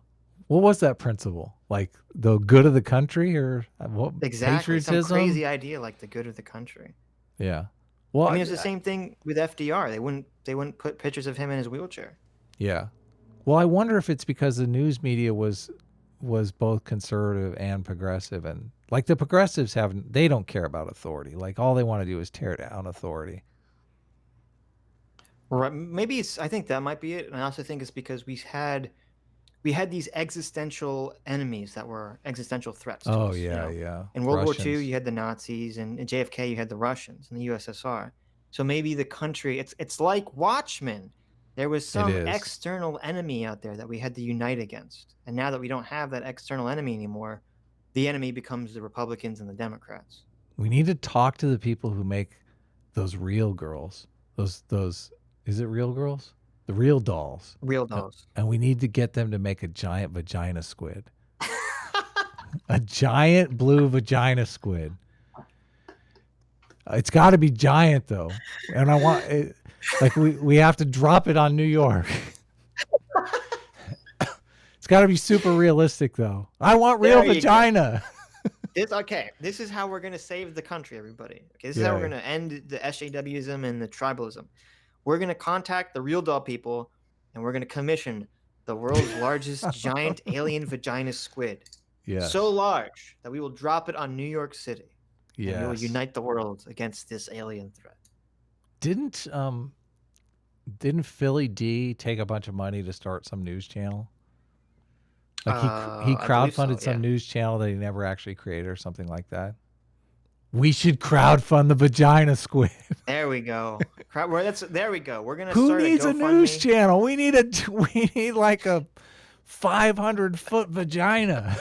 What was that principle? Like the good of the country, or what?
Exactly.
Patriotism?
Some crazy idea like the good of the country.
Yeah. Well,
I mean, it's the same thing with FDR. They wouldn't put pictures of him in his wheelchair.
Yeah. Well, I wonder if it's because the news media was both conservative and progressive, and like the progressives they don't care about authority. Like all they want to do is tear down authority.
Right. Maybe I think that might be it. And I also think it's because we had these existential enemies that were existential threats to us.
Yeah.
In World War II, you had the Nazis, and in JFK, you had the Russians and the USSR. So maybe the country, it's like Watchmen. There was some external enemy out there that we had to unite against. And now that we don't have that external enemy anymore, the enemy becomes the Republicans and the Democrats.
We need to talk to the people who make those real girls. Those is it real girls? The real dolls.
Real dolls.
And we need to get them to make a giant vagina squid. A giant blue vagina squid. It's got to be giant though. And I want it, like we have to drop it on New York. It's got to be super realistic though. I want real vagina.
Okay, this is how we're going to save the country, everybody. Okay, this is how we're going to end the SJWism and the tribalism. We're going to contact the real doll people, and we're going to commission the world's largest giant alien vagina squid.
Yeah.
So large that we will drop it on New York City.
Yeah.
And we will unite the world against this alien threat.
Didn't Philly D take a bunch of money to start some news channel? Like he crowdfunded some news channel that he never actually created or something like that. We should crowdfund the vagina squid.
There we go. There we go. We're gonna.
Who
start
needs a news channel? We need like a 500-foot vagina.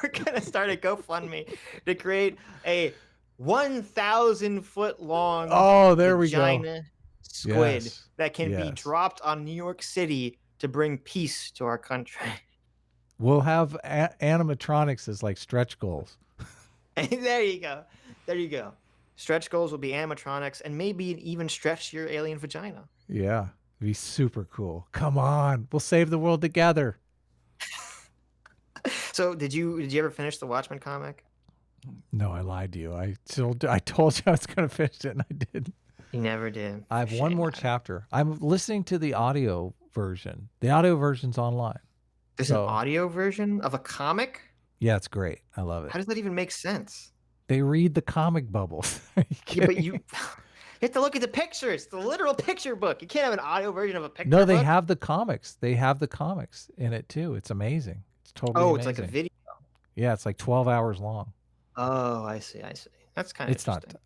We're gonna start a GoFundMe to create a 1,000-foot long.
Oh, there we go.
Vagina squid that can be dropped on New York City to bring peace to our country.
We'll have animatronics as like stretch goals.
There you go. There you go. Stretch goals will be animatronics and maybe even stretch your alien vagina.
Yeah. It'd be super cool. Come on. We'll save the world together.
So did you ever finish the Watchmen comic?
No, I lied to you. I told you I was going to finish it and I didn't.
You never did.
I have one more chapter. I'm listening to the audio version. The audio version's online.
There's an audio version of a comic?
Yeah, it's great. I love it.
How does that even make sense?
They read the comic bubbles.
Yeah, but you have to look at the pictures. The literal picture book. You can't have an audio version of a picture
book. No, they
book.
have the comics. They have the comics in it too. It's amazing. It's totally amazing.
It's like a video.
Yeah, it's like 12 hours long.
Oh, I see. That's kind of interesting.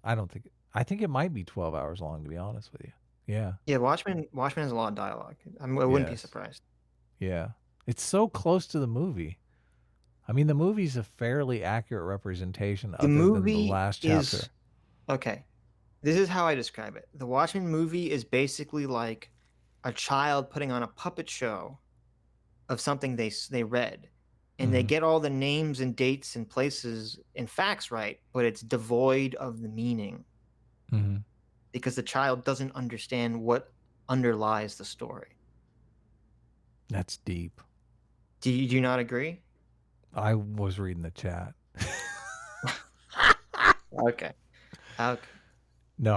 I think it might be 12 hours long, to be honest with you. Yeah.
Yeah, Watchmen has a lot of dialogue. I wouldn't be surprised.
Yeah. It's so close to the movie. I mean, the movie's a fairly accurate representation of the last chapter.
Okay. This is how I describe it. The Watchmen movie is basically like a child putting on a puppet show of something they read. And they get all the names and dates and places and facts right, but it's devoid of the meaning.
Mm-hmm.
Because the child doesn't understand what underlies the story.
That's deep.
Do you not agree?
I was reading the chat.
Okay.
No,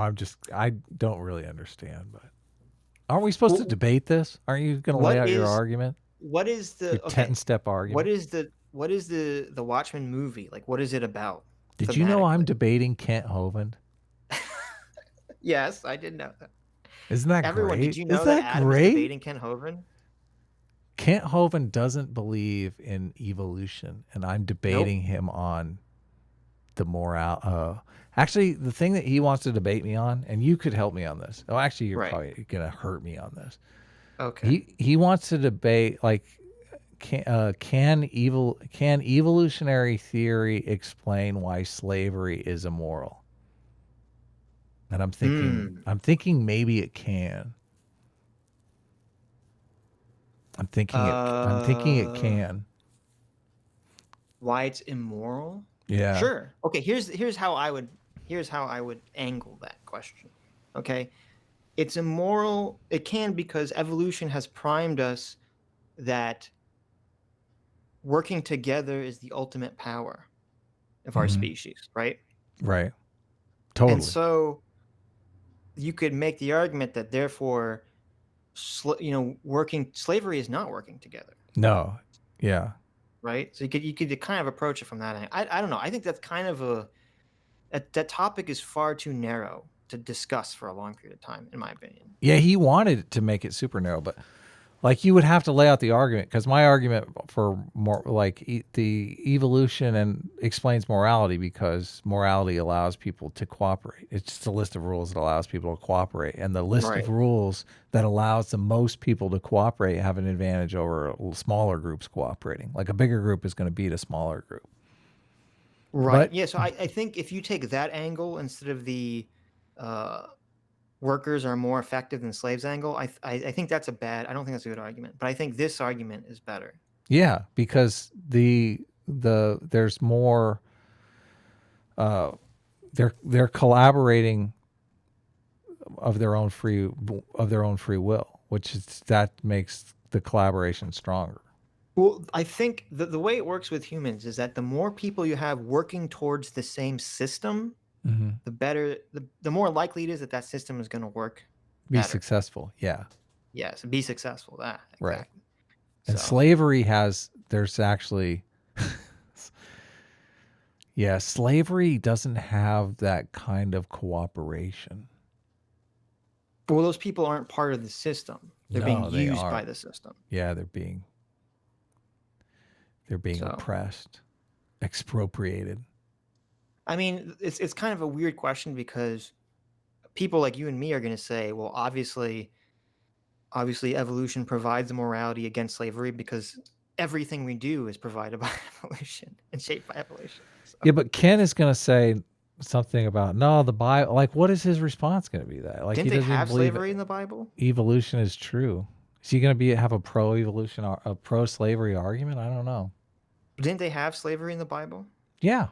I don't really understand, but aren't we supposed to debate this? Aren't you going to lay out your argument?
What is the
10-step argument?
what is the Watchmen movie? Like, what is it about?
Did you know I'm
thematically?
debating Kent Hovind?
Yes, I did know that.
Isn't that
Everyone, did
great?
you
Isn't
know that
that
Adam is
great?
debating Kent Hovind?
Kent Hovind doesn't believe in evolution, and I'm debating him on the moral. Actually, the thing that he wants to debate me on, and you could help me on this. Oh, actually, you're
Right.
probably gonna hurt me on this.
Okay.
He wants to debate like can evolutionary theory explain why slavery is immoral? And I'm thinking maybe it can. I'm thinking it can.
Why it's immoral?
Yeah.
Sure. Okay, here's how I would angle that question. Okay? It's immoral. It can because evolution has primed us that working together is the ultimate power of our species, right?
Right. Totally.
And so you could make the argument that therefore slavery is not working together.
No. Yeah.
Right? So you could kind of approach it from that angle. I don't know. I think that's kind of that topic is far too narrow to discuss for a long period of time, in my opinion.
Yeah, he wanted to make it super narrow, but like you would have to lay out the argument, because my argument for more like the evolution and explains morality, because morality allows people to cooperate. It's just a list of rules that allows people to cooperate, and the list of rules that allows the most people to cooperate have an advantage over smaller groups cooperating. Like a bigger group is going to beat a smaller group.
Right. Yeah. So I think if you take that angle instead of the workers are more effective than slaves angle, I think that's I don't think that's a good argument. But I think this argument is better.
Yeah, because there's more. They're collaborating of their own free will, that makes the collaboration stronger.
Well, I think the way it works with humans is that the more people you have working towards the same system, the better, the more likely it is that system is going to work.
Be successful. Yeah.
Yes, be successful. That exactly.
Right. And slavery there's actually, yeah, slavery doesn't have that kind of cooperation.
Well, those people aren't part of the system. They're being used by the system.
Yeah, they're being oppressed, expropriated.
I mean, it's kind of a weird question because people like you and me are going to say, well, obviously evolution provides a morality against slavery because everything we do is provided by evolution and shaped by evolution. So.
Yeah, but Ken is going to say something about the Bible. Like, what is his response going to be? That like
didn't
he
they have
believe
slavery in the Bible?
Evolution is true. Is he going to have a pro-evolution, a pro-slavery argument? I don't know.
Didn't they have slavery in the Bible?
Yeah.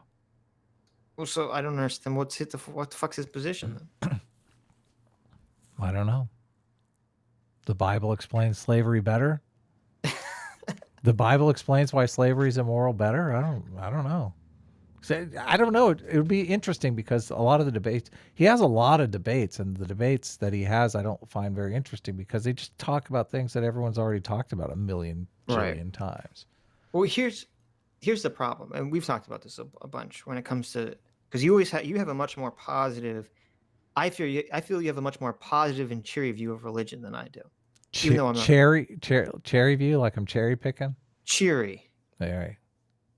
Well, so I don't understand what the fuck's his position then?
I don't know. The Bible explains slavery better. The Bible explains why slavery is immoral better. I don't know. So, I don't know. It would be interesting because a lot of the debates, he has a lot of debates, and the debates that he has, I don't find very interesting because they just talk about things that everyone's already talked about a million jillion times.
Well, here's the problem, and we've talked about this a bunch when it comes to, because you have a much more positive. I feel you have a much more positive and cheery view of religion than I do. Even though I'm not
cherry view, like I'm cherry picking.
Cheery.
All right.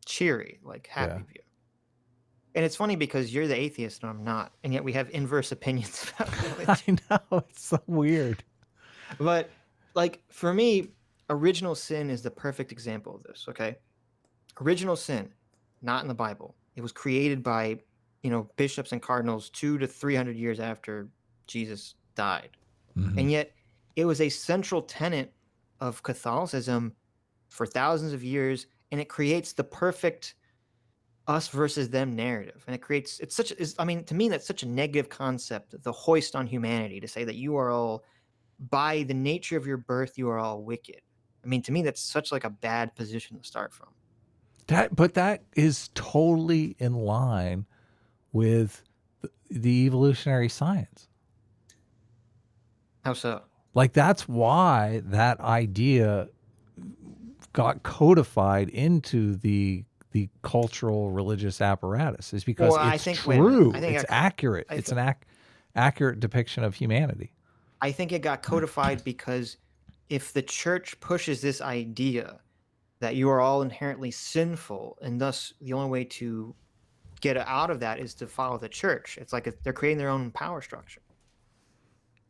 Cheery, like happy view. And it's funny because you're the atheist and I'm not, and yet we have inverse opinions about religion.
I know, it's so weird.
But like for me, original sin is the perfect example of this. Okay, original sin, not in the Bible. It was created by bishops and cardinals 200 to 300 years after Jesus died, and yet it was a central tenet of Catholicism for thousands of years, and it creates the perfect us versus them narrative, and to me that's such a negative concept, the hoist on humanity, to say that you are all, by the nature of your birth, you are all wicked. I mean, to me that's such like a bad position to start from.
But that is totally in line with the evolutionary science.
How so?
Like, that's why that idea got codified into the cultural religious apparatus is because
Well, I
it's
think- wait a minute.
true.
I think
It's accurate. It's an accurate depiction of humanity.
I think it got codified because if the church pushes this idea that you are all inherently sinful, and thus the only way to get out of that is to follow the church. It's like they're creating their own power structure.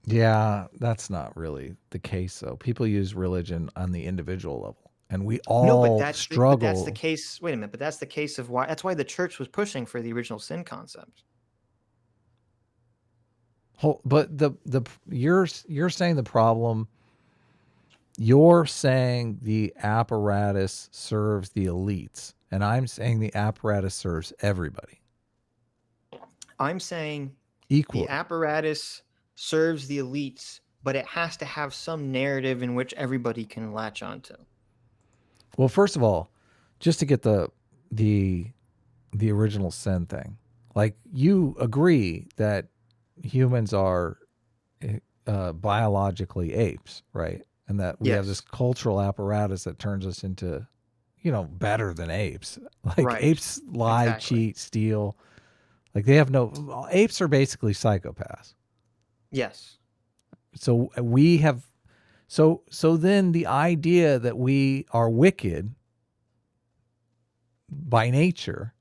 Yeah, that's not really the case, though. People use religion on the individual level, and we all
No, but that's
struggle.
but that's the case. Wait a minute, but that's the case of why. That's why the church was pushing for the original sin concept.
But you're saying the problem. You're saying the apparatus serves the elites, and I'm saying the apparatus serves everybody
I'm saying
equally.
the apparatus serves the elites, but it has to have some narrative in which everybody can latch onto.
Well, first of all, just to get the original sin thing, like you agree that humans are biologically apes, right? And that we have
Yes.
this cultural apparatus that turns us into, better than apes. Like
Right.
apes lie,
Exactly.
cheat, steal. Like they have no. Apes are basically psychopaths.
Yes.
So we have. So then the idea that we are wicked by nature,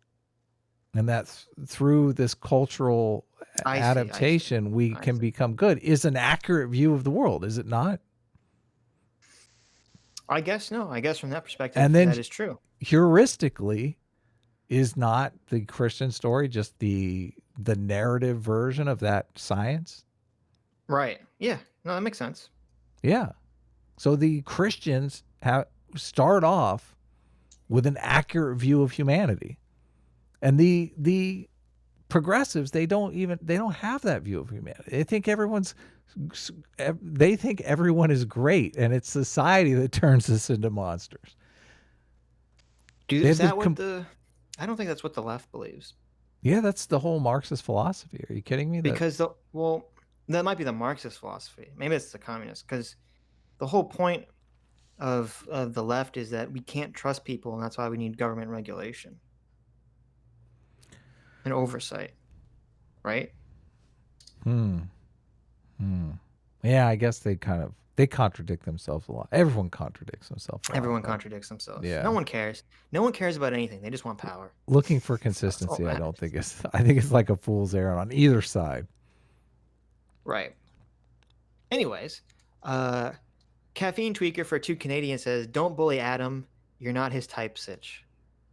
and that through this cultural
I see,
adaptation we
I
can
see.
become good is an accurate view of the world, is it not?
I guess no. I guess from that perspective,
And then
that is true.
heuristically, is not the Christian story just the narrative version of that science?
Right. Yeah. No, that makes sense.
Yeah. So the Christians start off with an accurate view of humanity. And the progressives, they don't have that view of humanity. They think everyone is great, and it's society that turns us into monsters.
Is that what I don't think that's what the left believes.
Yeah, that's the whole Marxist philosophy. Are you kidding me?
Because that might be the Marxist philosophy. Maybe it's the communist. Because the whole point of the left is that we can't trust people, and that's why we need government regulation and oversight, right?
Yeah, I guess they contradict themselves a lot. Everyone contradicts themselves a lot.
Everyone contradicts themselves.
Yeah.
No one cares. No one cares about anything. They just want power.
Looking for consistency, I don't think I think it's like a fool's errand on either side.
Right. Anyways, Caffeine Tweaker for 2 Canadians says, "Don't bully Adam. You're not his type, Sitch."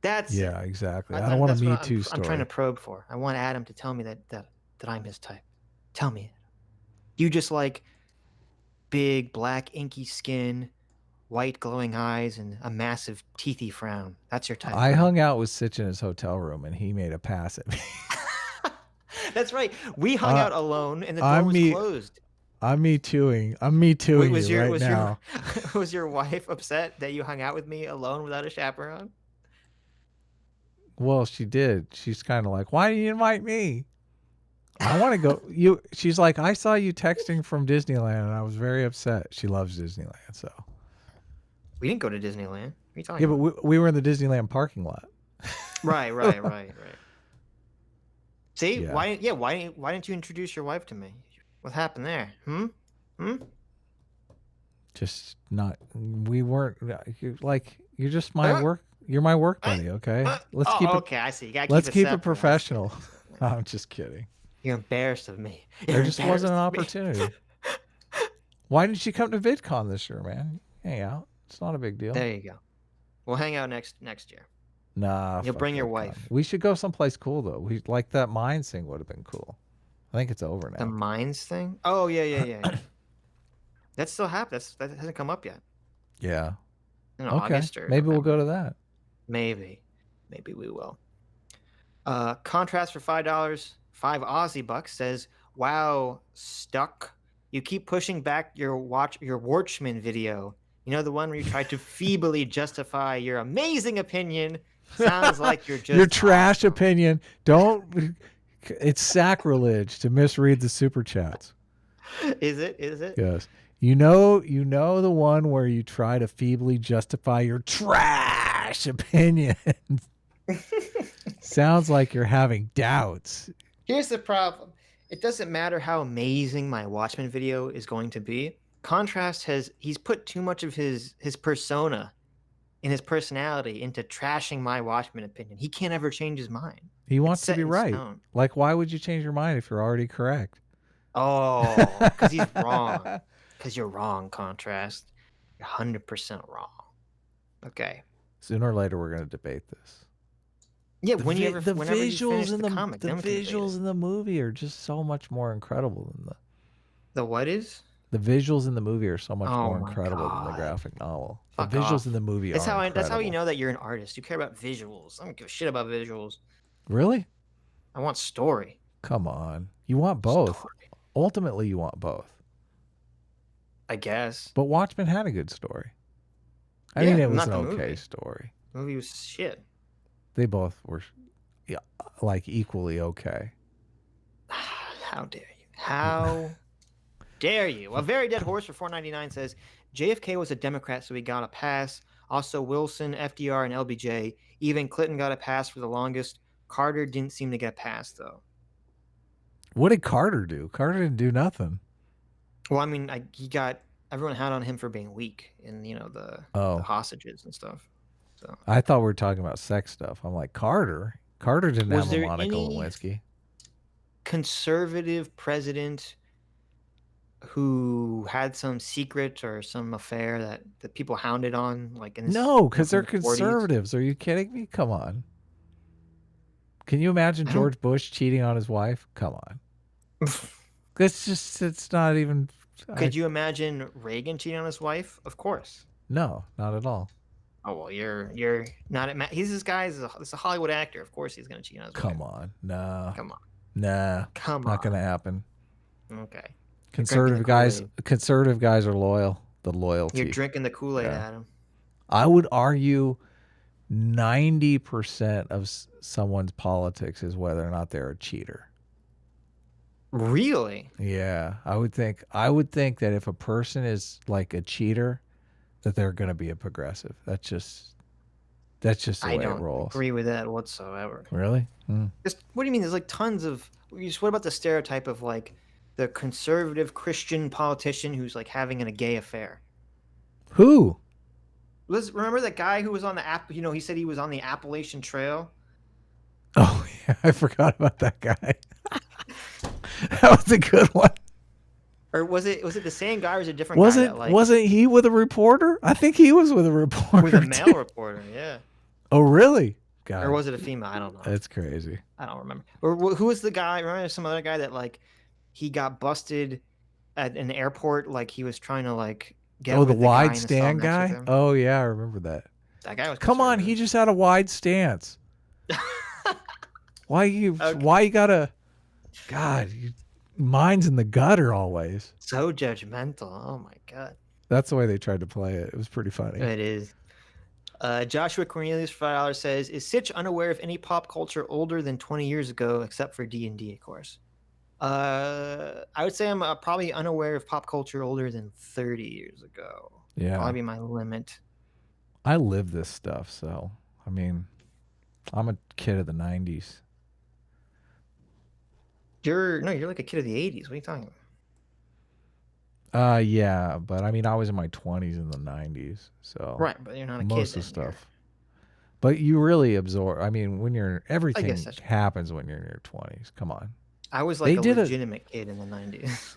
That's
Yeah, exactly. I don't want a Me Too story.
I'm trying to probe for. I want Adam to tell me that I'm his type. Tell me. You just like big, black, inky skin, white, glowing eyes, and a massive, teethy frown. That's your type.
I
right?
hung out with Sitch in his hotel room, and he made a pass at me.
That's right. We hung out alone, and the door
I'm
was
me-
closed.
I'm Me Tooing you right now.
Was your wife upset that you hung out with me alone without a chaperone?
Well, she did. She's kind of like, "Why didn't you invite me? I want to go." She's like, "I saw you texting from Disneyland, and I was very upset." She loves Disneyland, so.
We didn't go to Disneyland. What are you talking
Yeah,
about?
but we were in the Disneyland parking lot.
Right. See,
Yeah.
why didn't you introduce your wife to me? What happened there?
Just not. We weren't. You're just my work. You're my work buddy. Okay. Let's keep it.
Okay, I see. You gotta
Let's keep it
separate.
professional. No, I'm just kidding.
You're embarrassed of me.
There
You're
just wasn't an
embarrassed of me.
opportunity. Why didn't you come to VidCon this year, man? Hang out. It's not a big deal.
There you go. We'll hang out next year.
Nah.
You'll
fuck
bring your
VidCon.
wife.
We should go someplace cool though. We like that mines thing would have been cool. I think it's over now.
The mines thing? Oh yeah. That still happens. That hasn't come up yet.
Yeah.
In
Okay.
August or
Maybe we'll
November.
go to that.
Maybe we will. Contrast for $5, 5 Aussie bucks says, "Wow, stuck. You keep pushing back your Watchmen video. You know, the one where you tried to feebly justify your amazing opinion. Sounds like you're just
Your trash
awesome."
opinion. Don't. It's sacrilege to misread the super chats.
Is it?
Yes. You know the one where you try to feebly justify your trash opinion. Sounds like you're having doubts.
Here's the problem. It doesn't matter how amazing my Watchmen video is going to be. Contrast he's put too much of his persona and his personality into trashing my Watchmen opinion. He can't ever change his mind.
He wants to
set
be
in
right.
stone.
Like, why would you change your mind if you're already correct?
Oh, because he's wrong. Because you're wrong, Contrast. You're 100% wrong. Okay.
Sooner or later, we're going to debate this.
Yeah,
The
whenever you finish
visuals in
the comic,
the
then we can debate
visuals
it.
in the movie are just so much more incredible than
The what is?
the visuals in the movie are so much
Oh
more
my
incredible than the
God.
graphic novel.
Fuck
the visuals
off.
in the movie
That's
are
how
incredible.
that's how you know that you're an artist. You care about visuals. I don't give a shit about visuals.
Really?
I want story.
Come on. You want both.
Story.
Ultimately, you want both.
I guess.
But Watchmen had a good story. I
Yeah,
mean, it was
not
an
the
okay
movie.
story.
The movie was shit.
They both were, yeah, like equally okay.
How dare you? How dare you? A very dead horse for $4.99 says JFK was a Democrat, so he got a pass. Also, Wilson, FDR, and LBJ. Even Clinton got a pass for the longest. Carter didn't seem to get a pass though.
What did Carter do? Carter didn't do nothing.
Well, I mean, everyone had on him for being weak and the hostages and stuff. So
I thought we were talking about sex stuff. I'm like, Carter didn't
Was
have a
there
Monica
any-
Lewinsky.
conservative president who had some secret or some affair that people hounded on, like in
No, because they're
in the 40s?
conservatives. Are you kidding me? Come on. Can you imagine
I don't-
George Bush cheating on his wife? Come on. It's not even.
Could you imagine Reagan cheating on his wife? Of course.
No, not at all.
Oh well, you're not at. He's this guy is a Hollywood actor. Of course, he's gonna cheat on his wife.
Come on. Nah.
Come on.
Nah.
Come
Not
on.
going to happen.
Okay.
Conservative guys are loyal. The loyalty.
You're drinking the Kool-Aid,
Yeah.
Adam.
I would argue 90% of someone's politics is whether or not they're a cheater.
Really?
Yeah, I would think that if a person is like a cheater, that they're going to be a progressive. That's just the
I
way it
don't
rolls.
agree with that whatsoever.
Really?
What do you mean? There's like tons of. What about the stereotype of like the conservative Christian politician who's like having a gay affair?
Who?
Remember that guy who was on the he said he was on the Appalachian Trail.
Oh, yeah, I forgot about that guy. That was a good one.
Or was it the same guy or was it a different guy?
Wasn't he with a reporter? I think he was with a reporter.
With a male
too.
reporter, yeah.
Oh, really? God.
Or was it a female? I don't know.
That's crazy.
I don't remember. Or who was the guy? Remember some other guy that like he got busted at an airport, like he was trying to like get.
Oh, the
with guy
wide
in the cell
stand
next with
guy?
him.
Oh, yeah, I remember that.
That guy was.
Come on, he just had a wide stance. Why you gotta, God, mine's in the gutter always.
so judgmental. Oh my god.
That's the way they tried to play it. It was pretty funny.
It is. Joshua Cornelius for $5 says, "Is Sitch unaware of any pop culture older than 20 years ago, except for D&D, of course?" I would say I'm probably unaware of pop culture older than 30 years ago.
Yeah.
Probably be my limit.
I live this stuff, so I mean, I'm a kid of the 90s.
You're like a kid of the 80s. What are you talking about?
Yeah, but I mean, I was in my 20s in the 90s, so
Right, but you're not a kid.
most of the
then, you're-
stuff. But you really absorb. I mean, everything
that's true.
happens when you're in your 20s. Come on.
I was like
They did
a
a-
legitimate kid in the 90s.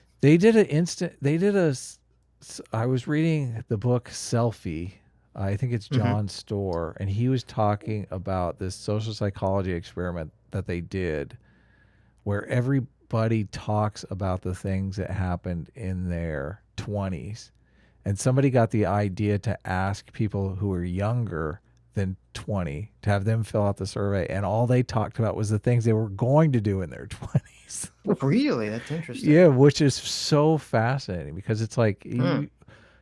I was reading the book Selfie. I think it's John Storr, and he was talking about this social psychology experiment that they did where everybody talks about the things that happened in their 20s. And somebody got the idea to ask people who were younger than 20 to have them fill out the survey, and all they talked about was the things they were going to do in their 20s.
Really? That's interesting.
Yeah, which is so fascinating because it's like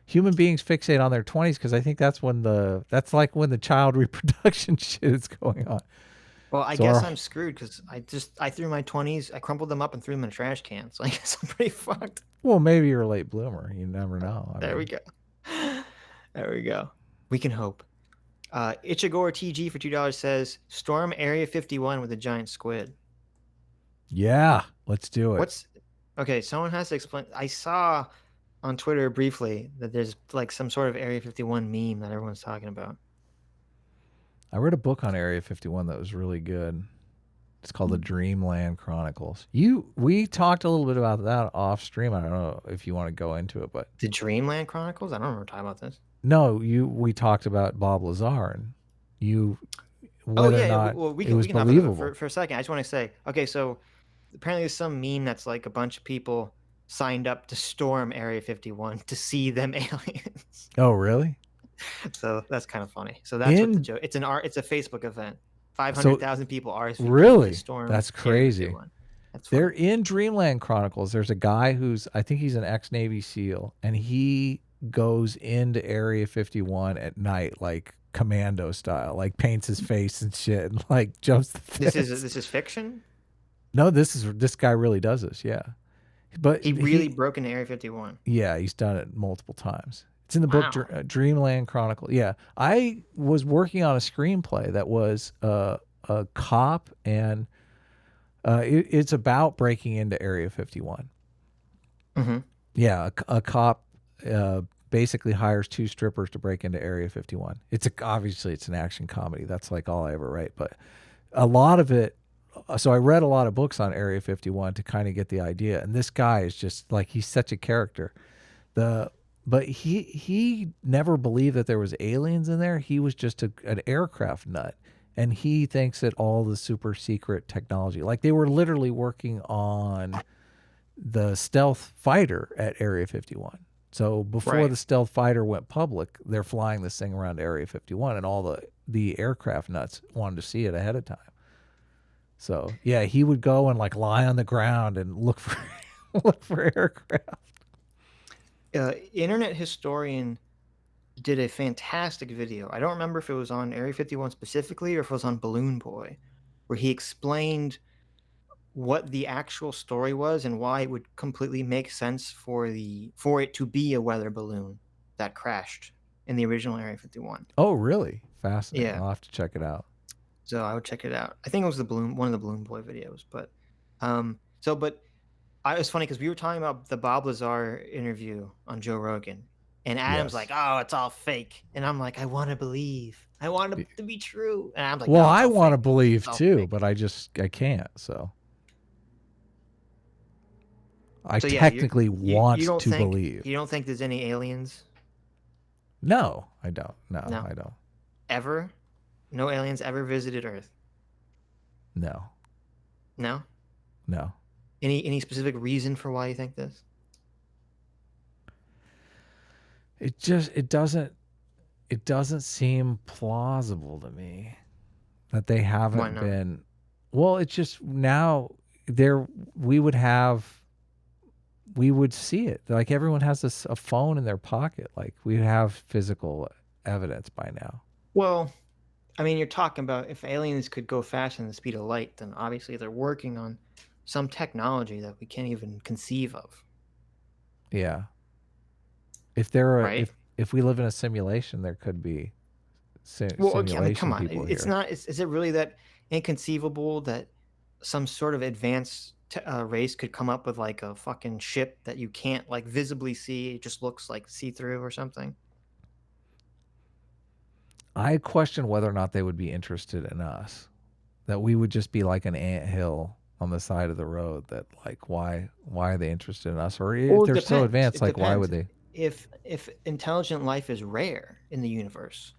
human beings fixate on their 20s because I think that's like when the child reproduction shit is going on.
Well, I
So
guess
our-
I'm screwed because I threw my 20s, I crumpled them up and threw them in a trash can. So I guess I'm pretty fucked.
Well, maybe you're a late bloomer. You never know.
There we go. There we go. We can hope. Ichigor TG for $2 says storm Area 51 with a giant squid.
Yeah, let's do it.
Okay? Someone has to explain. I saw on Twitter briefly that there's like some sort of Area 51 meme that everyone's talking about.
I read a book on Area 51 that was really good. It's called The Dreamland Chronicles. We talked a little bit about that off stream. I don't know if you want to go into it, but
The Dreamland Chronicles? I don't remember talking about this.
no, we talked about Bob Lazar and whether or not
well,
it was
we can hop
believable.
into it for a second. I just want to say, okay, so apparently there's some meme that's like a bunch of people signed up to storm Area 51 to see them aliens.
Oh, really?
So that's kind of funny. So that's what the joke. It's a Facebook event. 500,000 people RSVP.
Really?
To storm
That's
Area
crazy.
51. That's funny.
They're in Dreamland Chronicles. There's a guy I think he's an ex-Navy SEAL, and he goes into Area 51 at night, like commando style, like paints his face and shit, and like jumps the fence.
This is fiction.
No, this guy really does this. Yeah, but
He really broke into Area 51.
Yeah, he's done it multiple times. It's in the book
Wow.
Dreamland Chronicle. Yeah, I was working on a screenplay that was a cop, and it's about breaking into Area 51.
Mm-hmm.
Yeah, a cop basically hires two strippers to break into Area 51. Obviously it's an action comedy. That's like all I ever write, but a lot of it. So I read a lot of books on Area 51 to kind of get the idea. And this guy is just like, he's such a character. But he never believed that there was aliens in there. He was just an aircraft nut. And he thinks that all the super secret technology, like they were literally working on the stealth fighter at Area 51. So before the stealth fighter went public, they're flying this thing around Area 51, and all the aircraft nuts wanted to see it ahead of time. So yeah, he would go and like lie on the ground and look for aircraft.
Internet historian did a fantastic video. I don't remember if it was on Area 51 specifically or if it was on Balloon Boy, where he explained what the actual story was and why it would completely make sense for it to be a weather balloon that crashed in the original Area 51.
Oh, really? Fascinating.
Yeah.
I'll have to check it out.
So I would check it out. I think it was one of the Balloon Boy videos, but it was funny because we were talking about the Bob Lazar interview on Joe Rogan, and Adam's
Yes.
like, "Oh, it's all fake," and I'm like, "I want to believe. I want it to be true." And I'm like,
Well,
"No, it's
I
all
want to
fake.
believe
It's all
too,
fake."
but I can't. So I
So, yeah,
technically
you
want
don't
to
think-
believe.
You don't think there's any aliens
No, I don't. No,
No.
I don't.
ever? No aliens ever visited Earth?
No,
No.
no.
Any specific reason for why you think this?
It doesn't seem plausible to me that they
Why
haven't
not?
been. Well, it's just now we would see it. Like everyone has a phone in their pocket. Like we have physical evidence by now.
Well, I mean, you're talking about if aliens could go faster than the speed of light, then obviously they're working on some technology that we can't even conceive of.
Yeah. If there are,
Right.
if we live in a simulation, there could be
Well, okay,
simulation
I mean, come on.
people
It's
here.
not. Is it really that inconceivable that some sort of advanced race could come up with like a fucking ship that you can't like visibly see? It just looks like see-through or something.
I question whether or not they would be interested in us. That we would just be like an anthill on the side of the road. That like, why are they interested in us? Or if
Well, it
they're so
depends.
advanced,
It
like, why
depends.
would they?
If intelligent life is rare in the universe,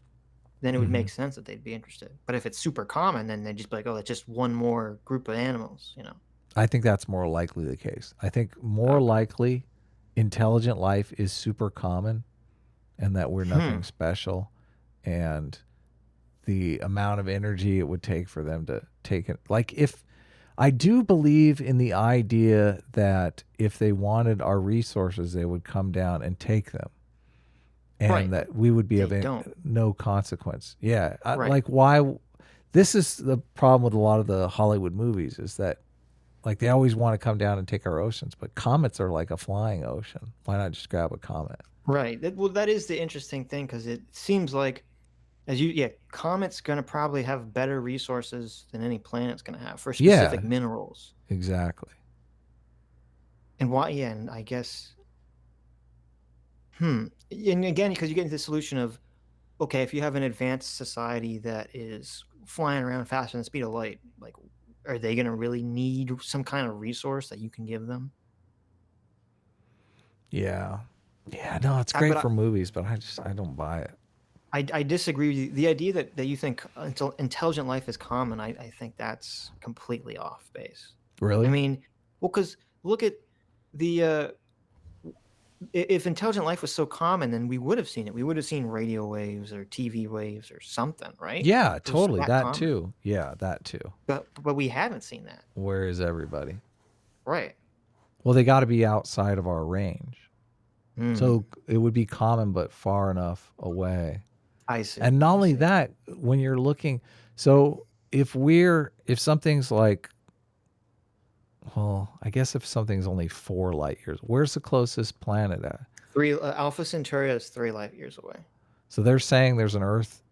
then it would
Mhm.
make sense that they'd be interested. But if it's super common, then they'd just be like, oh, it's just one more group of animals, you know?
I think that's more likely the case. I think more likely intelligent life is super common and that we're nothing special, and the amount of energy it would take for them to take it. Like if I do believe in the idea that if they wanted our resources, they would come down and take them. And
Right.
that we would be
They
of
don't.
no consequence. Yeah.
Right.
Like why This is the problem with a lot of the Hollywood movies is that like they always want to come down and take our oceans, but comets are like a flying ocean. Why not just grab a comet?
Right. Well, that is the interesting thing because it seems like, Comet's going to probably have better resources than any planet's going to have for specific minerals.
Exactly.
And why? Yeah, and I guess. And again, because you get into the solution of, okay, if you have an advanced society that is flying around faster than the speed of light, like, are they going to really need some kind of resource that you can give them?
Yeah. Yeah, no, it's great
but
for movies, but I don't buy it.
I disagree with you. The idea that you think intelligent life is common, I think that's completely off base.
Really?
I mean, well, because look at the if intelligent life was so common, then we would have seen it. We would have seen radio waves or TV waves or something, right?
Yeah,
It was
totally.
that
That
common.
too. Yeah, that too.
But we haven't seen that.
Where is everybody?
Right.
Well, they got to be outside of our range. So it would be common, but far enough away.
I see.
And not only that, when you're looking, so if something's like, well, I guess if something's only 4 light years, where's the closest planet at?
Alpha Centauri is 3 light years away.
So they're saying there's an Earth.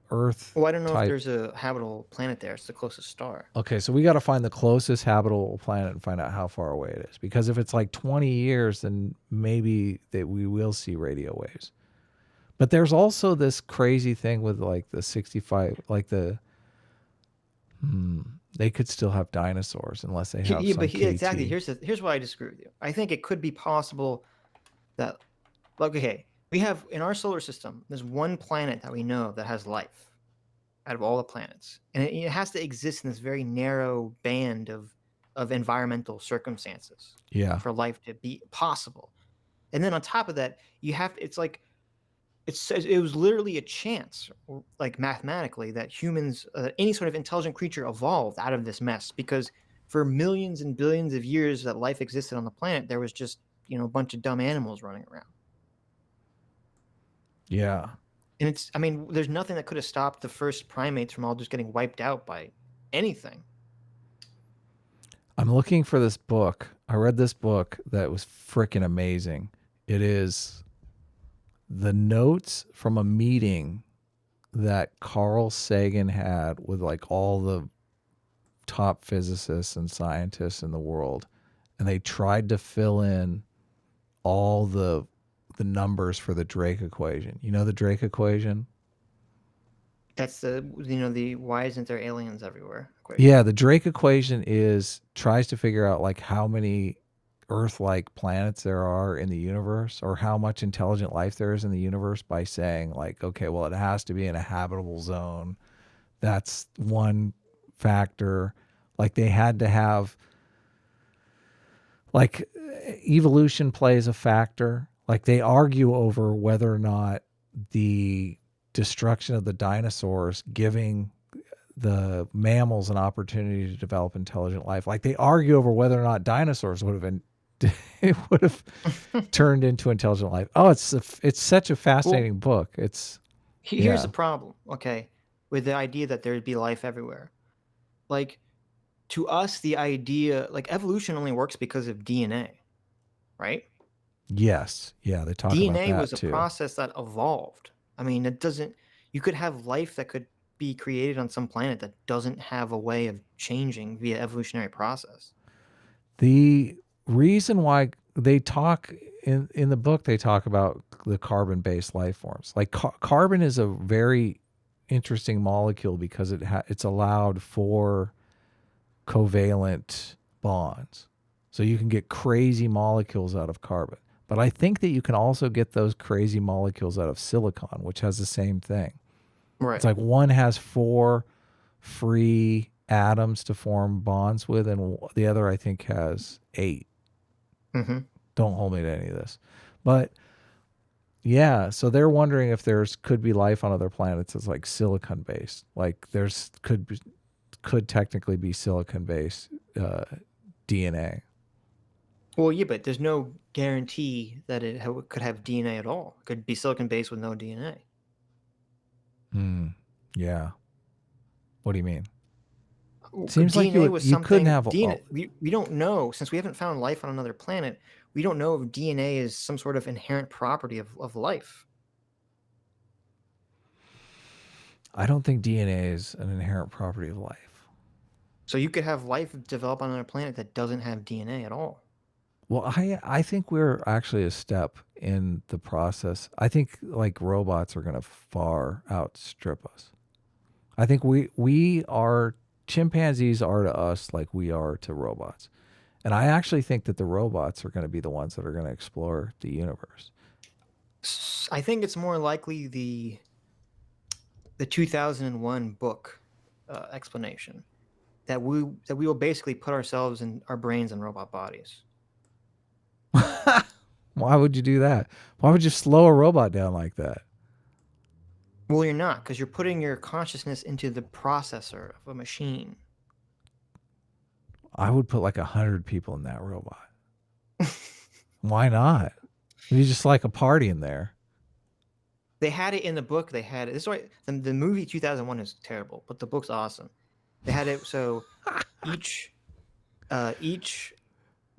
Well, I don't know
type.
if there's a habitable planet there. It's the closest star.
Okay, so we got to find the closest habitable planet and find out how far away it is. Because if it's like 20 years, then maybe that we will see radio waves. But there's also this crazy thing with like the 65, like they could still have dinosaurs unless they have some KT.
Exactly. Here's why I disagree with you. I think it could be possible that, like, okay, we have in our solar system, there's one planet that we know that has life out of all the planets, and it has to exist in this very narrow band of environmental circumstances.
Yeah.
For life to be possible, and then on top of that, it was literally a chance, like mathematically, that humans, any sort of intelligent creature, evolved out of this mess. Because for millions and billions of years that life existed on the planet, there was just a bunch of dumb animals running around.
Yeah.
And there's nothing that could have stopped the first primates from all just getting wiped out by anything.
I'm looking for this book. I read this book that was freaking amazing. It is the notes from a meeting that Carl Sagan had with like all the top physicists and scientists in the world. And they tried to fill in all the numbers for the Drake equation. You know the Drake equation?
That's the why isn't there aliens everywhere equation.
Yeah, the Drake equation tries to figure out like how many Earth-like planets there are in the universe, or how much intelligent life there is in the universe, by saying like, okay, well, it has to be in a habitable zone. That's one factor. Like they had to have, like, evolution plays a factor. Like they argue over whether or not the destruction of the dinosaurs giving the mammals an opportunity to develop intelligent life. Like they argue over whether or not dinosaurs would have turned into intelligent life. Oh, it's such a fascinating book.
Here's the problem, okay, with the idea that there'd be life everywhere. Like, to us, the idea, like, evolution only works because of DNA, right?
Yes. Yeah, they talk about that
DNA was
too.
a process that evolved. You could have life that could be created on some planet that doesn't have a way of changing via evolutionary process.
The reason why they talk in the book, they talk about the carbon-based life forms. Like carbon is a very interesting molecule because it's allowed for covalent bonds. So you can get crazy molecules out of carbon. But I think that you can also get those crazy molecules out of silicon, which has the same thing.
Right.
It's like one has 4 free atoms to form bonds with, and the other I think has 8.
Mm-hmm.
Don't hold me to any of this. But yeah, so they're wondering if could be life on other planets that's like silicon based. Like could technically be silicon based DNA.
Well, yeah, but there's no guarantee that it could have DNA at all. It could be silicon based with no DNA.
Yeah. What do you mean? Seems
DNA
like you
was
you
something.
couldn't have.
DNA, we don't know, since we haven't found life on another planet. We don't know if DNA is some sort of inherent property of life.
I don't think DNA is an inherent property of life.
So you could have life develop on another planet that doesn't have DNA at all.
Well, I think we're actually a step in the process. I think like robots are going to far outstrip us. I think we are chimpanzees are to us like we are to robots. And I actually think that the robots are going to be the ones that are going to explore the universe.
I think it's more likely the 2001 book explanation that we will basically put ourselves and our brains in robot bodies.
Why would you do that? Why would you slow a robot down like that?
Well, you're not, because you're putting your consciousness into the processor of a machine.
I would put like 100 people in that robot. Why not? You just like a party in there.
They had it in the book. They had it. This is why the movie 2001 is terrible, but the book's awesome. They had it so each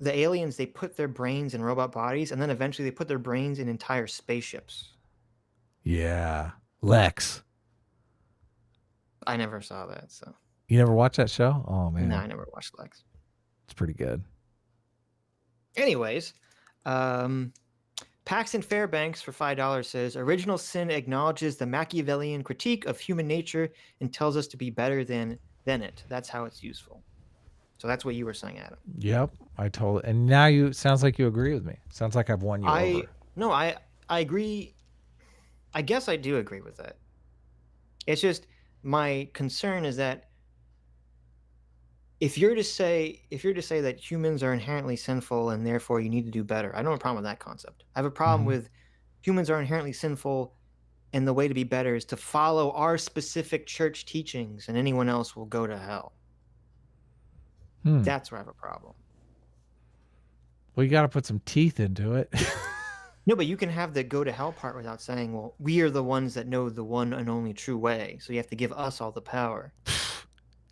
the aliens, they put their brains in robot bodies, and then eventually they put their brains in entire spaceships.
Yeah. Lex.
I never saw that, so.
You never watched that show? Oh, man.
No, I never watched Lex.
It's pretty good.
Anyways, Paxton Fairbanks for $5 says, Original Sin acknowledges the Machiavellian critique of human nature and tells us to be better than it. That's how it's useful. So that's what you were saying, Adam.
Yep. I told it. And now you sounds like you agree with me. Sounds like I've won you over.
No, I agree. I guess I do agree with that. It's just my concern is that if you're to say that humans are inherently sinful and therefore you need to do better, I don't have a problem with that concept. I have a problem with humans are inherently sinful and the way to be better is to follow our specific church teachings and anyone else will go to hell. That's where I have a problem.
Well, you got to put some teeth into it.
No, but you can have the go to hell part without saying, well, we are the ones that know the one and only true way. So you have to give us all the power.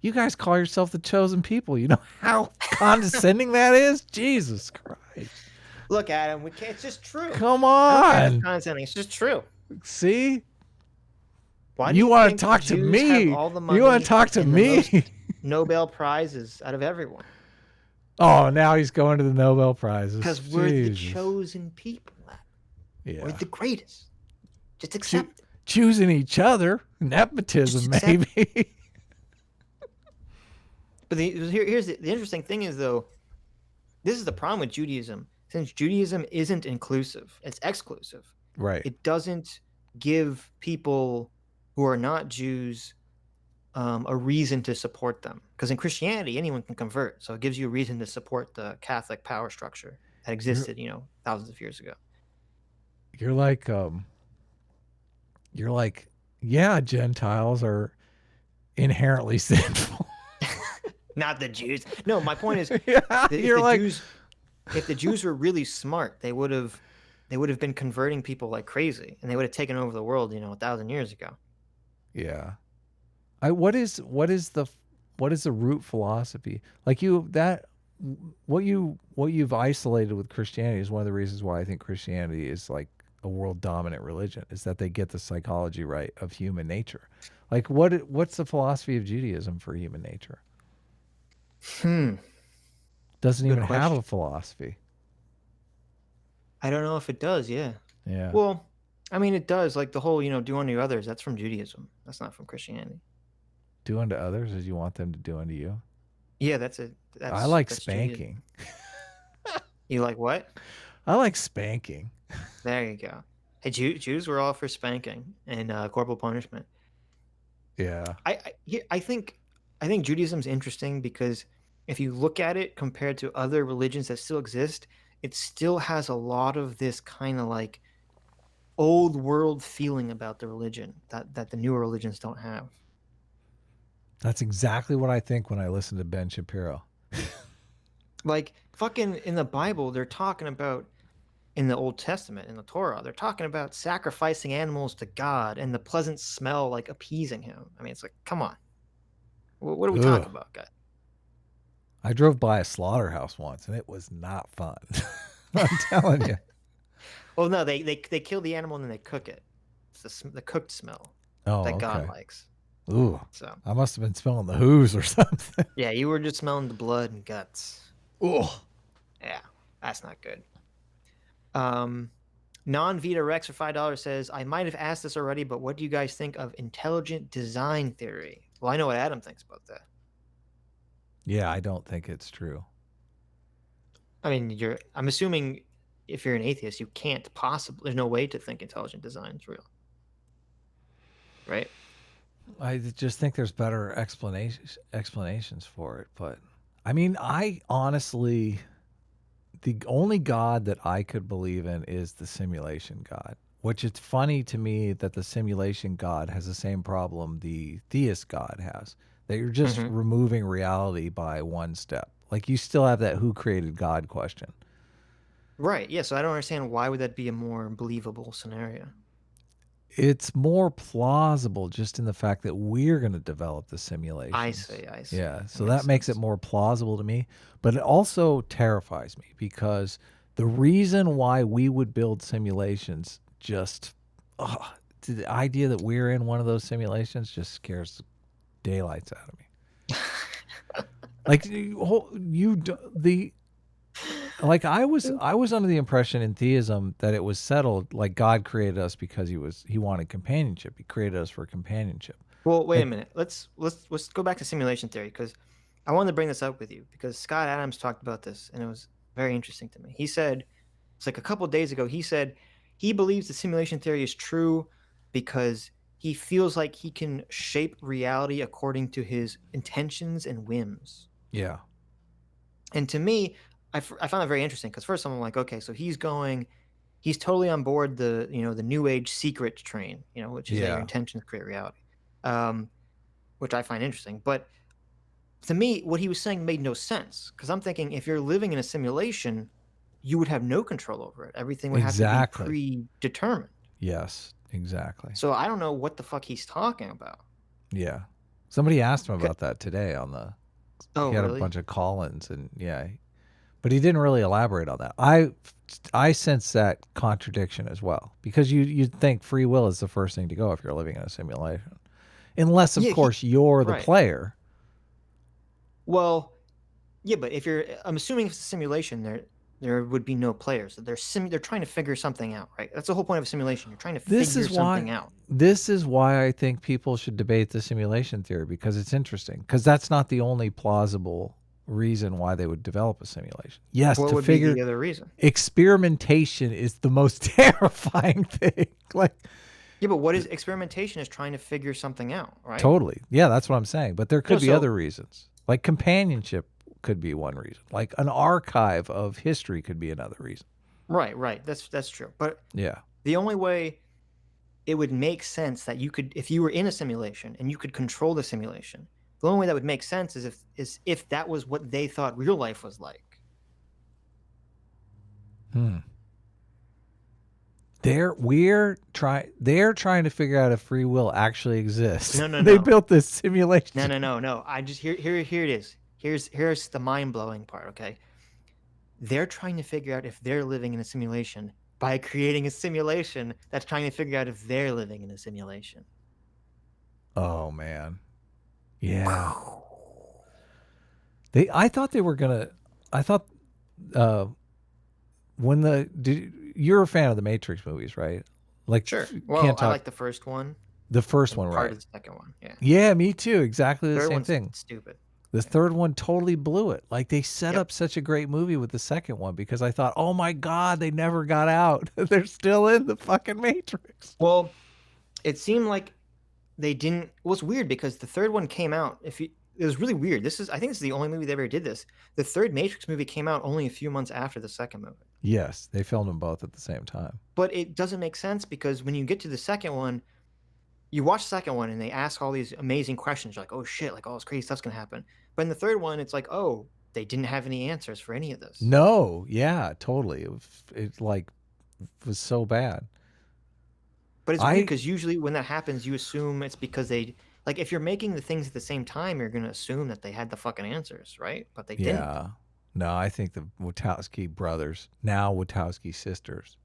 You guys call yourself the chosen people. You know how condescending that is? Jesus Christ.
Look, Adam, it's just true.
Come on.
Condescending. It's just true.
See?
Why do
you want to
think
talk to
Jews
me?
have all the money
You want to talk to
and the
me?
most Nobel Prizes out of everyone.
Oh, now he's going to the Nobel Prizes.
Because we're the chosen people.
Yeah.
We're the greatest. Just accept it.
Choosing each other. Nepotism, maybe.
But here's the interesting thing is, though, this is the problem with Judaism. Since Judaism isn't inclusive, it's exclusive.
Right.
It doesn't give people who are not Jews a reason to support them. Because in Christianity, anyone can convert. So it gives you a reason to support the Catholic power structure that existed, thousands of years ago.
You're like, yeah, Gentiles are inherently sinful.
Not the Jews. No, my point is, if the Jews were really smart, they would have been converting people like crazy, and they would have taken over the world, 1,000 years ago.
Yeah. What is the root philosophy? Like what you've isolated with Christianity is one of the reasons why I think Christianity is like a world dominant religion, is that they get the psychology right of human nature. Like what's the philosophy of Judaism for human nature? Doesn't even have a philosophy.
I don't know if it does. Yeah. Well, I mean, it does. Like the whole, do unto others. That's from Judaism. That's not from Christianity.
Do unto others as you want them to do unto you.
Yeah,
I like spanking.
You like what?
I like spanking.
There you go. Hey, Jews were all for spanking and corporal punishment.
Yeah.
I think Judaism's interesting because if you look at it compared to other religions that still exist, it still has a lot of this kind of like old world feeling about the religion that the newer religions don't have.
That's exactly what I think when I listen to Ben Shapiro.
Like fucking in the Bible, they're talking about, in the Old Testament, in the Torah, they're talking about sacrificing animals to God and the pleasant smell like appeasing him. I mean, it's like, come on. What are we
Ugh.
talking about, guys?
I drove by a slaughterhouse once, and it was not fun. I'm telling you.
Well, no, they kill the animal and then they cook it. It's the cooked smell
Oh,
that God
okay.
likes.
Ooh,
So
I must have been smelling the hooves or something.
yeah, you were just smelling the blood and guts.
Ooh.
Yeah, that's not good. Non-Vita Rex for $5 says, I might have asked this already, but what do you guys think of intelligent design theory? Well, I know what Adam thinks about that.
Yeah, I don't think it's true.
I mean, I'm assuming if you're an atheist, you can't possibly, there's no way to think intelligent design is real. Right?
I just think there's better explanations for it. But I mean, I honestly, the only God that I could believe in is the simulation God, which it's funny to me that the simulation God has the same problem the theist God has, that you're just removing reality by one step. Like you still have that who created God question.
Right. Yeah. So I don't understand why would that be a more believable scenario?
It's more plausible just in the fact that we're going to develop the simulations.
I see.
Yeah, so that makes it more plausible to me, but it also terrifies me because the reason why we would build simulations just the idea that we're in one of those simulations just scares the daylights out of me. Like I was under the impression in theism that it was settled, like God created us because he wanted companionship. He created us for companionship.
Well, wait a minute. Let's go back to simulation theory because I wanted to bring this up with you because Scott Adams talked about this and it was very interesting to me. He said it's like a couple of days ago. He said he believes the simulation theory is true because he feels like he can shape reality according to his intentions and whims.
Yeah.
And to me, I found it very interesting because first I'm like, okay, so he's totally on board the new age secret train, which is that your intentions create reality, which I find interesting. But to me, what he was saying made no sense because I'm thinking if you're living in a simulation, you would have no control over it. Everything would have to be predetermined.
Yes, exactly.
So I don't know what the fuck he's talking about.
Yeah. Somebody asked him about that today on the.
Oh,
he had
really?
a bunch of call-ins and but he didn't really elaborate on that. I sense that contradiction as well because you'd think free will is the first thing to go if you're living in a simulation, unless of course you're the player.
Well, yeah, but I'm assuming if it's a simulation, there would be no players. They're trying to figure something out, right? That's the whole point of a simulation. You're trying to figure something out.
This is why I think people should debate the simulation theory because it's interesting. Because that's not the only plausible reason why they would develop a simulation. Yes,
what
to
would
figure
be the other reason?
Experimentation is the most terrifying thing.
Yeah, but what is experimentation is trying to figure something out, right?
Totally. Yeah, that's what I'm saying. But there could be other reasons. Like companionship could be one reason. Like an archive of history could be another reason.
Right. That's true. But
yeah,
the only way it would make sense that you could, if you were in a simulation and you could control the simulation, the only way that would make sense is if that was what they thought real life was like.
They're trying to figure out if free will actually exists.
No.
They built this simulation.
No. I just here it is. Here's the mind-blowing part, okay? They're trying to figure out if they're living in a simulation by creating a simulation that's trying to figure out if they're living in a simulation.
Oh man. Yeah. I thought they were gonna. I thought you're a fan of the Matrix movies, right? Like,
sure. Well, I like the first one.
The first one, right?
Part of the second one, yeah.
Yeah, me too. Exactly the same thing.
Stupid.
The third one totally blew it. Like they set up such a great movie with the second one because I thought, oh my God, they never got out. They're still in the fucking Matrix.
Well, it seemed like they didn't. Well, it's weird because the third one came out. It was really weird. I think this is the only movie they ever did this. The third Matrix movie came out only a few months after the second movie.
Yes, they filmed them both at the same time.
But it doesn't make sense because when you get to the second one, you watch the second one and they ask all these amazing questions. You're like, oh shit, like all this crazy stuff's gonna happen. But in the third one, it's like, oh, they didn't have any answers for any of this.
No, yeah, totally. It was so bad.
But it's weird because usually when that happens, you assume it's because they like if you're making the things at the same time, you're gonna assume that they had the fucking answers, right? But they didn't.
Yeah. No, I think the Wachowski brothers, now Wachowski sisters,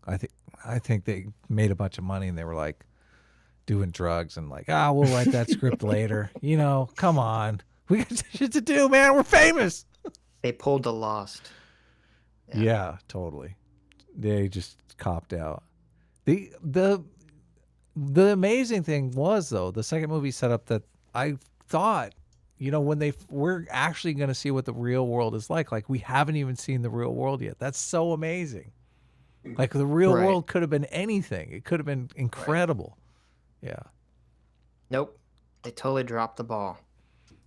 I think they made a bunch of money and they were like doing drugs and like, we'll write that script later. You know, come on. We got shit to do, man. We're famous.
They pulled the Lost.
Yeah, totally. They just copped out. The amazing thing was, though, the second movie set up that I thought, you know, when we're actually going to see what the real world is like we haven't even seen the real world yet. That's so amazing. Like the real
Right.
world could have been anything. It could have been incredible. Right. Yeah.
Nope. They totally dropped the ball.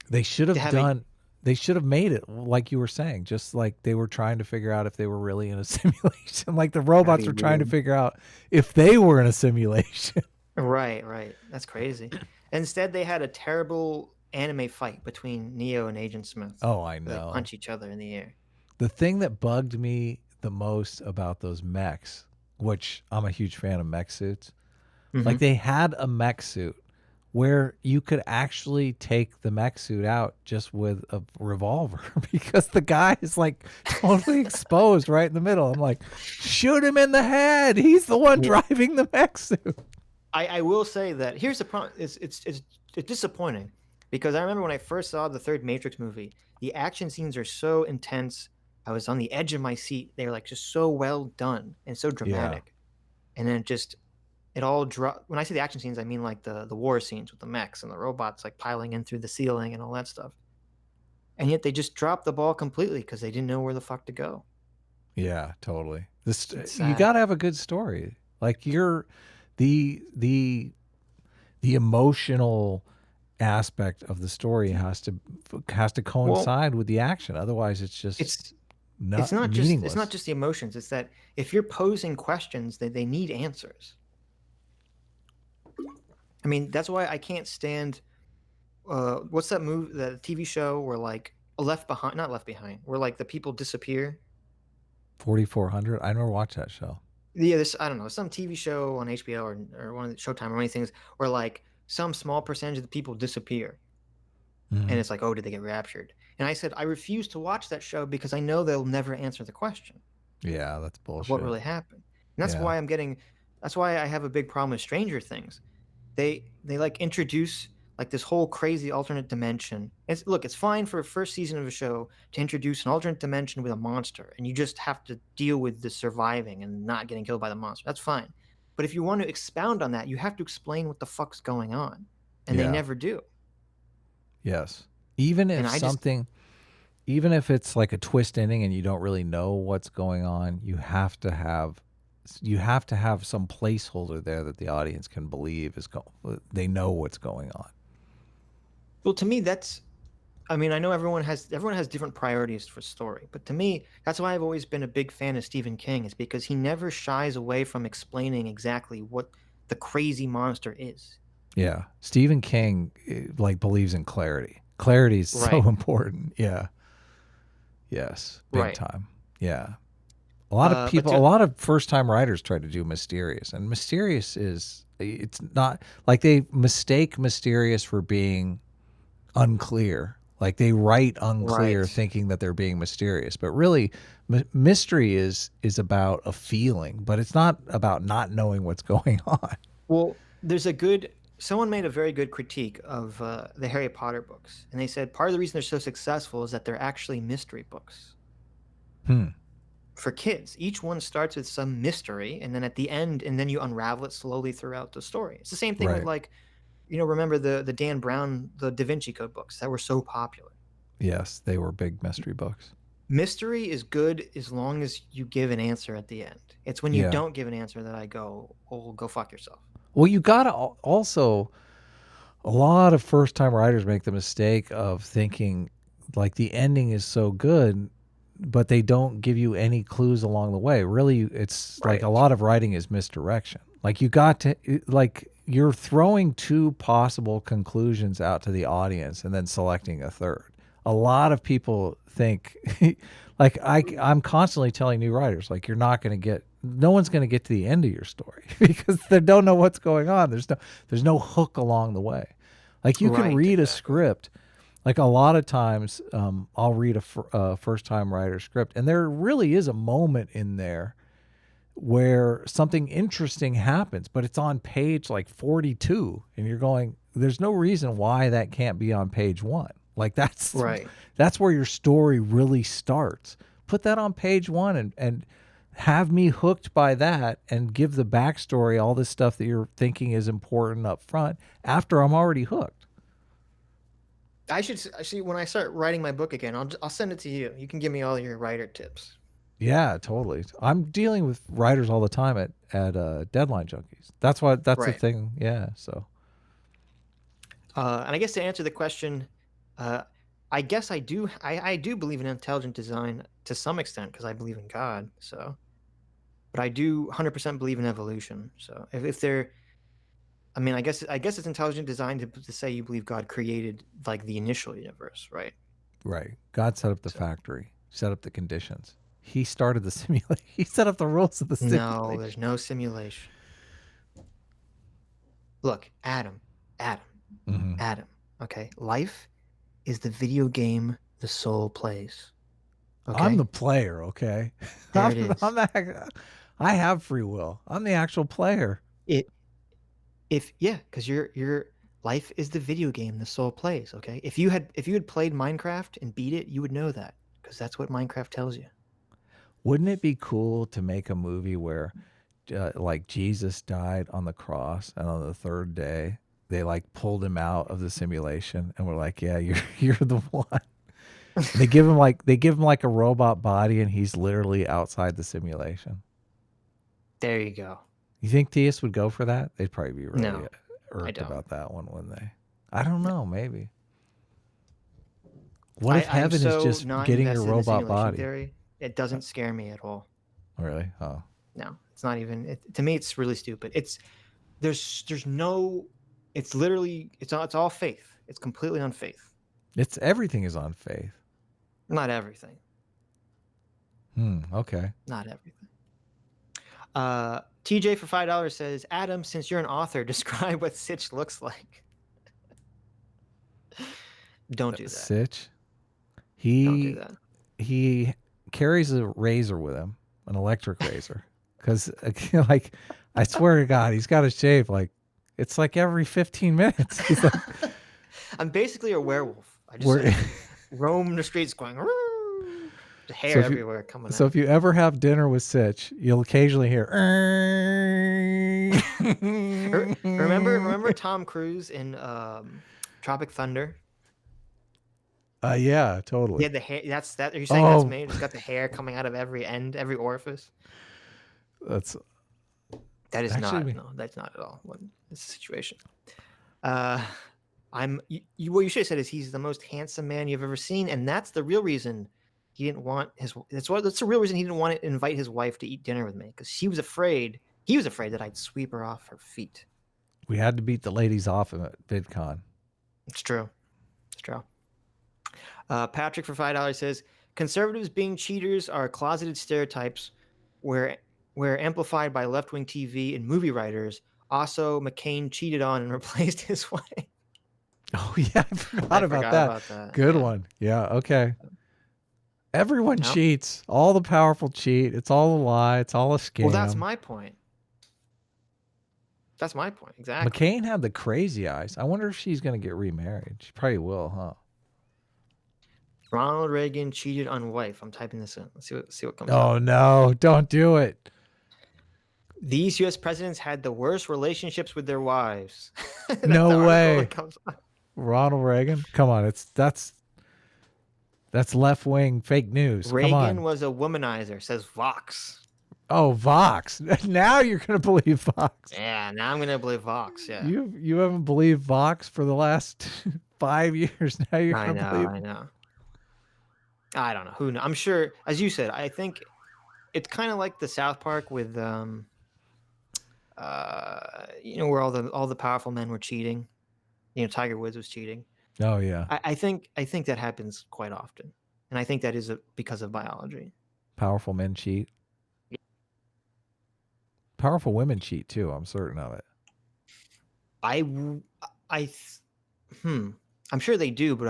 They should have they should have made it like you were saying, just like they were trying to figure out if they were really in a simulation. Like the robots were trying to figure out if they were in a simulation.
Right. That's crazy. Instead, they had a terrible anime fight between Neo and Agent Smith.
Oh, I
They
know.
punch each other in the air.
The thing that bugged me the most about those mechs, which I'm a huge fan of mech suits, like they had a mech suit where you could actually take the mech suit out just with a revolver because the guy is like totally exposed right in the middle. I'm like, shoot him in the head. He's the one driving the mech suit.
I will say that here's the problem. It's disappointing because I remember when I first saw the third Matrix movie, the action scenes are so intense. I was on the edge of my seat. They were like just so well done and so dramatic. And then it all dropped. When I say the action scenes, I mean like the war scenes with the mechs and the robots like piling in through the ceiling and all that stuff. And yet they just dropped the ball completely because they didn't know where the fuck to go.
Yeah, totally.
It's
You
sad.
got to have a good story. Like the emotional aspect of the story has to coincide with the action. Otherwise, it's just
It's
not
it's
meaningless.
not just the emotions. It's that if you're posing questions, they need answers. I mean, that's why I can't stand. What's that movie, the TV show where like Left Behind, not Left Behind, where like the people disappear.
4400. I never watched that show.
Yeah, this I don't know, some TV show on HBO or one of the Showtime or one of these things where like some small percentage of the people disappear, and it's like, oh, did they get raptured? And I said I refuse to watch that show because I know they'll never answer the question
Yeah, that's
of
bullshit.
what really happened. And that's
Yeah.
why that's why I have a big problem with Stranger Things. They like introduce like this whole crazy alternate dimension. It's fine for a first season of a show to introduce an alternate dimension with a monster, and you just have to deal with the surviving and not getting killed by the monster. That's fine. But if you want to expound on that, you have to explain what the fuck's going on, and they
Yeah.
never do.
Yes. Even
And
if
I just-
even if it's like a twist ending and you don't really know what's going on, you have to have some placeholder there that the audience can believe they know what's going on.
Well, to me, I mean, I know everyone has different priorities for story, but to me, that's why I've always been a big fan of Stephen King, is because he never shies away from explaining exactly what the crazy monster is.
Yeah. Stephen King like believes in clarity. Clarity is
Right.
so important. Yeah. Yes. Big
Right.
time. Yeah. A lot of
But
people,
to-
a lot of first-time writers try to do mysterious, and mysterious it's not like they mistake mysterious for being unclear. Like they write unclear
Right.
thinking that they're being mysterious, but really mystery is about a feeling, but it's not about not knowing what's going on.
Well, someone made a very good critique of the Harry Potter books, and they said part of the reason they're so successful is that they're actually mystery books. For kids. Each one starts with some mystery, and then at the end, and then you unravel it slowly throughout the story. It's the same thing
Right.
with like, remember the Dan Brown, the Da Vinci Code books that were so popular.
Yes, they were big mystery books.
Mystery is good as long as you give an answer at the end. It's when you
Yeah.
don't give an answer that I go, oh, go fuck yourself.
Well, you gotta also, a lot of first-time writers make the mistake of thinking like the ending is so good, but they don't give you any clues along the way. Really, it's like
Right.
a lot of writing is misdirection. Like you're throwing two possible conclusions out to the audience and then selecting a third. A lot of people think, like I'm constantly telling new writers, like no one's going to get to the end of your story because they don't know what's going on. There's no hook along the way. Like you can
Right,
read a
exactly.
script. Like a lot of times, I'll read a first-time writer script, and there really is a moment in there where something interesting happens, but it's on page like 42, and you're going, "There's no reason why that can't be on page 1." Like
Right.
that's where your story really starts. Put that on page 1 and have me hooked by that, and give the backstory, all this stuff that you're thinking is important up front after I'm already hooked.
I should actually, when I start writing my book again, I'll send it to you. You can give me all your writer tips.
Yeah, totally. I'm dealing with writers all the time at Deadline Junkies. That's the
Right.
thing. Yeah. So
And I guess to answer the question, I guess I do believe in intelligent design to some extent because I believe in God. So, but I do 100% believe in evolution. So if there, I mean, I guess it's intelligent design to say you believe God created like the initial universe, right?
right, God set up the factory, set up the conditions. He started the simulation. He set up the rules of the
No,
simulation.
there's no simulation. Look, Adam. Okay, life is the video game the soul plays. Okay,
I'm the player. Okay.
there it is.
I have free will. I'm the actual player.
Because your life is the video game the soul plays. Okay, if you had played Minecraft and beat it, you would know that because that's what Minecraft tells you.
Wouldn't it be cool to make a movie where, like, Jesus died on the cross, and on the third day they like pulled him out of the simulation, and we're like, yeah, you're the one. They give him like a robot body, and he's literally outside the simulation.
There you go.
You think TS would go for that? They'd probably be really
No, I
irked
don't.
about that one, wouldn't they? I don't know. Maybe. What if heaven is just
not
getting your
invested in the
robot
simulation
body?
theory. It doesn't scare me at all.
Really? Oh.
No, it's not even. To me, it's really stupid. There's no. It's literally it's all faith. It's completely on faith.
It's everything is on faith.
Not everything.
Okay.
Not everything. TJ for $5 says, Adam, since you're an author, describe what Sitch looks like. Don't do that.
Sitch.
Don't do that.
He carries a razor with him, an electric razor, because like, I swear to God, he's got to shave like it's like every 15 minutes. He's like,
I'm basically a werewolf. I just roam the streets going, the hair everywhere coming out.
So if you ever have dinner with Sitch, you'll occasionally hear.
Remember Tom Cruise in Tropic Thunder?
Yeah, totally.
Yeah, the hair. That's that. Are you saying that's me? It's got the hair coming out of every end, every orifice.
That is
actually, no, that's not at all what this situation. What you should have said is he's the most handsome man you've ever seen, and that's the real reason he didn't want his. That's the real reason he didn't want to invite his wife to eat dinner with me because he was afraid that I'd sweep her off her feet.
We had to beat the ladies off at VidCon.
It's true. It's true. Patrick for $5 says conservatives being cheaters are closeted stereotypes where amplified by left-wing TV and movie writers. Also, McCain cheated on and replaced his wife.
Oh yeah, I forgot about that. Good one. Yeah. Okay. Everyone cheats. All the powerful cheat. It's all a lie. It's all a scam.
Well, that's my point. Exactly.
McCain had the crazy eyes. I wonder if she's going to get remarried. She probably will, huh?
Ronald Reagan cheated on wife. I'm typing this in. Let's see what comes up.
Oh no, don't do it.
These U.S. presidents had the worst relationships with their wives.
No way. Ronald Reagan? Come on, that's left-wing fake news.
Reagan was a womanizer, says Vox.
Oh, Vox. Now you're going to believe Vox.
Yeah, now I'm going to believe Vox, yeah.
You haven't believed Vox for the last 5 years. Now you're going to believe.
I know. I don't know. Who knows? I'm sure, as you said, I think it's kind of like the South Park with, where all the powerful men were cheating. Tiger Woods was cheating.
Oh yeah.
I think that happens quite often, and I think that is because of biology.
Powerful men cheat. Powerful women cheat too. I'm certain of it.
I'm sure they do, but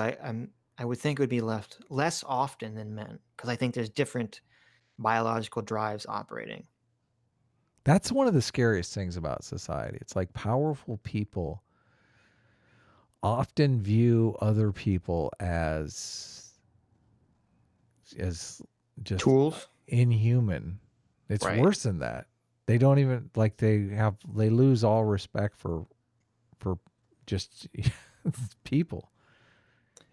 I would think it would be left less often than men because I think there's different biological drives operating.
That's one of the scariest things about society. It's like powerful people often view other people as just
Tools,
inhuman. It's
right?
worse than that. They don't even like they lose all respect for just people.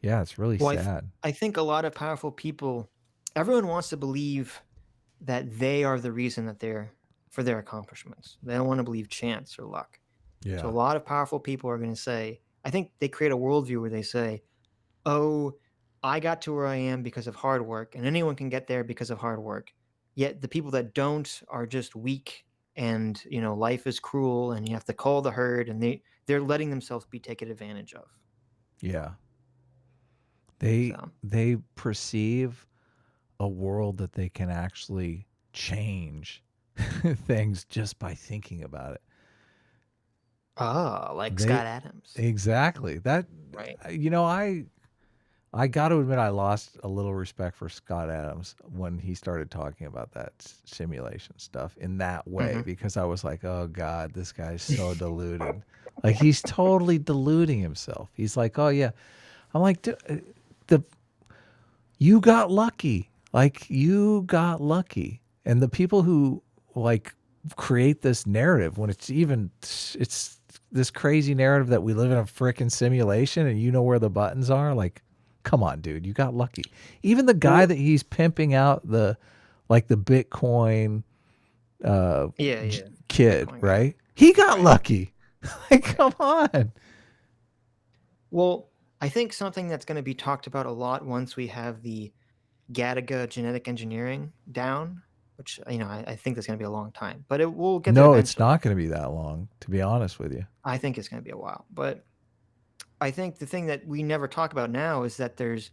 Yeah, it's really
Well,
sad.
I think a lot of powerful people, everyone wants to believe that they are the reason that for their accomplishments. They don't want to believe chance or luck. So a
Yeah.
lot of powerful people are going to say, I think they create a worldview where they say, oh, I got to where I am because of hard work, and anyone can get there because of hard work. Yet the people that don't are just weak, and life is cruel, and you have to cull the herd, and they're letting themselves be taken advantage of.
Yeah. They
So,
they perceive a world that they can actually change things just by thinking about it.
like
They
Scott Adams,
exactly. That
right?
I got to admit I lost a little respect for Scott Adams when he started talking about that simulation stuff in that way
Hmm.
because I was like, "Oh god, this guy's so deluded." Like he's totally deluding himself. He's like, "Oh yeah." I'm like, the you got lucky. Like you got lucky. And the people who like create this narrative when it's this crazy narrative that we live in a freaking simulation and you know where the buttons are, like come on, dude, you got lucky. Even the guy
Well,
that he's pimping out the Bitcoin
yeah,
kid,
Bitcoin guy,
right? He got
right?
lucky. Like
Right.
come on.
Well, I think something that's going to be talked about a lot once we have the Gattaca genetic engineering down, which I think that's going to be a long time, but we'll get there
No, it's
eventually.
not going to be that long, to be honest with you.
I think it's going to be a while, but I think the thing that we never talk about now is that there's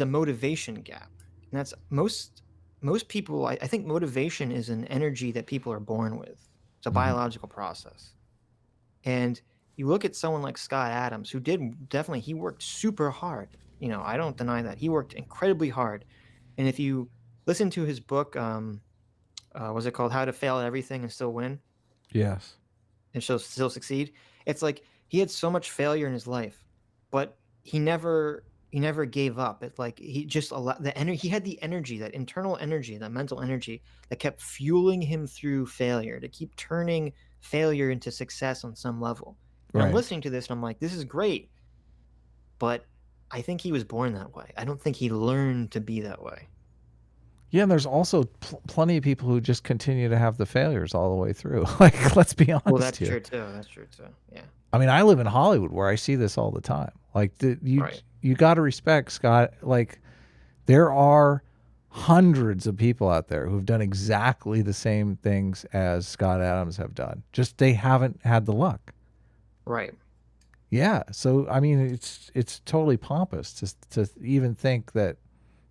a motivation gap, and that's most people. I think motivation is an energy that people are born with. It's a
Mhm.
biological process, and you look at someone like Scott Adams, who did definitely he worked super hard. I don't deny that he worked incredibly hard, and if you listen to his book, was it called How to Fail at Everything and Still Win?
Yes.
And still succeed. It's like he had so much failure in his life, but he never gave up. It's like he just allowed the energy. He had the energy, that internal energy, that mental energy that kept fueling him through failure, to keep turning failure into success on some level. And I'm
Right.
listening to this and I'm like, this is great, but I think he was born that way. I don't think he learned to be that way.
Yeah, and there's also plenty of people who just continue to have the failures all the way through. Like, let's be
Well,
honest
that's
here.
true too. That's true too. Yeah.
I mean, I live in Hollywood where I see this all the time. Like,
Right.
you got to respect Scott. Like, there are hundreds of people out there who've done exactly the same things as Scott Adams have done. Just they haven't had the luck.
Right.
Yeah. So I mean, it's totally pompous to even think that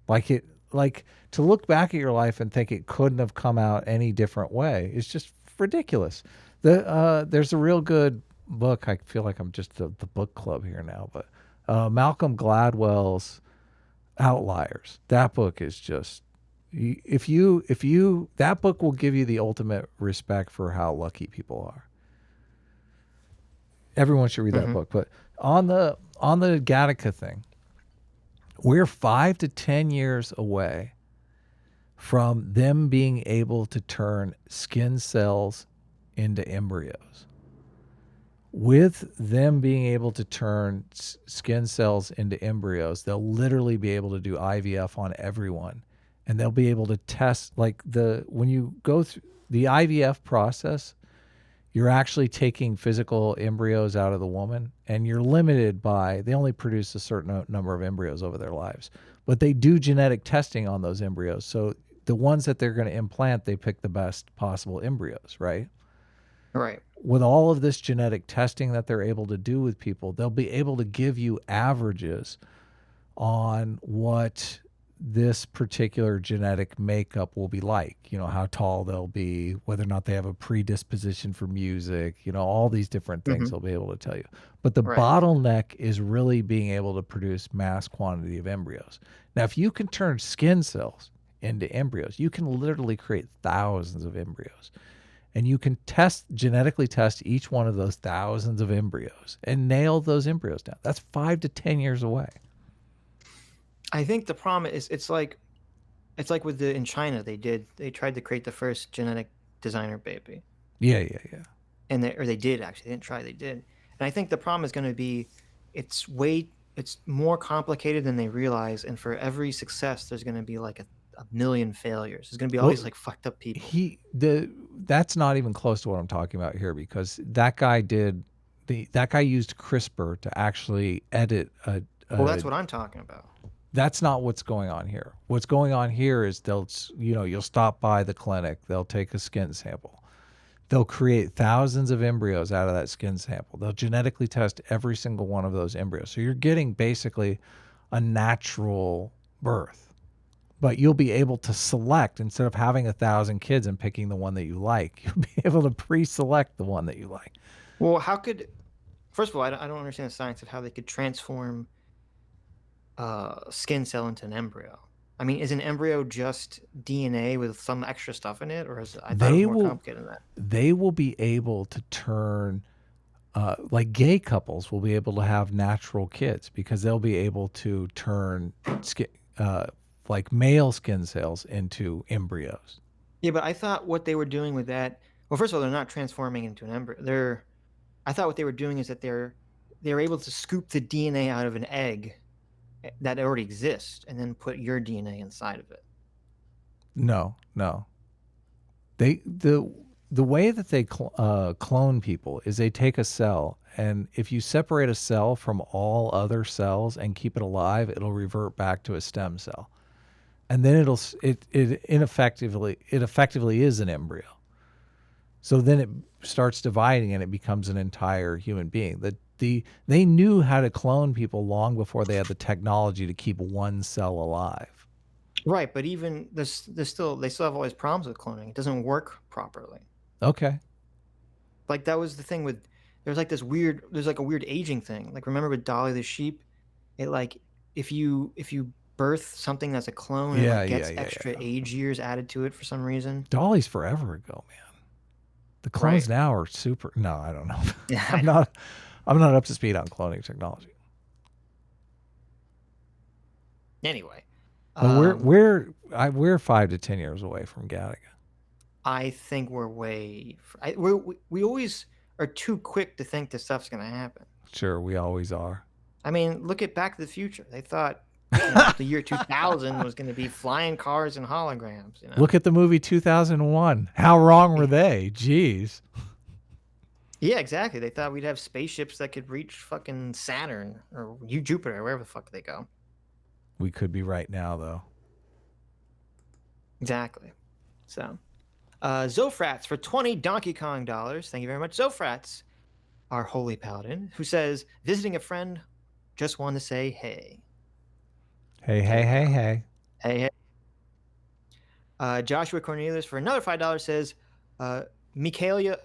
like to look back at your life and think it couldn't have come out any different way is just ridiculous. There's a real good book. I feel like I'm just the book club here now, but Malcolm Gladwell's Outliers. That book is just if you that book will give you the ultimate respect for how lucky people are. Everyone should read that
Hmm.
book. But on the Gattaca thing, we're 5 to 10 years away from them being able to turn skin cells into embryos. With them being able to turn skin cells into embryos, they'll literally be able to do IVF on everyone. And they'll be able to test when you go through the IVF process, you're actually taking physical embryos out of the woman, and you're limited by they only produce a certain number of embryos over their lives, but they do genetic testing on those embryos. So the ones that they're going to implant, they pick the best possible embryos, right?
Right.
With all of this genetic testing that they're able to do with people, they'll be able to give you averages on what this particular genetic makeup will be like, how tall they'll be, whether or not they have a predisposition for music, all these different things they'll be able to tell you. But the
Right.
bottleneck is really being able to produce mass quantity of embryos. Now, if you can turn skin cells into embryos, you can literally create thousands of embryos. And you can genetically test each one of those thousands of embryos and nail those embryos down. That's 5 to 10 years away.
I think the problem is it's like with in China they tried to create the first genetic designer baby.
Yeah.
And they did actually. They didn't try, they did. And I think the problem is going to be it's more complicated than they realize, and for every success there's going to be like a million failures. There's going to be all these like fucked up people.
That's not even close to what I'm talking about here, because that guy used CRISPR to actually edit
well, that's what I'm talking about.
That's not what's going on here. What's going on here is you'll stop by the clinic, they'll take a skin sample. They'll create thousands of embryos out of that skin sample. They'll genetically test every single one of those embryos. So you're getting basically a natural birth. But you'll be able to select, instead of having 1,000 kids and picking the one that you like, you'll be able to pre-select the one that you like.
Well, first of all, I don't understand the science of how they could transform skin cell into an embryo. I mean, is an embryo just DNA with some extra stuff in it, or is I thought it was more complicated than that?
They will be able to turn, like gay couples will be able to have natural kids, because they'll be able to turn like male skin cells into embryos.
Yeah, but I thought what they were doing with that. Well, first of all, they're not transforming into an embryo. I thought what they were doing is that they're able to scoop the DNA out of an egg that already exists and then put your DNA inside of it.
No. The way that they clone people is they take a cell, and if you separate a cell from all other cells and keep it alive, it'll revert back to a stem cell. And then it effectively is an embryo. So then it starts dividing and it becomes an entire human being. They knew how to clone people long before they had the technology to keep one cell alive.
Right, but even they still have all these problems with cloning. It doesn't work properly.
Okay.
Like that was the thing with there's like a weird aging thing. Like remember with Dolly the sheep, it like if you birth something that's a clone, it gets extra age years added to it for some reason.
Dolly's forever ago, man. The clones now are super. No, I don't know. I'm not up to speed on cloning technology.
Anyway,
but we're 5 to 10 years away from Gattaca.
I think we're we always are too quick to think this stuff's going to happen.
Sure, we always are.
I mean, look at Back to the Future. They thought the year 2000 was going to be flying cars and holograms.
Look at the movie 2001. How wrong were they? Jeez.
Yeah, exactly. They thought we'd have spaceships that could reach fucking Saturn or Jupiter, or wherever the fuck they go.
We could be right now, though.
Exactly. So, Zofrats for 20 Donkey Kong dollars. Thank you very much, Zofrats, our holy paladin, who says, visiting a friend, just want to say hey.
Hey.
Joshua Cornelius for another $5 says, Michaela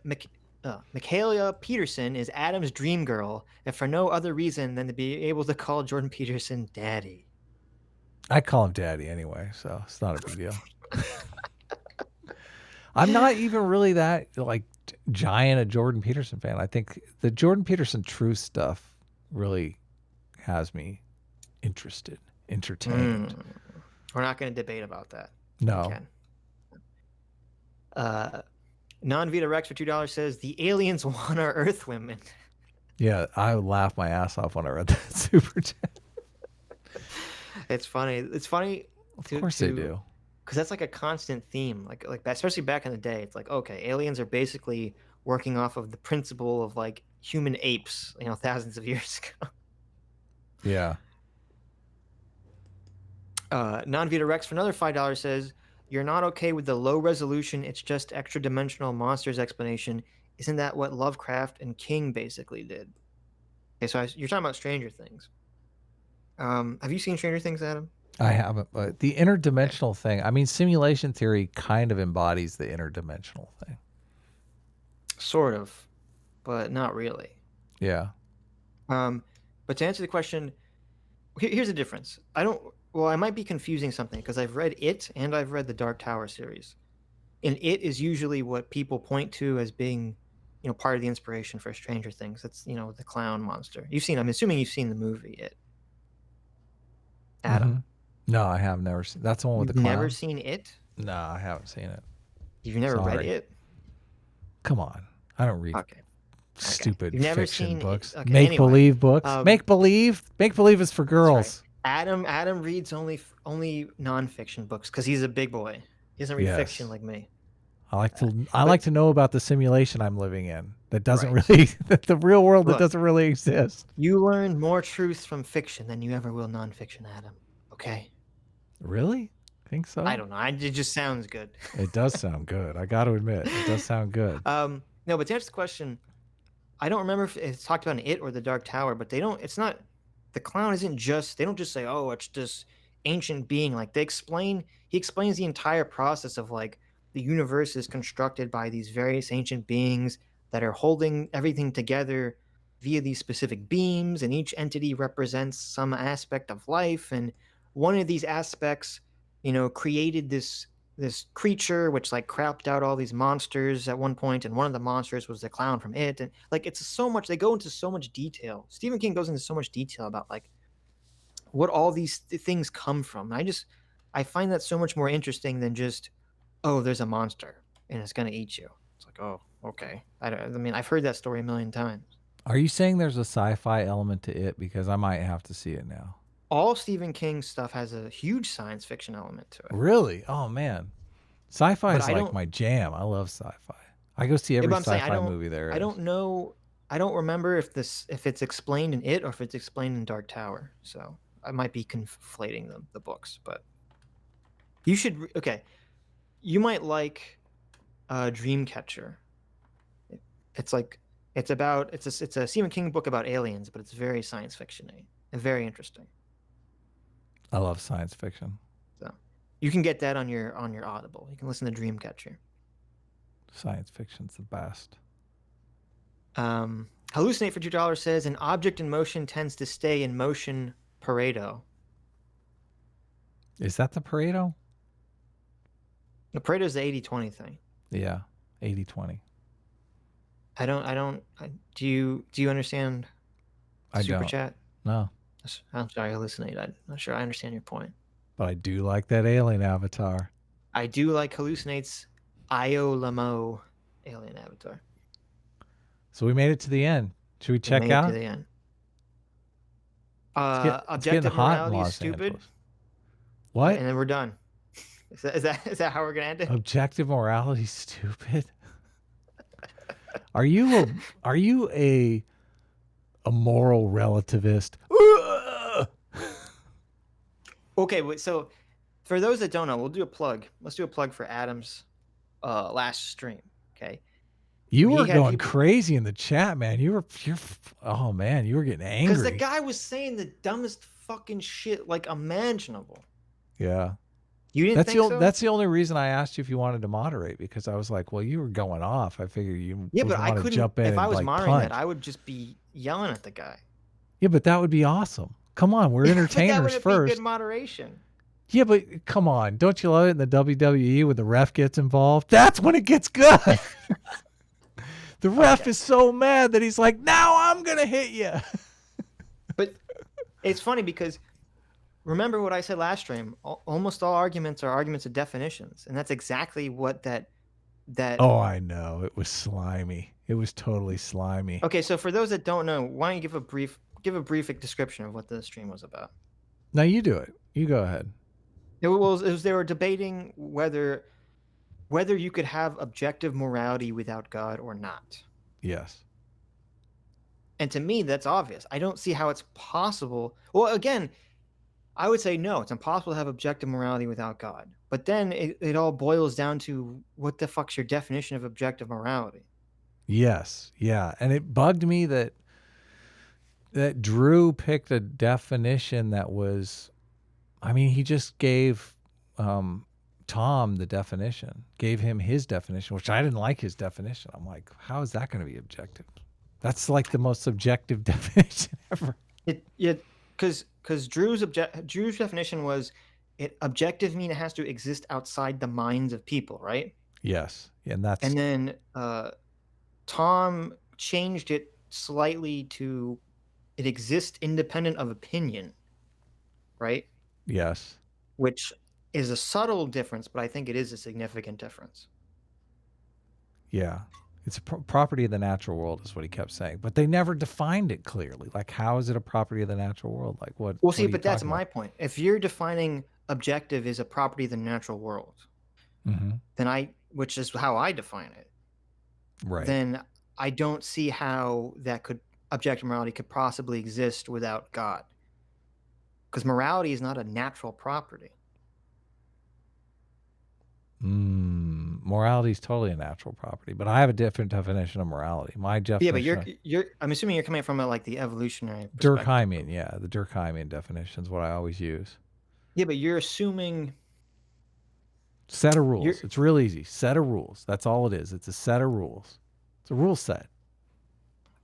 Peterson is Adam's dream girl, if for no other reason than to be able to call Jordan Peterson daddy.
I call him daddy anyway, so it's not a big deal. I'm not even really that like giant a Jordan Peterson fan. I think the Jordan Peterson truth stuff really has me interested, entertained.
We're not going to debate about that.
No.
Non-Vita Rex for $2 says the aliens want our Earth women.
Yeah, I would laugh my ass off when I read that super chat.
It's funny. It's funny.
Of course they do.
Because that's like a constant theme. Like especially back in the day, it's like, okay, aliens are basically working off of the principle of like human apes, thousands of years ago.
Yeah.
Non-Vita Rex for another $5 says, you're not okay with the low resolution, it's just extra dimensional monsters explanation. Isn't that what Lovecraft and King basically did? Okay, so you're talking about Stranger Things. Have you seen Stranger Things, Adam?
I haven't, but the interdimensional thing, I mean, simulation theory kind of embodies the interdimensional thing.
Sort of, but not really.
Yeah.
But to answer the question, here's the difference. I might be confusing something because I've read It and I've read the Dark Tower series. And It is usually what people point to as being, part of the inspiration for Stranger Things. That's, the clown monster. I'm assuming you've seen the movie It. Adam.
Mhm. No, I have never seen. That's the one with
You've
the clown.
never seen It?
No, I haven't seen it.
You've never read
Sorry.
It?
Come on, I don't read
Okay.
stupid
You've never
fiction
seen
books.
Okay,
Make
anyway,
believe books. Make believe is for girls.
Adam reads only nonfiction books because he's a big boy. He doesn't read fiction like me.
I like to know about the simulation I'm living in that doesn't
Right.
really the real world
Look,
that doesn't really exist.
You learn more truths from fiction than you ever will nonfiction, Adam. Okay?
Really? Think so?
I don't know. It just sounds good.
It does sound good. I got to admit, it does sound good.
No, but to answer the question, I don't remember if it's talked about in It or the Dark Tower, but it's not, the clown isn't just, they don't just say, oh, it's this ancient being. Like he explains the entire process of like the universe is constructed by these various ancient beings that are holding everything together via these specific beams, and each entity represents some aspect of life. And one of these aspects, created this creature which like crapped out all these monsters at one point, and one of the monsters was the clown from It. And like it's so much, they go into so much detail. Stephen King goes into so much detail about like what all these things come from. I find that so much more interesting than just, oh, there's a monster and it's gonna eat you. It's like, oh, okay. I mean, I've heard that story a million times.
Are you saying there's a sci-fi element to It? Because I might have to see it now.
All Stephen King stuff has a huge science fiction element to it.
Really? Oh man, sci-fi
But
is
I
like
don't-
my jam. I love sci-fi. I go see every
but I'm saying
sci-fi movie there is.
I don't know. I don't remember if it's explained in It or if it's explained in Dark Tower. So I might be conflating the books, but you should. Okay, you might like Dreamcatcher. It's a Stephen King book about aliens, but it's very science fiction-y and very interesting.
I love science fiction.
So you can get that on your Audible. You can listen to Dreamcatcher.
Science fiction's the best.
Hallucinate for $2 says an object in motion tends to stay in motion. Pareto.
Is that the Pareto?
The Pareto is the 80-20 thing.
Yeah, 80-20.
Do you understand
I
Super
don't.
Chat?
No,
I'm sorry, Hallucinate. I'm not sure I understand your point.
but I do like that alien avatar.
I do like Hallucinate's Io Lamo alien avatar.
So we made it to the end. Should we
We
check
made it
out?
to the end.
It's getting
Objective
hot in
morality is
Los
stupid,
Angeles. What?
and then we're done. Is that how we're gonna end it?
Objective morality stupid. Are you a moral relativist?
Okay, so for those that don't know, we'll do a plug. Let's do a plug for Adam's last stream. Okay.
You
We
were
had
going
people-
crazy in the chat, man. Oh man, you were getting angry.
Because the guy was saying the dumbest fucking shit like imaginable.
Yeah.
You didn't
That's
think
the
so?
that's the only reason I asked you if you wanted to moderate, because I was like, well, you were going off. I figured you
Yeah,
would
but I
want to
couldn't.
jump in
If
and
I was
like
moderating
punch.
that, I would just be yelling at the guy.
Yeah, but that would be awesome. Come on, we're
But that
entertainers
wouldn't be
first.
good moderation.
Yeah, but come on, don't you love it in the WWE when the ref gets involved? That's when it gets good. The ref is so mad that he's like, now I'm gonna hit you.
But it's funny because remember what I said last stream. Almost all arguments are arguments of definitions, and that's exactly what that.
Oh, I know. It was slimy. It was totally slimy.
Okay, so for those that don't know, why don't you give a brief description of what the stream was about?
Now you do it. You go ahead.
It was they were debating whether you could have objective morality without God or not.
Yes.
And to me, that's obvious. I don't see how it's possible. Well, again, I would say no, it's impossible to have objective morality without God. But then it all boils down to what the fuck's your definition of objective morality?
Yes. Yeah. And it bugged me that Drew picked a definition that was I mean, he just gave Tom the definition, gave him his definition, which I didn't like his definition. I'm like, how is that going to be objective? That's like the most subjective definition ever.
Because Drew's definition was objective mean it has to exist outside the minds of people, right?
Yes, and that's
And then Tom changed it slightly to it exists independent of opinion, right?
yes,
Which is a subtle difference, but I think it is a significant difference.
yeah. It's a property of the natural world, is what he kept saying, but they never defined it clearly. Like, how is it a property of the natural world? Like, what?
Well,
what
see,
are you
but that's
talking
my
about?
point. If you're defining objective as a property of the natural world, then which is how I define it,
Right.
then I don't see how objective morality could possibly exist without God. Because morality is not a natural property.
Morality is totally a natural property, but I have a different definition of morality. My definition.
Yeah, but I'm assuming you're coming from like the evolutionary perspective.
Durkheimian, yeah, the Durkheimian definition is what I always use.
Yeah, but you're assuming
set of rules. It's real easy. Set of rules. That's all it is. It's a set of rules. It's a rule set.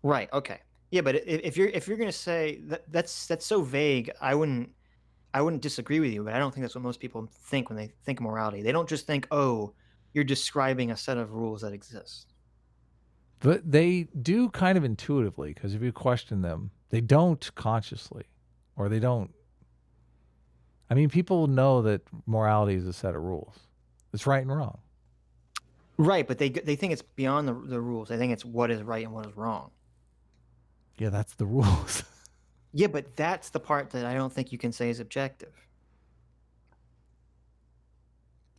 Right. Okay. Yeah, but if you're going to say that's so vague, I wouldn't disagree with you, but I don't think that's what most people think when they think of morality. They don't just think, oh, you're describing a set of rules that exist.
But they do kind of intuitively, because if you question them, they don't consciously, or they don't. I mean, people know that morality is a set of rules. It's right and wrong.
Right, but they think it's beyond the rules. They think it's what is right and what is wrong.
Yeah, that's the rules.
Yeah, but that's the part that I don't think you can say is objective.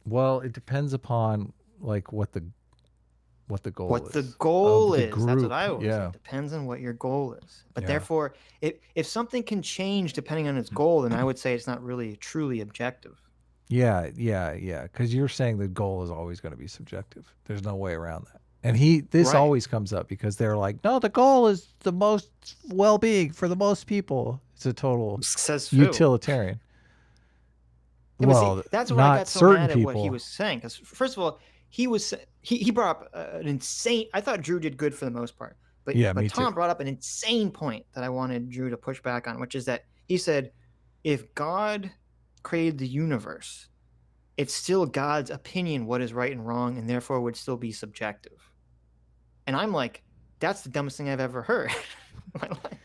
Well, it depends upon like what the goal is.
What the goal is.
Group.
That's what I always say.
Yeah.
It depends on what your goal is. But therefore, if something can change depending on its goal, then I would say it's not really truly objective.
Yeah. Because you're saying the goal is always going to be subjective. There's no way around that. And this always comes up because they're like, no, the goal is the most well-being for the most people. It's a total utilitarian.
Yeah, well, see, that's why I got so mad at what he was saying. Because first of all, he brought up an insane. I thought Drew did good for the most part, but Tom brought up an insane point that I wanted Drew to push back on, which is that he said, if God created the universe, it's still God's opinion what is right and wrong, and therefore would still be subjective. And I'm like, that's the dumbest thing I've ever heard in my life.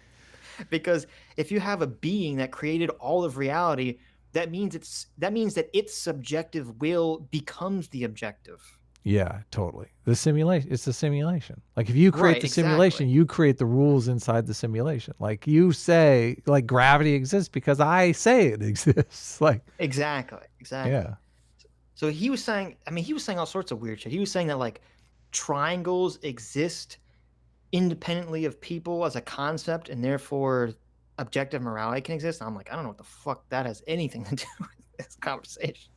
Because if you have a being that created all of reality, that means that its subjective will becomes the objective.
Yeah, totally. It's the simulation. Like if you create the simulation, you create the rules inside the simulation. Like you say, like gravity exists because I say it exists. Like
exactly.
Yeah.
So he was saying, all sorts of weird shit. He was saying that like triangles exist independently of people as a concept, and therefore objective morality can exist. And I'm like, I don't know what the fuck that has anything to do with this conversation.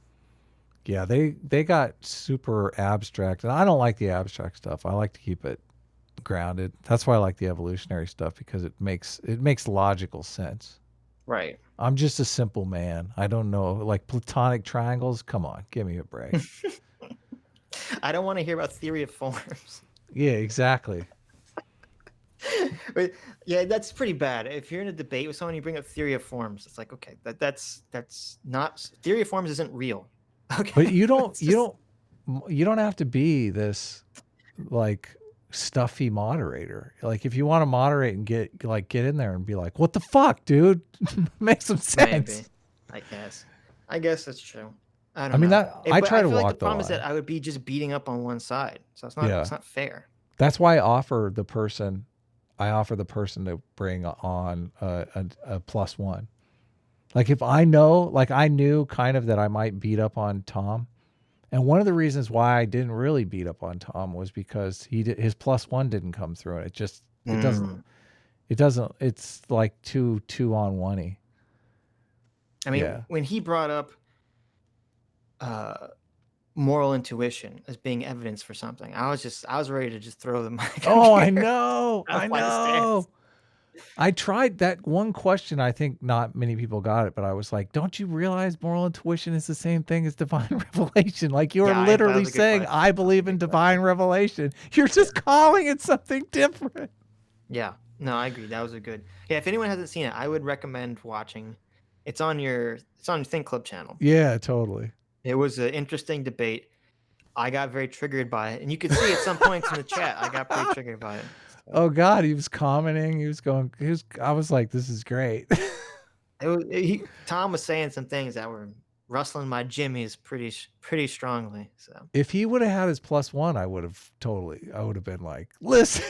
Yeah, they got super abstract, and I don't like the abstract stuff. I like to keep it grounded. That's why I like the evolutionary stuff, because it makes logical sense.
Right.
I'm just a simple man. I don't know, like platonic triangles. Come on, give me a break.
I don't want to hear about theory of forms.
Yeah, exactly.
But yeah, that's pretty bad. If you're in a debate with someone, you bring up theory of forms. It's like, okay, that's not theory of forms isn't real. Okay.
But you don't have to be this like stuffy moderator. Like if you want to moderate and get in there and be like, what the fuck, dude? Make some sense.
Maybe. I guess that's true. I don't know.
I mean, I try to walk
the problem is that I would be just beating up on one side. So it's not fair.
That's why I offer the person to bring on a +1. Like if I knew kind of that I might beat up on Tom. And one of the reasons why I didn't really beat up on Tom was because his +1 didn't come through. And it doesn't, it's like two on one-y.
I mean, when he brought up moral intuition as being evidence for something, I was ready to just throw the mic.
Oh, I know. I know. I tried that one question. I think not many people got it, but I was like, don't you realize moral intuition is the same thing as divine revelation? Like you're
Yeah, that
literally
was a good
saying,
question.
I believe in divine revelation. You're just calling it something different.
Yeah, no, I agree. That was a good. Yeah, if anyone hasn't seen it, I would recommend watching. It's on your Think Club channel.
Yeah, totally.
It was an interesting debate. I got very triggered by it, and you could see at some points in the chat, I got pretty triggered by it. So,
Oh God, he was commenting. He was going. I was like, this is great.
Tom was saying some things that were rustling my jimmies pretty strongly. So
If he would have had his +1, I would have been like, listen.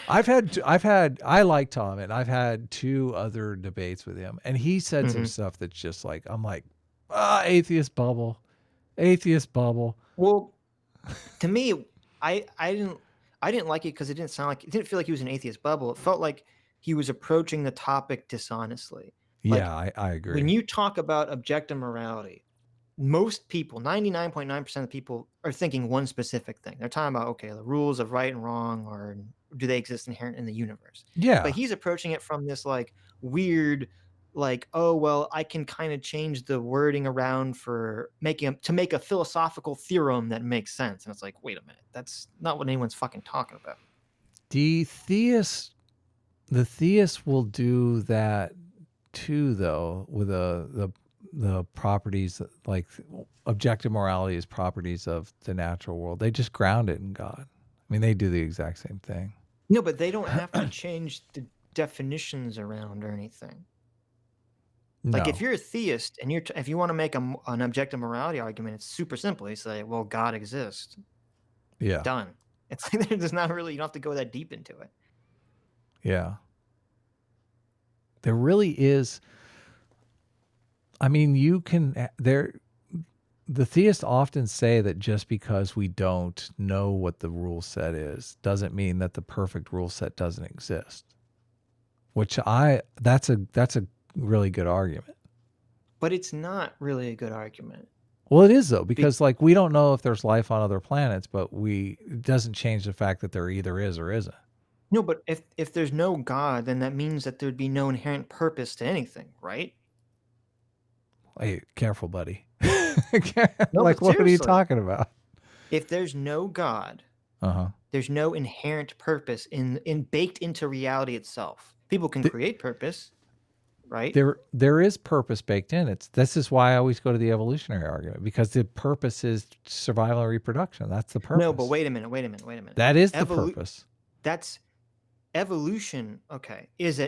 I like Tom, and I've had 2 other debates with him, and he said some stuff that's just like, I'm like, atheist bubble.
Well, to me, I didn't like it because it didn't feel like he was an atheist bubble. It felt like he was approaching the topic dishonestly.
Yeah, I agree.
When you talk about objective morality, most people, 99.9% of people, are thinking one specific thing. They're talking about, okay, the rules of right and wrong, or do they exist inherent in the universe?
Yeah.
But he's approaching it from this like weird, like, oh well, I can kind of change the wording around to make a philosophical theorem that makes sense. And it's like, wait a minute, that's not what anyone's fucking talking about.
The theist will do that too, though, with the properties, like objective morality is properties of the natural world. They just ground it in God. I mean, they do the exact same thing.
No, but they don't have to change the definitions around or anything.
No.
Like if you're a theist and if you want to make an objective morality argument, it's super simple. You say, well, God exists.
Yeah.
Done. It's like there's not really, you don't have to go that deep into it.
Yeah. There really is. I mean, the theists often say that just because we don't know what the rule set is doesn't mean that the perfect rule set doesn't exist. That's a really good argument.
But it's not really a good argument.
Well, it is though, because like we don't know if there's life on other planets, but it doesn't change the fact that there either is or isn't.
No, but if there's no God, then that means that there'd be no inherent purpose to anything, right?
Hey, careful, buddy.
No,
like, what are you talking about?
If there's no God, there's no inherent purpose in baked into reality itself. People can create purpose, right?
There is purpose baked in. This is why I always go to the evolutionary argument, because the purpose is survival and reproduction. That's the purpose.
No, but wait a minute.
That is the purpose.
That's evolution. Okay, is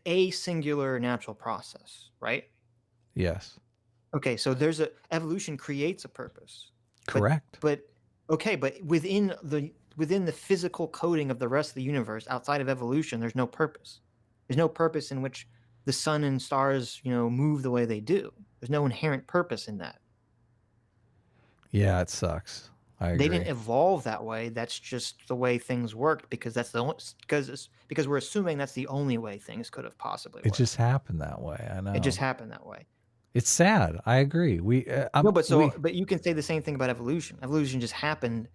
a singular natural process, right?
Yes.
Okay, so evolution creates a purpose.
Correct.
But within the physical coding of the rest of the universe, outside of evolution, there's no purpose. There's no purpose in which the sun and stars, move the way they do. There's no inherent purpose in that.
Yeah, it sucks. I agree.
They didn't evolve that way. That's just the way things worked, because because we're assuming that's the only way things could have possibly worked.
It just happened that way. I know.
It just happened that way.
It's sad. I agree.
But you can say the same thing about evolution. Evolution just happened.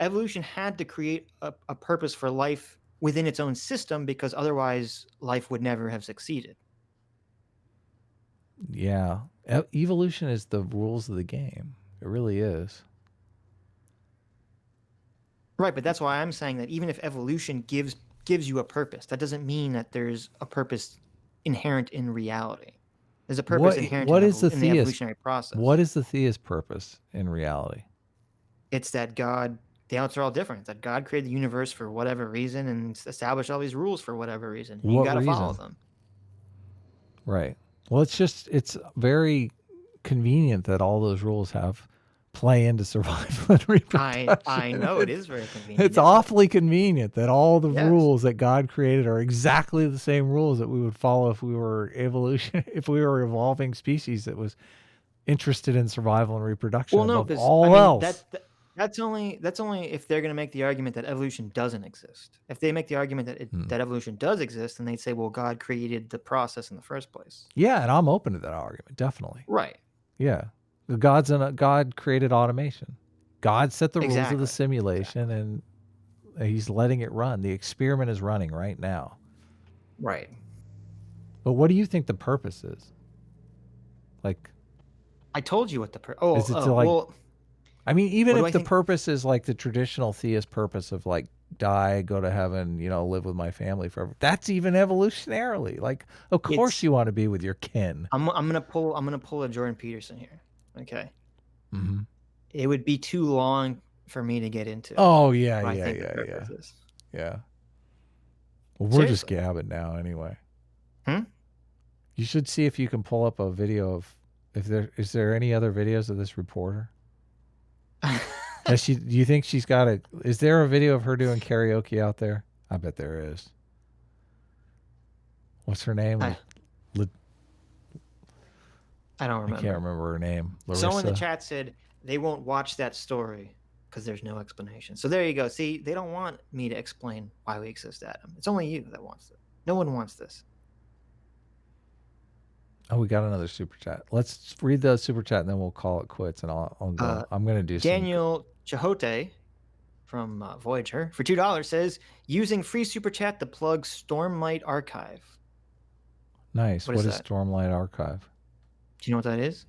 Evolution had to create a purpose for life within its own system, because otherwise life would never have succeeded.
Yeah. Evolution is the rules of the game. It really is.
Right, but that's why I'm saying that even if evolution gives you a purpose, that doesn't mean that there's a purpose inherent in reality. There's a purpose inherent in the evolutionary process.
What is the theist purpose in reality?
It's that God, the outs are all different. It's that God created the universe for whatever reason and established all these rules for whatever reason. You got to follow them.
Right. Well, it's very convenient that all those rules play into survival and reproduction.
I know it is very convenient.
It's awfully convenient that all the rules that God created are exactly the same rules that we would follow if we were evolving species that was interested in survival and reproduction above all else.
That's only if they're going to make the argument that evolution doesn't exist. If they make the argument that evolution does exist, then they'd say, well, God created the process in the first place.
Yeah, and I'm open to that argument, definitely.
Right.
Yeah. God created automation. God set the rules of the simulation, and He's letting it run. The experiment is running right now.
Right.
But what do you think the purpose is? Like,
I told you what the
is it to like?
well,
I mean, even
what do
if
I
the
think?
purpose is like the traditional theist purpose of like die, go to heaven, live with my family forever. That's even evolutionarily. Like, of course
It's
you want to be with your kin.
I'm gonna pull a Jordan Peterson here. Okay.
Mm-hmm.
It would be too long for me to get into
Oh yeah,
what I
yeah,
think the
yeah, yeah,
purpose is.
yeah. Well, we're just
Seriously.
gabbing now anyway.
Hmm?
You should see if you can pull up a video of is there any other videos of this reporter? Do you think she's got is there a video of her doing karaoke out there? I bet there is. What's her name?
I don't
I
remember.
can't remember her name. Larissa.
Someone in the chat said they won't watch that story because there's no explanation. So there you go. See, they don't want me to explain why we exist, Adam. It's only you that wants it. No one wants this.
Oh, we got another super chat. Let's read the super chat and then we'll call it quits. And I'll go. I'm gonna do
Daniel Chahote from Voyager for $2 says using free super chat to plug Stormlight Archive.
Nice.
What is that?
Stormlight Archive?
Do you know what that is?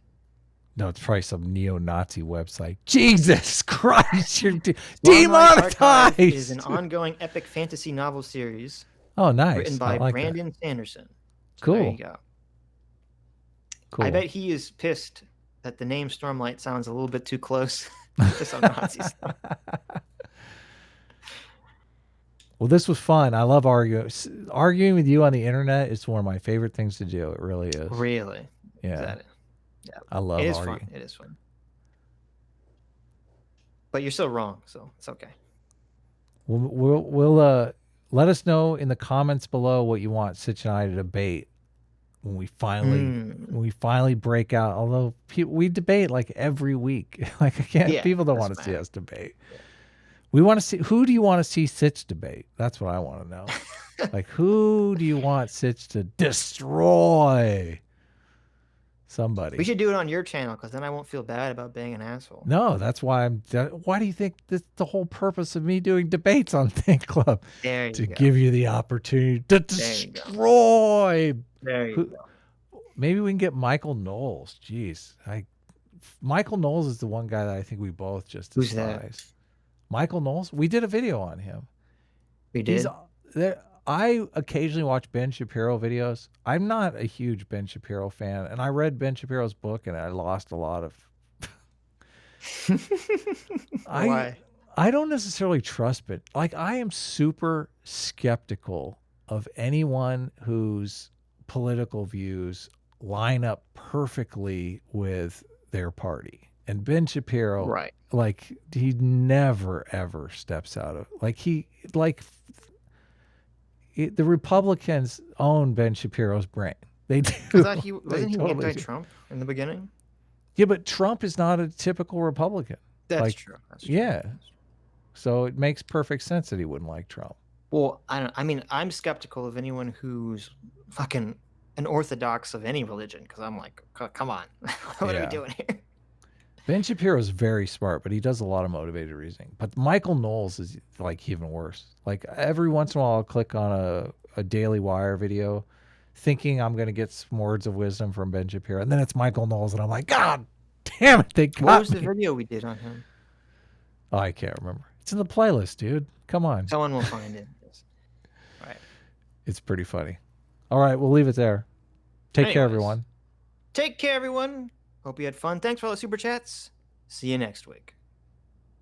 No, it's probably some neo-Nazi website. Jesus Christ, you're
Stormlight
demonetized.
Archive is an ongoing epic fantasy novel series
Oh, nice.
written by
I like
Brandon Sanderson. So
Cool.
there you go.
Cool.
I bet he is pissed that the name Stormlight sounds a little bit too close to some Nazi stuff.
Well, this was fun. I love arguing. Arguing with you on the internet is one of my favorite things to do. It really is.
Really?
Yeah.
Is that it? Yeah.
I love
It is
arguing.
fun. It is fun. But you're still wrong, so it's okay.
We'll let us know in the comments below what you want Sitch and I to debate when we finally break out. Although we debate like every week. Like people don't want to see us debate.
Yeah.
We want to see, who do you want to see Sitch debate? That's what I want to know. Like, who do you want Sitch to destroy? Somebody.
We should do it on your channel because then I won't feel bad about being an asshole.
No, that's why why do you think that's the whole purpose of me doing debates on Think Club?
There you
to
go.
give you the opportunity to destroy.
There you go.
Maybe we can get Michael Knowles. Jeez. Michael Knowles is the one guy that I think we both just despise.
Who's that?
Michael Knowles? We did a video on him.
We did?
I occasionally watch Ben Shapiro videos. I'm not a huge Ben Shapiro fan, and I read Ben Shapiro's book, and I lost a lot of...
Why?
I don't necessarily trust it. Like, I am super skeptical of anyone whose political views line up perfectly with their party. And Ben Shapiro,
Right.
like, he never, ever steps out of... the Republicans own Ben Shapiro's brain. They do.
I thought wasn't he
totally do.
anti-Trump in the beginning?
Yeah, but Trump is not a typical Republican.
That's true. That's true.
Yeah. So it makes perfect sense that he wouldn't like Trump.
Well, I mean, I'm skeptical of anyone who's fucking an orthodox of any religion because I'm like, come on, what are we doing here?
Ben Shapiro is very smart, but he does a lot of motivated reasoning. But Michael Knowles is like even worse. Like every once in a while, I'll click on a Daily Wire video thinking I'm going to get some words of wisdom from Ben Shapiro. And then it's Michael Knowles. And I'm like, God damn it. They got
What was
me.
the video we did on him?
Oh, I can't remember. It's in the playlist, dude. Come on.
Someone will find it. All right.
It's pretty funny. All right. We'll leave it there. Take care, everyone.
Take care, everyone. Hope you had fun. Thanks for all the super chats. See you next week.